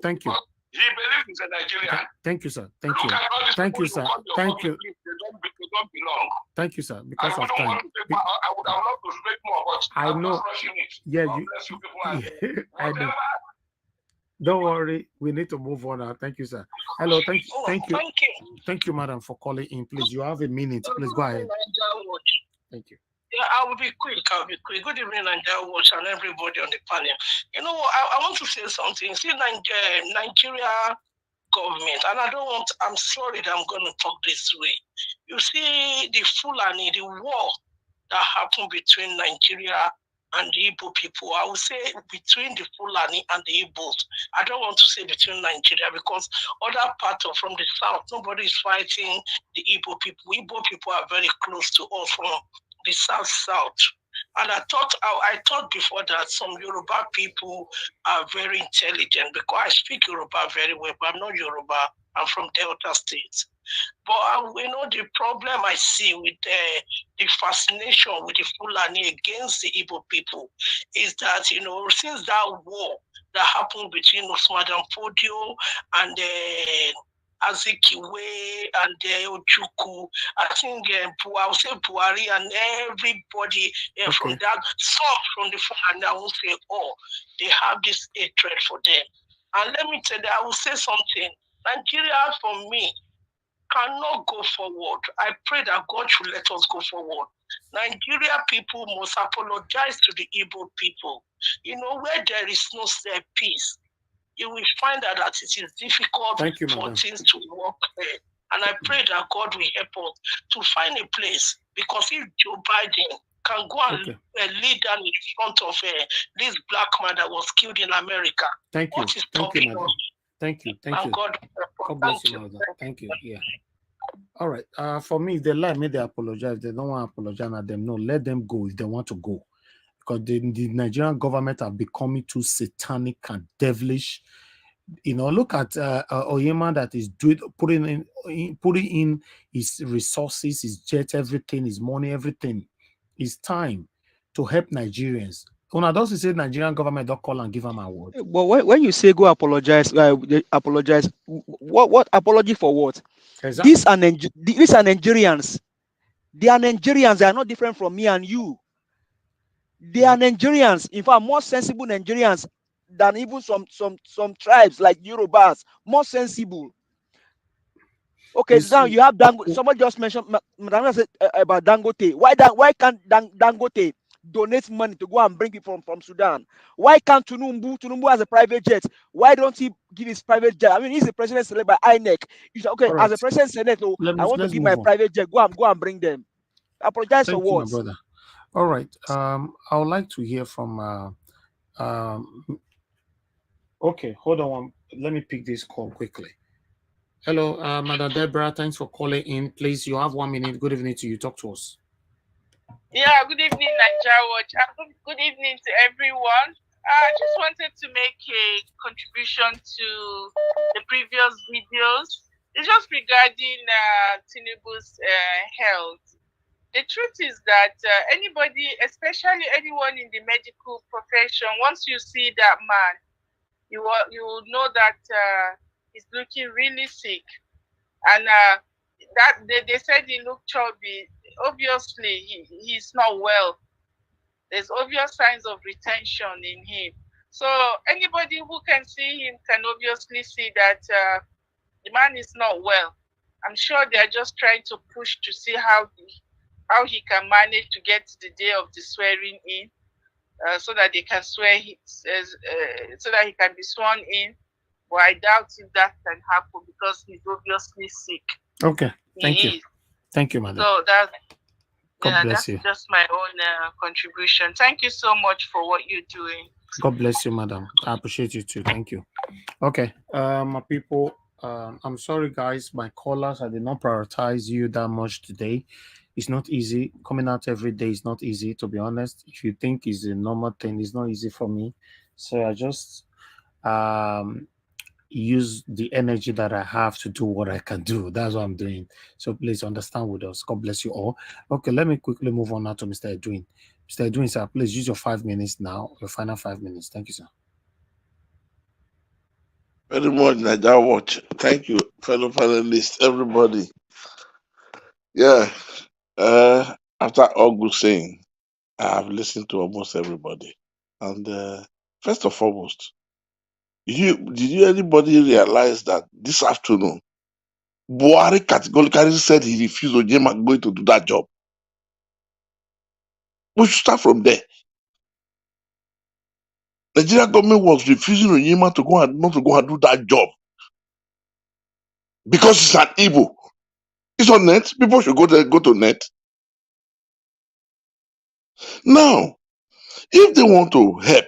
Thank you. He believes he's a Nigerian. Thank you, sir. Thank you. Thank you, sir. Thank you. They don't belong. Thank you, sir. Because of time. I would have loved to speak more, but I know. Yeah, I know. Don't worry. We need to move on now. Thank you, sir. Hello. Thank you. Thank you, madam, for calling in. Please, you have a minute. Please go ahead. Thank you. Yeah, I will be quick. Good evening, Nigeria Watch, and everybody on the panel. I want to say something. See, Nigeria government, and I'm sorry that I'm going to talk this way. You see, the Fulani, the war that happened between Nigeria and the Igbo people, I would say between the Fulani and the Igbos. I don't want to say between Nigeria because other parts from the south, nobody is fighting the Igbo people. Igbo people are very close to us from the south. And I thought before that some Yoruba people are very intelligent because I speak Yoruba very well, but I'm not Yoruba. I'm from Delta State. But the problem I see with the fascination with the Fulani against the Igbo people is that, since that war that happened between Usman Dan Fodio and Azikiwe and Ojuku, I think I will say Buhari and everybody from that, some from the Fulani, I will say, they have this hatred for them. And let me tell you, I will say something. Nigeria, for me, cannot go forward. I pray that God should let us go forward. Nigeria people must apologize to the Igbo people. Where there is no peace, you will find out that it is difficult for things to work there. And I pray that God will help us to find a place, because if Joe Biden can go and lead down in front of this black man that was killed in America, Thank you, madam. Thank you. God bless you, madam. Thank you. Yeah. All right. For me, if they lie, may they apologize. If they don't want to apologize at them, no, let them go if they want to go. Because the Nigerian government are becoming too satanic and devilish. Look at Oyema that is putting in his resources, his jet, everything, his money, everything. It's time to help Nigerians. Una doesn't say Nigerian government don't call and give them an award. But when you say go apologize, they apologize. What apology for what? Exactly. These are Nigerians. They are Nigerians. They are not different from me and you. They are Nigerians. In fact, more sensible Nigerians than even some tribes like Yorubas. More sensible. Okay, now you have Dangote. Somebody just mentioned Madam said about Dangote. Why can't Dangote donate money to go and bring it from Sudan? Why can't Tinubu has a private jet? Why don't he give his private jet? I mean, he's the president selected by INEC. You say, okay, All as right. a president select, I want to Let's give my move on. private jet. Go and bring them. Apologize for Thank you, my what? brother. All right. I would like to hear from okay, hold on let me pick this call quickly. Hello, Madam Deborah. Thanks for calling in. Please, you have 1 minute. Good evening to you. Talk to us. Yeah, good evening, Nigeria Watch. Good evening to everyone. I just wanted to make a contribution to the previous videos. It's just regarding Tinubu's health. The truth is that anybody, especially anyone in the medical profession, once you see that man, you will know that he's looking really sick, and that they said he looked chubby. Obviously, he's not well. There's obvious signs of retention in him. So anybody who can see him can obviously see that the man is not well. I'm sure they're just trying to push to see how he can manage to get to the day of the swearing in, so that they can swear so that he can be sworn in. But I doubt if that can happen because he's obviously sick. Okay. Thank you. Thank you, madam. So God bless that's you. just my own contribution. Thank you so much for what you're doing. God bless you, madam. I appreciate you too. Thank you. Okay. My people, I'm sorry, guys. My callers, I did not prioritize you that much today. It's not easy. Coming out every day is not easy, to be honest. If you think it's a normal thing, it's not easy for me. So I just use the energy that I have to do what I can do. That's what I'm doing. So please understand with us. God bless you all. Okay, let me quickly move on now to Mr. Edwin. Mr. Edwin, sir, please use your 5 minutes now, your final 5 minutes. Thank you, sir. Very much, Nigeria Watch. Thank you, fellow panelists, everybody. Yeah. After all good saying, I have listened to almost everybody. And first and foremost, did you anybody realize that this afternoon, Buhari categorically said he refused Ojema going to do that job? We should start from there. Nigeria government was refusing Onyema to go and not to go and do that job because it's an evil. It's on net. People should go there, go to net. Now, if they want to help,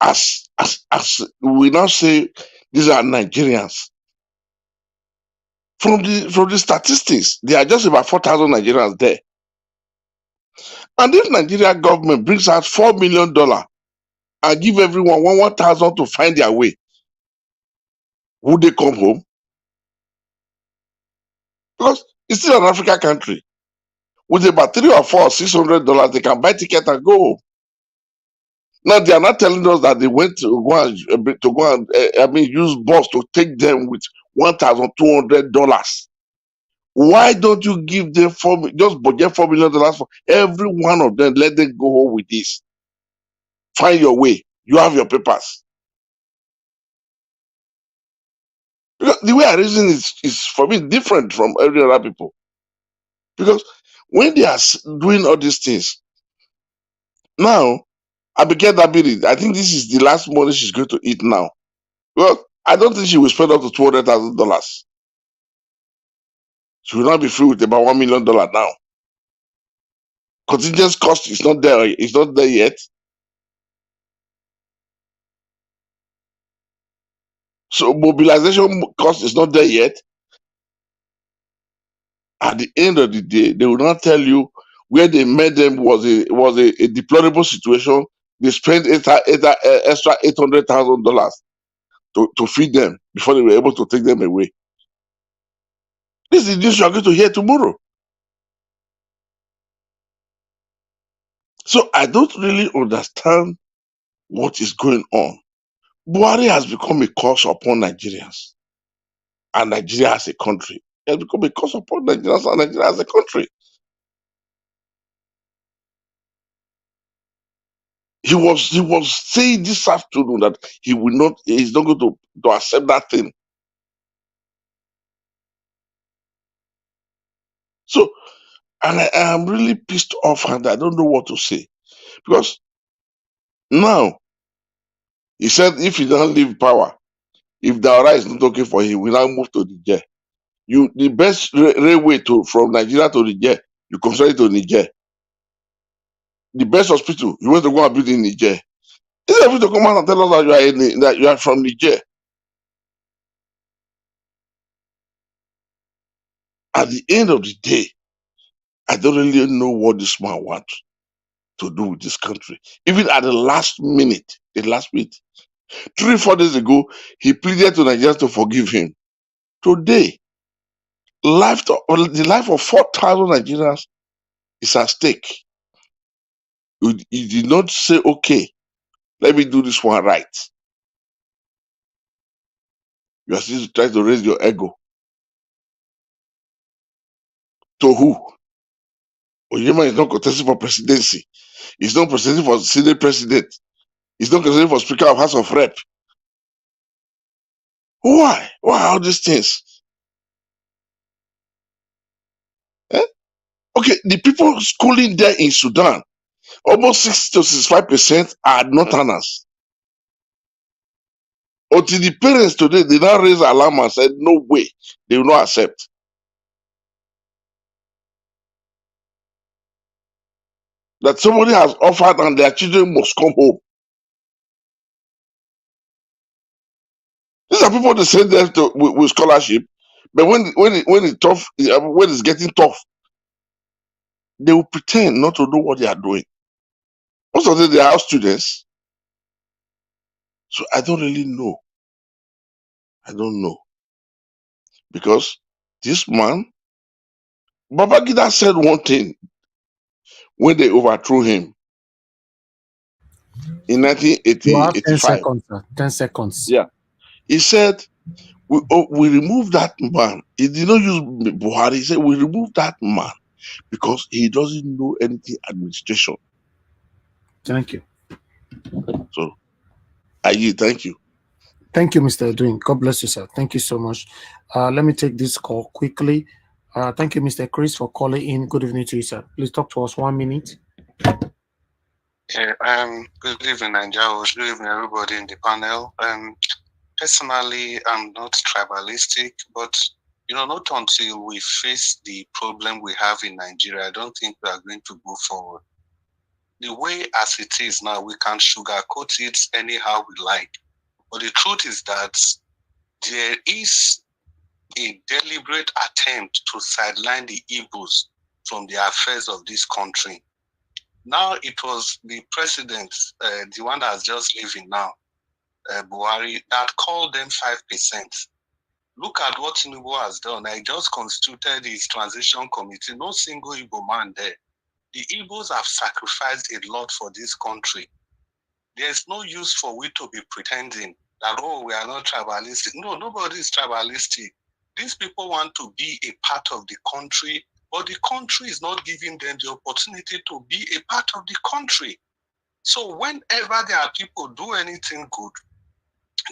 as we now say, these are Nigerians. From the statistics, there are just about 4,000 Nigerians there. And if Nigeria government brings out $4 million and give everyone 1,000 to find their way, would they come home? Because it's still an African country. With about $300 or $600, they can buy ticket and go home. Now they are not telling us that they went to go and use bus to take them with $1,200. Why don't you give them just budget $4 million for every one of them? Let them go home with this. Find your way. You have your papers. Because the way I reason is for me different from every other people. Because when they are doing all these things, now Abigail Dabiri, I think this is the last money she's going to eat now. Well, I don't think she will spend up to $200,000. She will not be free with about $1 million now. Contingent cost is not there. It's not there yet. So mobilization cost is not there yet. At the end of the day, they will not tell you where they met them was a deplorable situation. They spent extra $800,000 to feed them before they were able to take them away. This is the news you are going to hear tomorrow. So I don't really understand what is going on. Buhari has become a curse upon Nigerians. and Nigeria as a country. He has become a cause support Nigeria and Nigeria as a country. He was saying this afternoon that he's not going to accept that thing. So, and I am really pissed off and I don't know what to say. Because now, he said if he doesn't leave power, if Daura is not okay for him, we now move to Niger. The best railway from Nigeria to Niger, you consider it to Niger. The best hospital, you want to go and build in Niger. Instead of you to come out and tell us that you are from Niger. At the end of the day, I don't really know what this man wants to do with this country. Even at the last minute, 3-4 days ago, he pleaded to Nigerians to forgive him. Today, the life of 4,000 Nigerians is at stake. He did not say, okay, let me do this one right. You are still trying to raise your ego. To who? Onyema is not contesting for presidency. He's not contesting for Senate president. He's not contesting for Speaker of House of Rep. Why? Why all these things? Eh? Okay, the people schooling there in Sudan, almost 60 to 65% are northerners. Until the parents today, they now raise alarm and said, no way, they will not accept. That somebody has offered and their children must come home. These are people that send them with scholarship, but when it's getting tough, they will pretend not to know what they are doing. Most of them, they are students. So I don't really know. I don't know. Because this man, Babangida said one thing when they overthrew him in You have 10 1985. seconds, sir. 10 seconds. Yeah. He said, we removed that man. He did not use Buhari. He said, we removed that man because he doesn't know anything administration. Thank you. So, thank you. Thank you, Mr. Edwin. God bless you, sir. Thank you so much. Let me take this call quickly. Thank you, Mr. Chris, for calling in. Good evening to you, sir. Please talk to us 1 minute. Good evening, Nigeria. Good evening, everybody in the panel. Personally, I'm not tribalistic, but not until we face the problem we have in Nigeria, I don't think we are going to go forward. The way as it is now, we can sugarcoat it anyhow we like. But the truth is that there is a deliberate attempt to sideline the Igbos from the affairs of this country. Now it was the president, the one that is just leaving now, Buhari, that called them 5%. Look at what Tinubu has done. I just constituted his transition committee. No single Igbo man there. The Igbos have sacrificed a lot for this country. There's no use for we to be pretending that, we are not tribalistic. No, nobody is tribalistic. These people want to be a part of the country, but the country is not giving them the opportunity to be a part of the country. So whenever there are people do anything good,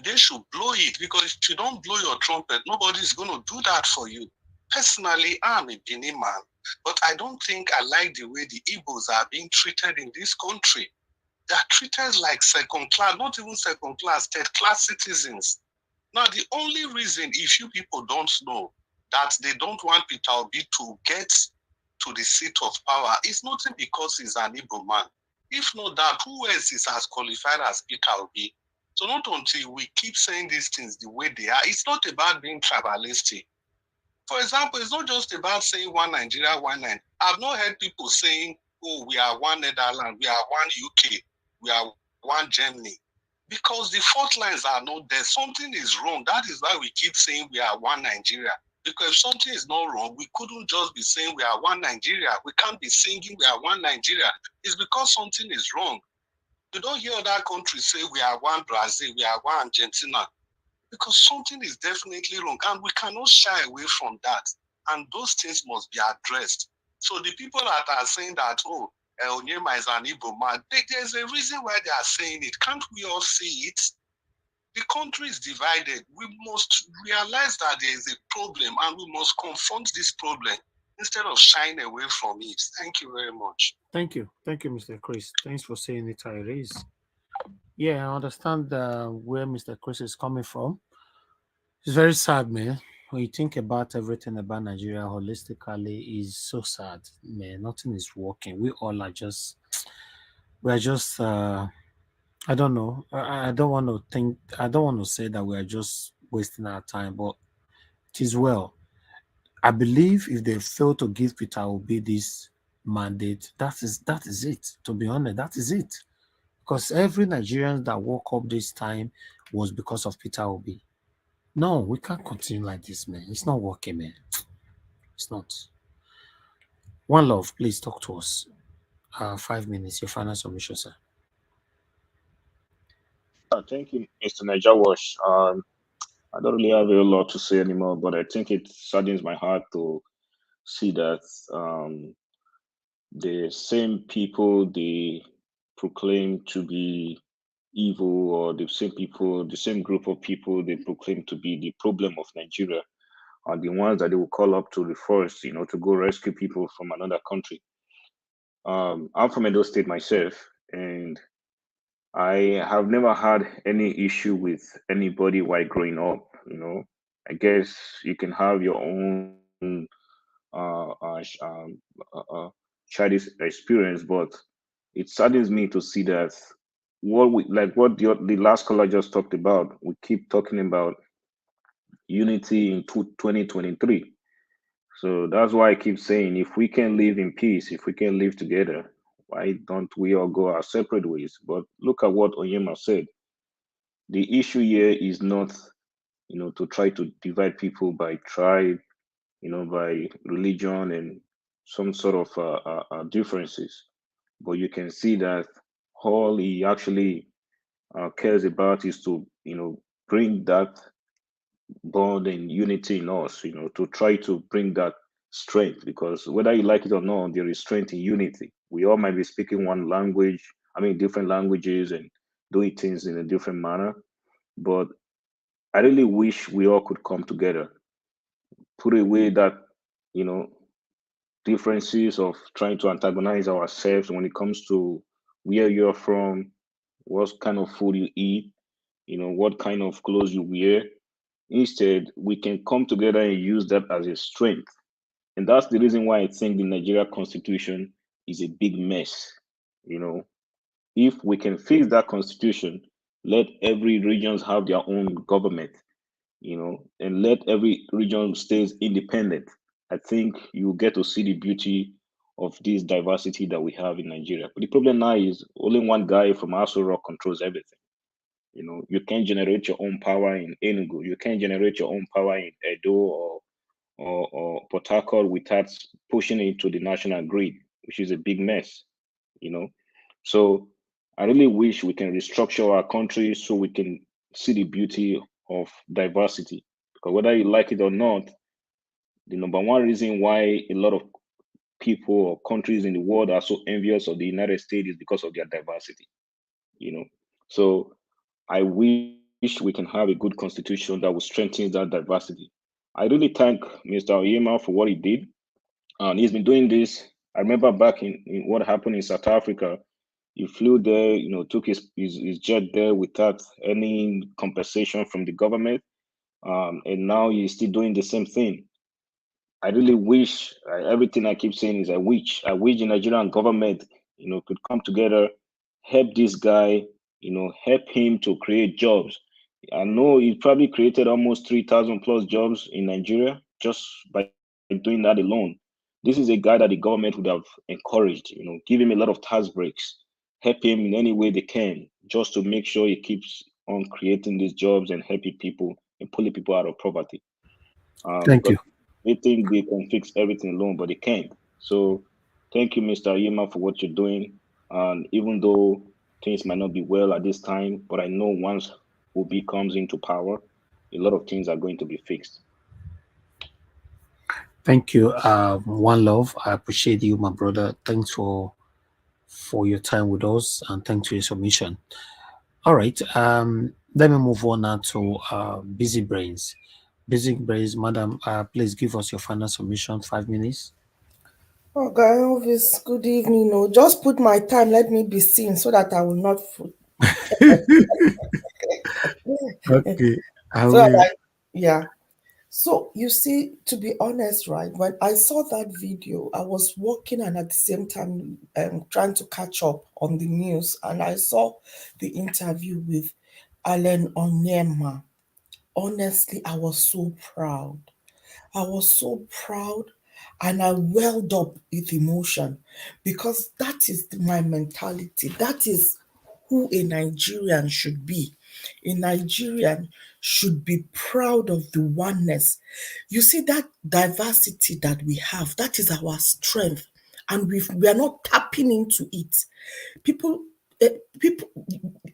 they should blow it, because if you don't blow your trumpet, nobody is going to do that for you. Personally, I'm a Benin man, but I don't think I like the way the Igbos are being treated in this country. They are treated like second class, not even second class, third class citizens. Now, the only reason, if you people don't know, that they don't want Peter Obi to get to the seat of power, is not because he's an Igbo man. If not that, who else is as qualified as Peter Obi? So not until we keep saying these things the way they are, it's not about being tribalistic. For example, it's not just about saying one Nigeria, one Nigeria. I've not heard people saying, we are one Netherlands, we are one UK, we are one Germany. Because the fault lines are not there. Something is wrong. That is why we keep saying we are one Nigeria. Because if something is not wrong, we couldn't just be saying we are one Nigeria. We can't be singing we are one Nigeria. It's because something is wrong. You don't hear other countries say we are one Brazil, we are one Argentina. because something is definitely wrong, and we cannot shy away from that. And those things must be addressed. So the people that are saying that, oh, Onyema is an Igbo man, there's a reason why they are saying it. Can't we all see it? The country is divided. We must realize that there is a problem, and we must confront this problem instead of shying away from it. Thank you very much. Thank you, Mr. Chris. Thanks for saying it, Tyrese. Yeah, I understand where Mr. Chris is coming from. It's very sad, man. When you think about everything about Nigeria holistically, is so sad, man. Nothing is working. We all are just, we are just. I don't know. I don't want to think. I don't want to say that we are just wasting our time, but it is well. I believe if they fail to give Peter Obi this mandate, that is it. To be honest, that is it. Because every Nigerian that woke up this time was because of Peter Obi. No, we can't continue like this, man. It's not working, man. It's not. One love, please talk to us. 5 minutes, your final submission, sir. Thank you, Mr. Niger Wash. I don't really have a lot to say anymore, but I think it saddens my heart to see that the same people they proclaim to be evil, or the same people, the same group of people they proclaim to be the problem of Nigeria, are the ones that they will call up to the forest, to go rescue people from another country. I'm from Edo State myself, and I have never had any issue with anybody while growing up. I guess you can have your own childish experience, but it saddens me to see that what the last caller just talked about. We keep talking about unity in 2023. So that's why I keep saying, if we can live in peace, if we can live together, why don't we all go our separate ways? But look at what Onyema said. The issue here is not, to try to divide people by tribe, by religion and some sort of differences. But you can see that all he actually cares about is to, bring that bond and unity in us, to try to bring that strength, because whether you like it or not, there is strength in unity. We all might be speaking one language, different languages, and doing things in a different manner. But I really wish we all could come together, put away that, you know, differences of trying to antagonize ourselves when it comes to where you're from, what kind of food you eat, what kind of clothes you wear. Instead, we can come together and use that as a strength. And that's the reason why I think the Nigeria constitution is a big mess. If we can fix that constitution, let every regions have their own government, and let every region stays independent, I think you get to see the beauty of this diversity that we have in Nigeria. But the problem now is only one guy from Aso Rock controls everything. You can't generate your own power in Enugu. You can't generate your own power in Edo or Port Harcourt without pushing it to the national grid, which is a big mess. So I really wish we can restructure our country so we can see the beauty of diversity. Because whether you like it or not, the number one reason why a lot of people or countries in the world are so envious of the United States is because of their diversity. So I wish we can have a good constitution that will strengthen that diversity. I really thank Mr. Oyema for what he did. And he's been doing this. I remember back in what happened in South Africa. He flew there, took his jet there without any compensation from the government. And now he's still doing the same thing. I really wish, everything I keep saying is I wish the Nigerian government, could come together, help this guy, help him to create jobs. I know he probably created almost 3,000 plus jobs in Nigeria just by doing that alone. This is a guy that the government would have encouraged, give him a lot of tax breaks, help him in any way they can, just to make sure he keeps on creating these jobs and helping people and pulling people out of poverty. Thank you. They think they can fix everything alone, but they can't. So thank you, Mr. Yema, for what you're doing. And even though things might not be well at this time, but I know once Obi comes into power, a lot of things are going to be fixed. Thank you. One love. I appreciate you, my brother. Thanks for your time with us, and thanks for your submission. All right. Let me move on now to Busy Brains. Busy Brains, madam, please give us your final submission, 5 minutes. Oh, guy Elvis, good evening. No, just put my time. Let me be seen so that I will not. Okay, I So that will. yeah. So you see, to be honest, right? When I saw that video, I was working and at the same time trying to catch up on the news, and I saw the interview with Alan Onyema. Honestly, I was so proud. I was so proud, and I welled up with emotion because that is my mentality. That is who a Nigerian should be. A Nigerian should be proud of the oneness. You see, that diversity that we have, that is our strength, and we are not tapping into it. People,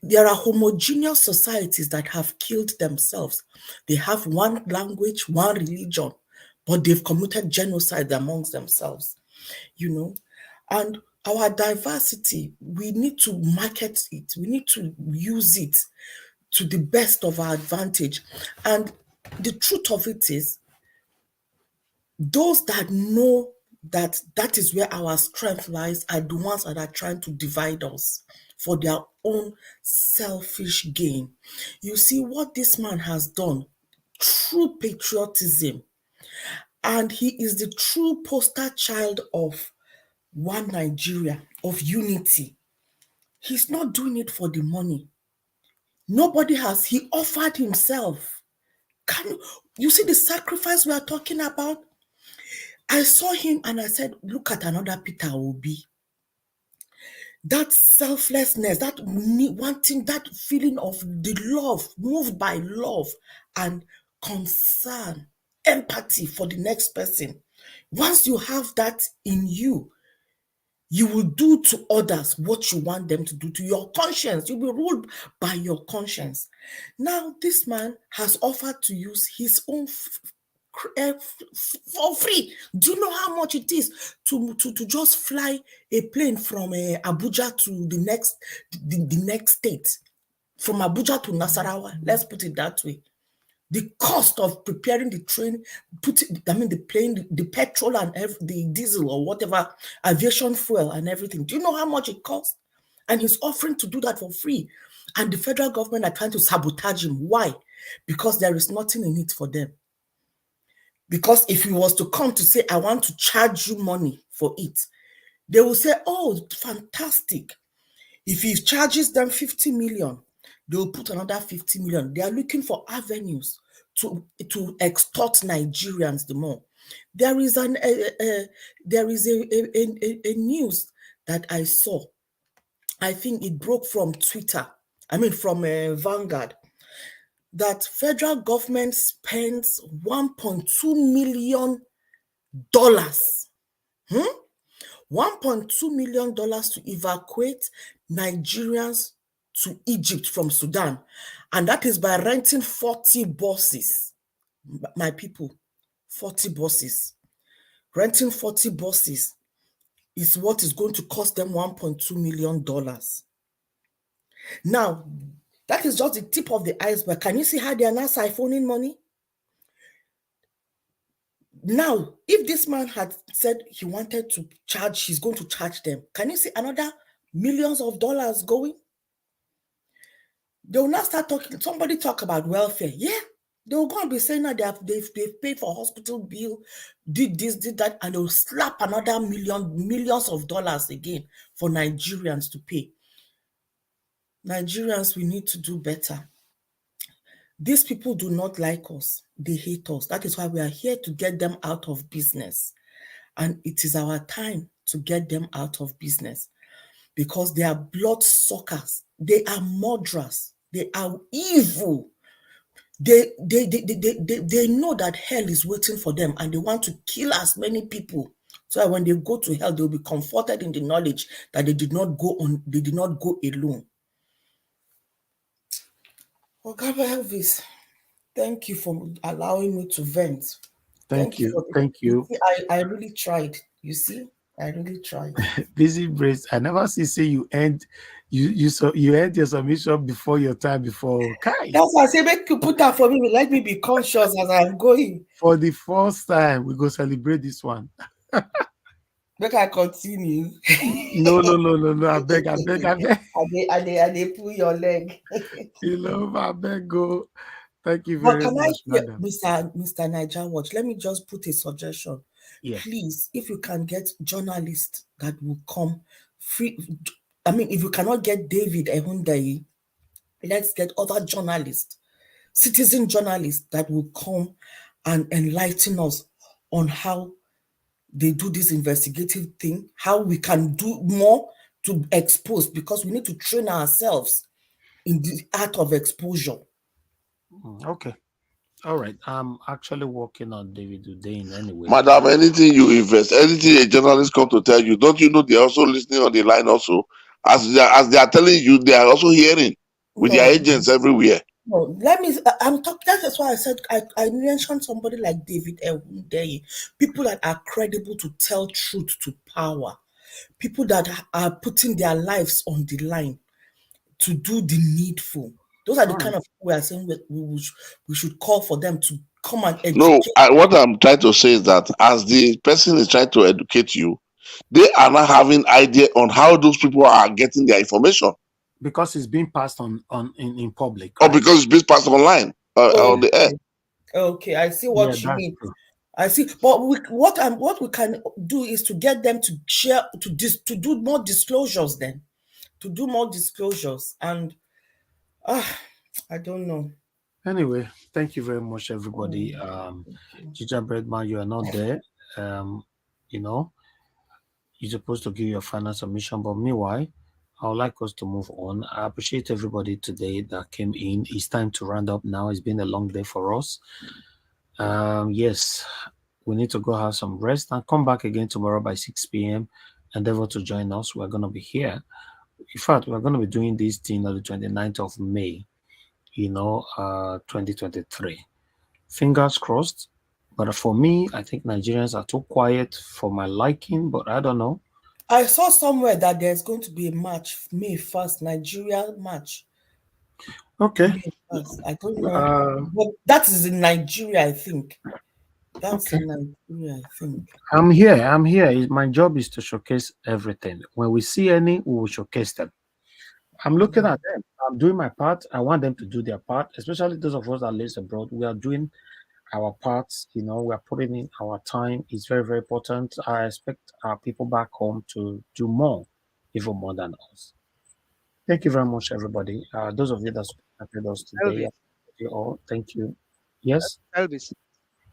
there are homogeneous societies that have killed themselves. They have one language, one religion, but they've committed genocide amongst themselves, and our diversity, we need to market it. We need to use it to the best of our advantage. And the truth of it is, those that know that that is where our strength lies are the ones that are trying to divide us for their own selfish gain. You see what this man has done, true patriotism, and he is the true poster child of one Nigeria, of unity. He's not doing it for the money. Nobody has. He offered himself. You see the sacrifice we are talking about? I saw him and I said, look at another Peter Obi. That selflessness, that wanting, that feeling of the love, moved by love and concern, empathy for the next person. Once you have that in you, you will do to others what you want them to do to your conscience. You'll be ruled by your conscience. Now, this man has offered to use his own for free. Do you know how much it is to just fly a plane from Abuja to the next state? From Abuja to Nasarawa, let's put it that way. The cost of preparing the train, the plane, the petrol and the diesel or whatever, aviation fuel and everything. Do you know how much it costs? And he's offering to do that for free. And the federal government are trying to sabotage him. Why? Because there is nothing in it for them. Because if he was to come to say, I want to charge you money for it, they will say, oh, fantastic. If he charges them 50 million, they will put another 50 million. They are looking for avenues to extort Nigerians the more. There is a news that I saw. I think it broke from Twitter. From Vanguard. That federal government spends $1.2 million. $1.2 million to evacuate Nigerians to Egypt from Sudan. And that is by renting 40 buses. My people, 40 buses. Renting 40 buses is what is going to cost them $1.2 million. Now, that is just the tip of the iceberg. Can you see how they are now siphoning money? Now, if this man had said he wanted to charge, he's going to charge them. Can you see another millions of dollars going? They will not start talking. Somebody talk about welfare. Yeah, they will go and be saying that they've paid for hospital bill, did this, did that, and they will slap another millions of dollars again for Nigerians to pay. Nigerians, we need to do better. These people do not like us. They hate us. That is why we are here to get them out of business. And it is our time to get them out of business because they are blood suckers. They are murderers. They are evil. They know that hell is waiting for them and they want to kill as many people. So that when they go to hell, they'll be comforted in the knowledge that they did not go alone. Oh, God, Elvis. Thank you for allowing me to vent. Thank you. For Thank you. you. See, I really tried. You see, I really tried. Busy brains. I never say you end you end your submission before your time before. Kai. That's why I say make you put that for me. Let me be conscious as I'm going. For the first time, we go celebrate this one. Make I continue. No. I beg. I they pull your leg. I beg go. Thank you But very can I much, hear madam. Mr. Niger Watch? Let me just put a suggestion. Yeah. Please, if you can get journalists that will come free. I mean, if you cannot get David Ehundayi, let's get other journalists, citizen journalists that will come and enlighten us on how they do this investigative thing, how we can do more to expose, because we need to train ourselves in the art of exposure. Okay. All right. I'm actually working on David Udain anyway. Madam, anything you invest, anything a journalist come to tell you, don't you know they're also listening on the line also? As they are telling you, they are also hearing with their agents everywhere. No, I'm talking. That's why I said I mentioned somebody like David Ehundeyi, people that are credible to tell truth to power, people that are putting their lives on the line to do the needful. Those are the kind of people we are saying we should call for them to come and educate. No, what I'm trying to say is that as the person is trying to educate you, they are not having idea on how those people are getting their information. Because it's being passed on in public, right? Or because it's being passed online on the air. Okay, I see what you mean. True. I see, but what we can do is to get them to share, to do more disclosures. Then, to do more disclosures, and I don't know. Anyway, thank you very much, everybody. Ginger Breadman, you are not there. You're supposed to give your final submission, but meanwhile, I would like us to move on. I appreciate everybody today that came in. It's time to round up now. It's been a long day for us. Yes, we need to go have some rest and come back again tomorrow by 6 p.m. Endeavor to join us. We're going to be here. In fact, we're going to be doing this thing on the 29th of May, 2023. Fingers crossed. But for me, I think Nigerians are too quiet for my liking, but I don't know. I saw somewhere that there's going to be a match, May 1st, Nigeria match. Okay. May 1st. I don't know. But that is in Nigeria, I think. That's in Nigeria, I think. I'm here. My job is to showcase everything. When we see any, we will showcase them. I'm looking at them. I'm doing my part. I want them to do their part, especially those of us that live abroad. We are doing our parts, we are putting in our time. It's very, very important. I expect our people back home to do more, even more than us. Thank you very much, everybody. Those of you that supported us today, thank you. Yes? Elvis,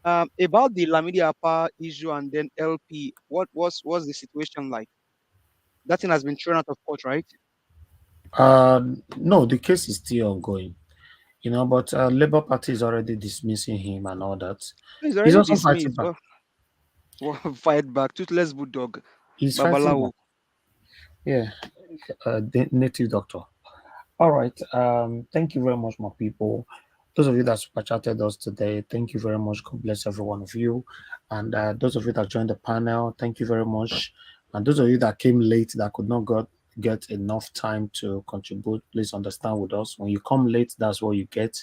about the Lamidi Apa issue and then LP, what's the situation like? That thing has been thrown out of court, right? No, the case is still ongoing. But Labour Party is already dismissing him and all that. He's already dismissed. Fight back. Toothless bulldog. He's Babalawo. Yeah, the native doctor. All right. Thank you very much, my people. Those of you that super chatted us today, thank you very much. God bless every one of you. And those of you that joined the panel, thank you very much. And those of you that came late that could not get enough time to contribute, please understand with us. When you come late, that's what you get,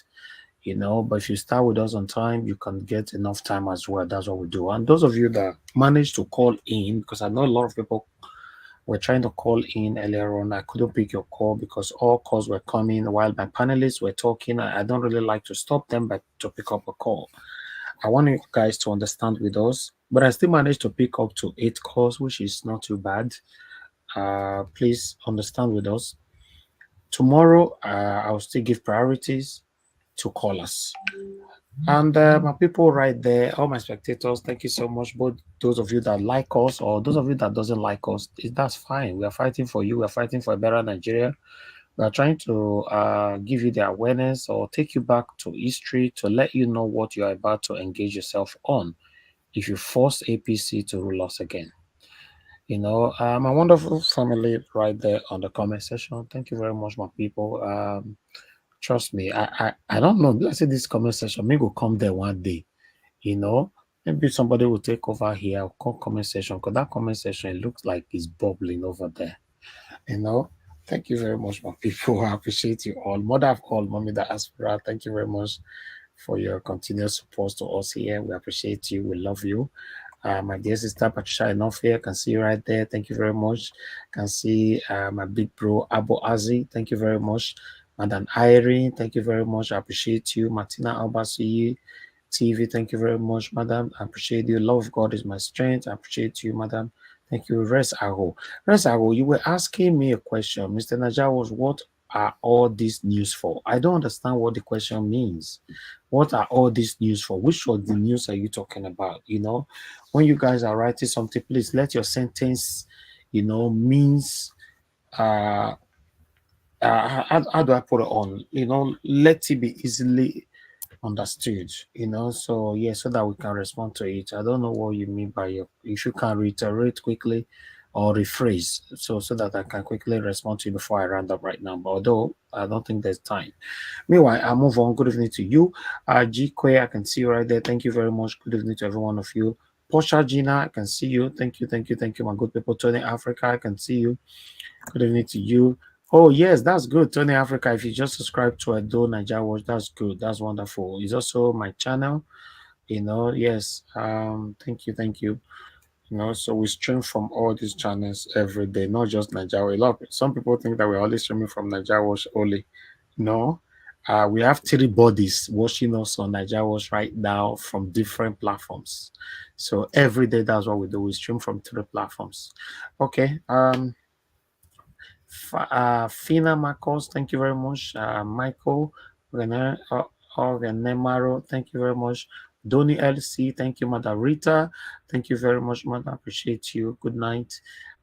but if you start with us on time, you can get enough time as well. That's what we do. And those of you that managed to call in, because I know a lot of people were trying to call in earlier on, I couldn't pick your call because all calls were coming while my panelists were talking. I don't really like to stop them, but to pick up a call. I want you guys to understand with us, but I still managed to pick up to 8 calls, which is not too bad. Please understand with us. Tomorrow, I'll still give priorities to callers. And my people right there, all my spectators, thank you so much. Both those of you that like us or those of you that doesn't like us, that's fine. We are fighting for you. We are fighting for a better Nigeria. We are trying to give you the awareness or take you back to history to let you know what you are about to engage yourself on if you force APC to rule us again. My wonderful family right there on the comment section. Thank you very much, my people. Trust me, I don't know. Let's say this comment section, maybe will come there one day. Maybe somebody will take over here, call comment section, because that comment section, it looks like it's bubbling over there. Thank you very much, my people. I appreciate you all. Mother of all, Mommy the Aspira, thank you very much for your continuous support to us here. We appreciate you. We love you. My dear sister Patricia Enough here, can see you right there. Thank you very much. Can see my big bro Abo Azi. Thank you very much. Madam Irene, thank you very much. I appreciate you. Martina Albasi TV, thank you very much, madam. I appreciate you. Love of God is my strength. I appreciate you, madam. Thank you. Rest Ago. Rest Ago, you were asking me a question. Mr. Najawas, what are all these news for? I don't understand what the question means. What are all these news for? Which of the news are you talking about? When you guys are writing something, please let your sentence, means how do I put it on? Let it be easily understood, so yeah, so that we can respond to it. I don't know what you mean by if you can reiterate quickly or rephrase so that I can quickly respond to you before I round up right now. But although I don't think there's time. Meanwhile, I move on. Good evening to you. G Kwe, I can see you right there. Thank you very much. Good evening to every one of you. Posha Gina, I can see you. Thank you, my good people. Tony Africa, I can see you. Good evening to you. Oh, yes, that's good. Tony Africa, if you just subscribe to Edo Nigeria Watch, that's good. That's wonderful. It's also my channel, yes. Thank you. So we stream from all these channels every day, not just Nigeria. Some people think that we're only streaming from Nigeria Watch only. No. We have 3 bodies watching us on Nigeria Watch right now from different platforms. So every day, that's what we do. We stream from 3 platforms. Okay. Fina Marcos, thank you very much. Michael Nemaro, thank you very much. Donny LC, thank you, Mother Rita. Thank you very much, Mother. I appreciate you. Good night.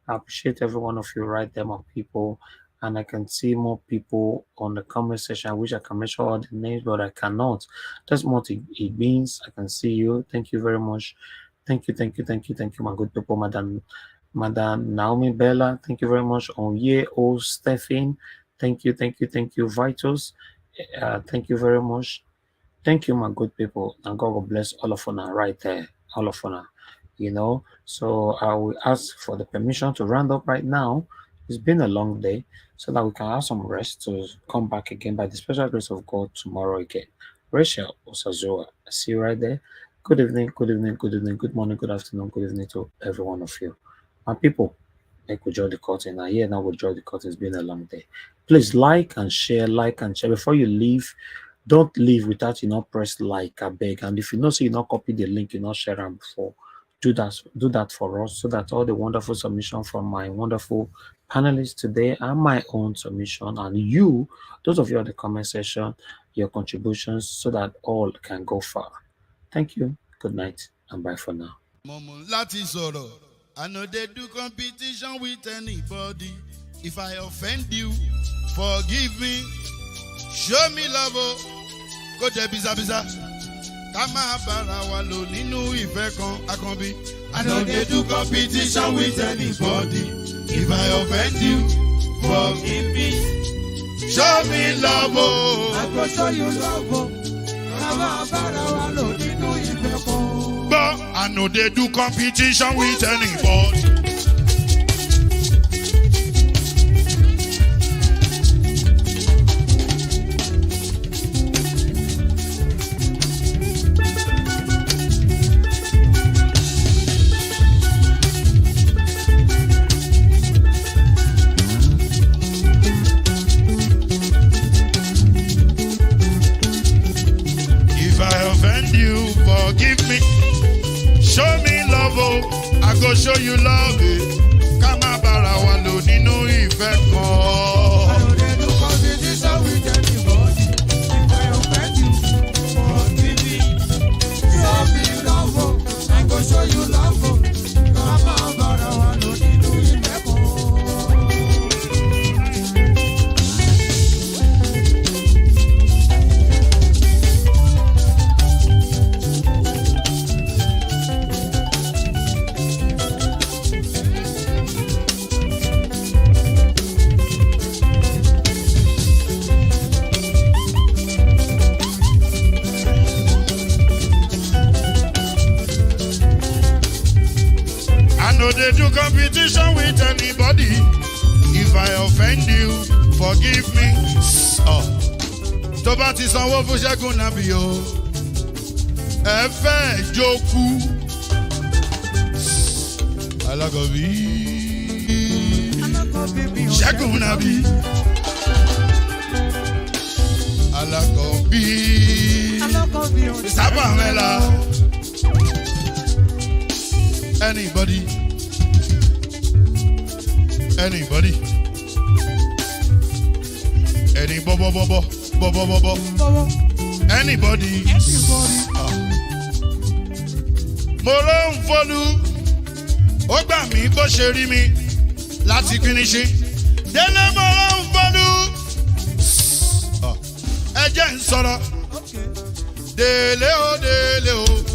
I appreciate every one of you right there, my people. And I can see more people on the comment section. I wish I can mention all the names, but I cannot. That's what it means. I can see you. Thank you very much. Thank you, my good people, Madam Naomi Bella, thank you very much. Onye O Stephen, thank you. Vitus, thank you very much. Thank you, my good people, and God will bless all of you right there, all of you. So I will ask for the permission to round up right now. It's been a long day, so that we can have some rest to come back again by the special grace of God tomorrow again. Rachel Osazoa, I see you right there. Good evening, good morning, good afternoon, good evening to every one of you. My people, make we draw the curtain. And here now we draw the curtain. It's been a long day. Please like and share. Before you leave, don't leave without press like, I beg. And if you not copy the link, not share them before, do that for us, so that all the wonderful submission from my wonderful panelists today and my own submission, and you, those of you in the comment section, your contributions, so that all can go far. Thank you. Good night and bye for now. I know they do competition with anybody. If I offend you, forgive me. Show me love, go to biza. Kama bara walo ninu ife kan akanbi. I know they do competition with anybody. If I offend you, forgive me. Show me love, I go show you love. Kama bara walo ninu ife kan. But I know they do competition with anybody. If I offend you, forgive me. Show me love, I go show you love. Kama bara walo ninu ife kan. I know they do competition with anybody. If I offend you, forgive me. Show me love, I go show you love. Kama bara walo ninu ife kan. know they do competition with anybody. If I offend you, forgive me. Oh. Tó bá ti sanwó fún Ṣẹ́gun Nàbí o. Ẹ fẹ́ jókòó. Alákọ̀bí. Ṣẹ́gun Nàbí. Alákọ̀bí. Sábà mẹ́la. Anybody. Anybody. Any bobo. Anybody. Mo ló ń fọlú. Ó gbà mí bó ṣe rí mi láti finishi. Délé mo ló ń fọlú. Ẹ jẹ́ ń sọ̀rọ̀. Délé o.